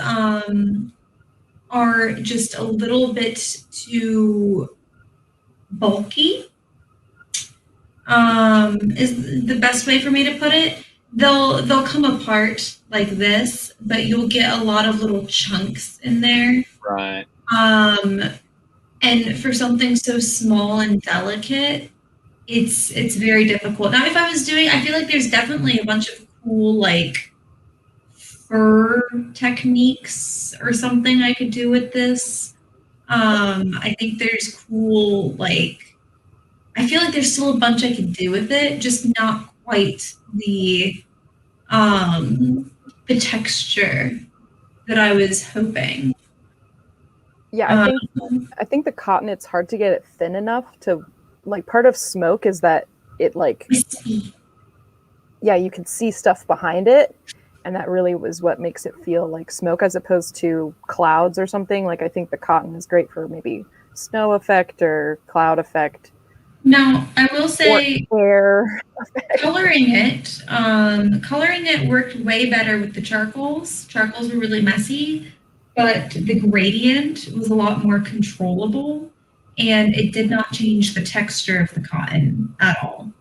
[SPEAKER 2] are just a little bit too bulky, is the best way for me to put it. They'll come apart like this, but you'll get a lot of little chunks in there.
[SPEAKER 3] Right.
[SPEAKER 2] And for something so small and delicate, it's very difficult. Now, if I was doing, I feel like there's definitely a bunch of cool like fur techniques or something I could do with this. I think there's cool like I feel like there's still a bunch I could do with it, just not quite the texture that I was hoping.
[SPEAKER 1] Yeah, I think the cotton, it's hard to get it thin enough to, like, part of smoke is that it like, yeah, you can see stuff behind it, and that really was what makes it feel like smoke as opposed to clouds or something. Like, I think the cotton is great for maybe snow effect or cloud effect.
[SPEAKER 2] Now, I will say,
[SPEAKER 1] air
[SPEAKER 2] coloring it worked way better with the charcoals. Charcoals were really messy, but the gradient was a lot more controllable, and it did not change the texture of the cotton at all.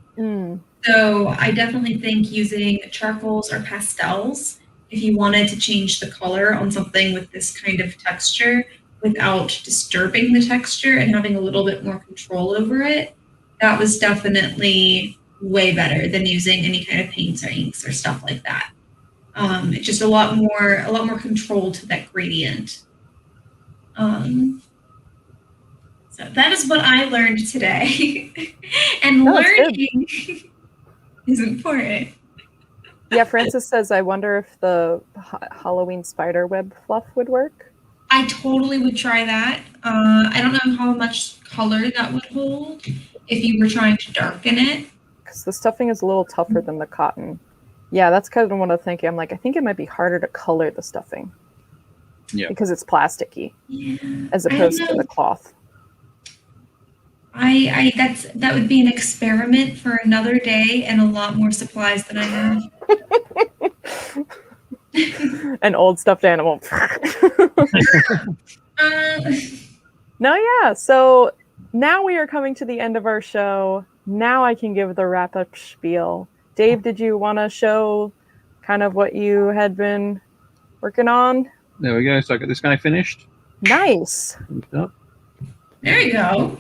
[SPEAKER 2] So I definitely think using charcoals or pastels, if you wanted to change the color on something with this kind of texture without disturbing the texture and having a little bit more control over it, that was definitely way better than using any kind of paints or inks or stuff like that. It's just a lot more control to that gradient. So that is what I learned today. And learning is important.
[SPEAKER 1] Yeah, Francis says, I wonder if the Halloween spider web fluff would work.
[SPEAKER 2] I totally would try that. I don't know how much color that would hold if you were trying to darken it.
[SPEAKER 1] Because the stuffing is a little tougher than the cotton. Yeah, that's kind of what I'm thinking. I'm like, I think it might be harder to color the stuffing.
[SPEAKER 3] Yeah.
[SPEAKER 1] Because it's plasticky, as opposed to the cloth.
[SPEAKER 2] That would be an experiment for another day and a lot more supplies than I have.
[SPEAKER 1] An old stuffed animal. No, yeah. So now we are coming to the end of our show. Now I can give the wrap-up spiel. Dave, did you want to show kind of what you had been working on?
[SPEAKER 3] There we go. So I got this guy finished.
[SPEAKER 1] Nice.
[SPEAKER 2] There you go.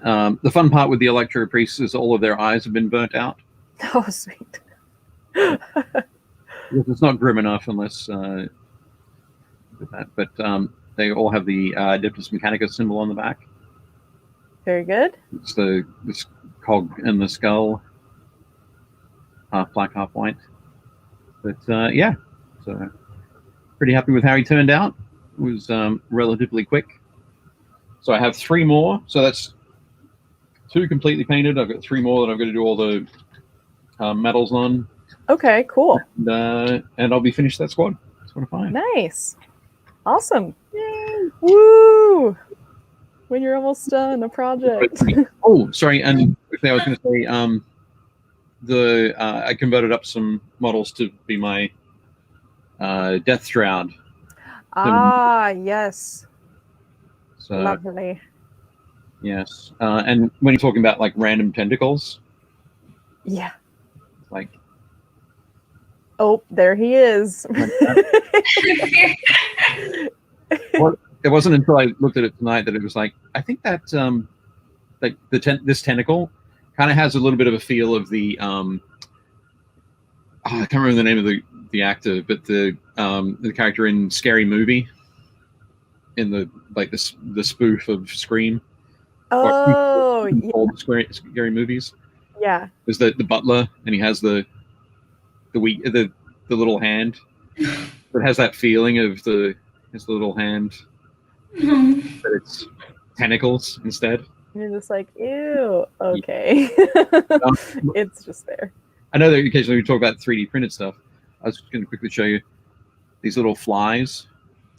[SPEAKER 3] The fun part with the Electro-priests is all of their eyes have been burnt out.
[SPEAKER 1] Oh, sweet.
[SPEAKER 3] It's not grim enough unless with that, but they all have the Adeptus Mechanicus symbol on the back.
[SPEAKER 1] Very good.
[SPEAKER 3] It's this cog in the skull, half black, half white. But yeah, so pretty happy with how he turned out. It was relatively quick. So I have 3 more. So that's 2 completely painted. I've got 3 more that I've got to do all the medals on.
[SPEAKER 1] Okay, cool.
[SPEAKER 3] And I'll be finished that squad. That's what I find.
[SPEAKER 1] Nice. Awesome. Yay. Woo! When you're almost done a project.
[SPEAKER 3] Oh, sorry. And quickly, I was going to say, I converted up some models to be my Death Shroud.
[SPEAKER 1] Ah, yes.
[SPEAKER 3] So,
[SPEAKER 1] lovely.
[SPEAKER 3] Yes. And when you're talking about like random tentacles.
[SPEAKER 1] Yeah.
[SPEAKER 3] Like.
[SPEAKER 1] Oh, there he is.
[SPEAKER 3] Well, it wasn't until I looked at it tonight that it was like, I think that like this tentacle kind of has a little bit of a feel of the I can't remember the name of the actor, but the character in Scary Movie, in the spoof of Scream.
[SPEAKER 1] Oh, yeah.
[SPEAKER 3] All the scary movies.
[SPEAKER 1] Yeah.
[SPEAKER 3] There's the butler, and he has the little hand. It has that feeling of his little hand.
[SPEAKER 2] Mm-hmm.
[SPEAKER 3] But it's tentacles instead.
[SPEAKER 1] And you're just like, ew, okay. It's just there.
[SPEAKER 3] I know that occasionally we talk about 3D printed stuff. I was going to quickly show you these little flies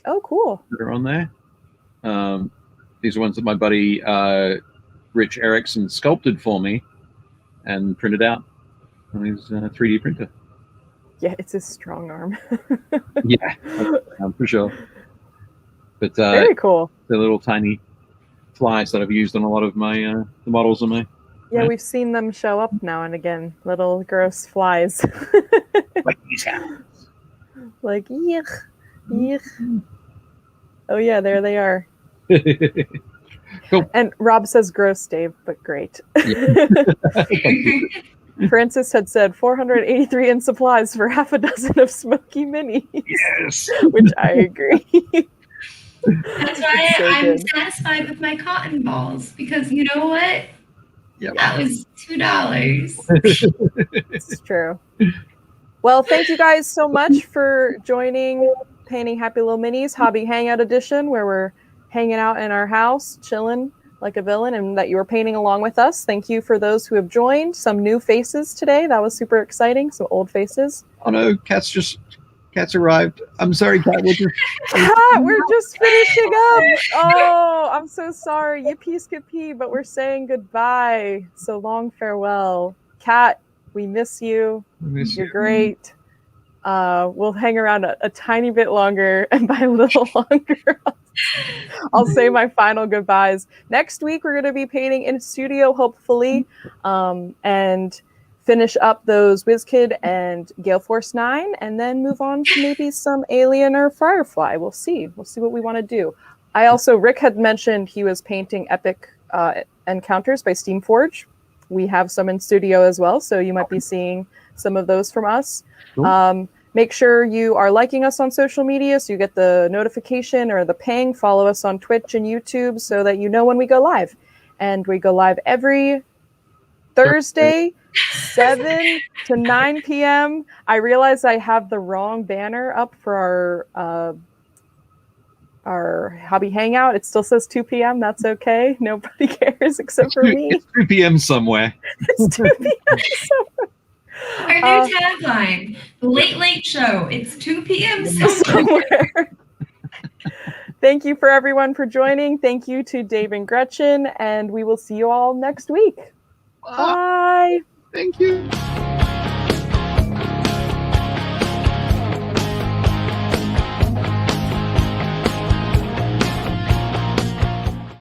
[SPEAKER 1] Oh, cool.
[SPEAKER 3] that are on there. These are ones that my buddy Rich Erickson sculpted for me and printed out on his 3D printer.
[SPEAKER 1] Yeah, it's his strong arm.
[SPEAKER 3] Yeah, for sure. But
[SPEAKER 1] Very cool.
[SPEAKER 3] the little tiny flies that I've used on a lot of my the models on my.
[SPEAKER 1] Yeah, we've seen them show up now and again. Little gross flies.
[SPEAKER 3] Like these hands.
[SPEAKER 1] Like, yuck, yuck. Oh yeah, there they are.
[SPEAKER 3] Cool.
[SPEAKER 1] And Rob says gross, Dave, but great.
[SPEAKER 3] Yeah.
[SPEAKER 1] Francis had said 483 in supplies for half a dozen of smoky minis.
[SPEAKER 3] Yes.
[SPEAKER 1] Which I agree.
[SPEAKER 2] That's why
[SPEAKER 1] So
[SPEAKER 2] I'm
[SPEAKER 1] good.
[SPEAKER 2] satisfied with my cotton balls, because you know what?
[SPEAKER 3] Yep.
[SPEAKER 2] That was $2.
[SPEAKER 1] It's true. Well, thank you guys so much for joining Painting Happy Lil Minis Hobby Hangout Edition, where we're hanging out in our house, chilling like a villain, and that you were painting along with us. Thank you for those who have joined. Some new faces today. That was super exciting. Some old faces.
[SPEAKER 3] Oh no, Cat's arrived. I'm sorry, Cat.
[SPEAKER 1] Cat, we're just finishing up. Oh, I'm so sorry. Yippee skippy, but we're saying goodbye. So long farewell. Cat, we miss you. You're great. We'll hang around a tiny bit longer, and by a little longer, I'll say my final goodbyes. Next week, we're going to be painting in studio, hopefully, and finish up those WizKid and Gale Force 9, and then move on to maybe some Alien or Firefly. We'll see. We'll see what we want to do. Rick had mentioned he was painting Epic Encounters by Steamforge. We have some in studio as well, so you might be seeing some of those from us. Cool. Make sure you are liking us on social media so you get the notification or the ping. Follow us on Twitch and YouTube so that you know when we go live. And we go live every Thursday, 7 to 9 p.m. I realize I have the wrong banner up for our hobby hangout. It still says 2 p.m. That's okay. Nobody cares except for me.
[SPEAKER 3] It's 2 p.m. somewhere.
[SPEAKER 1] It's 2 p.m. somewhere.
[SPEAKER 2] Our new tagline, the Late Late Show. It's 2 p.m. somewhere.
[SPEAKER 1] Thank you for everyone for joining. Thank you to Dave and Gretchen, and we will see you all next week. Bye.
[SPEAKER 3] Thank you.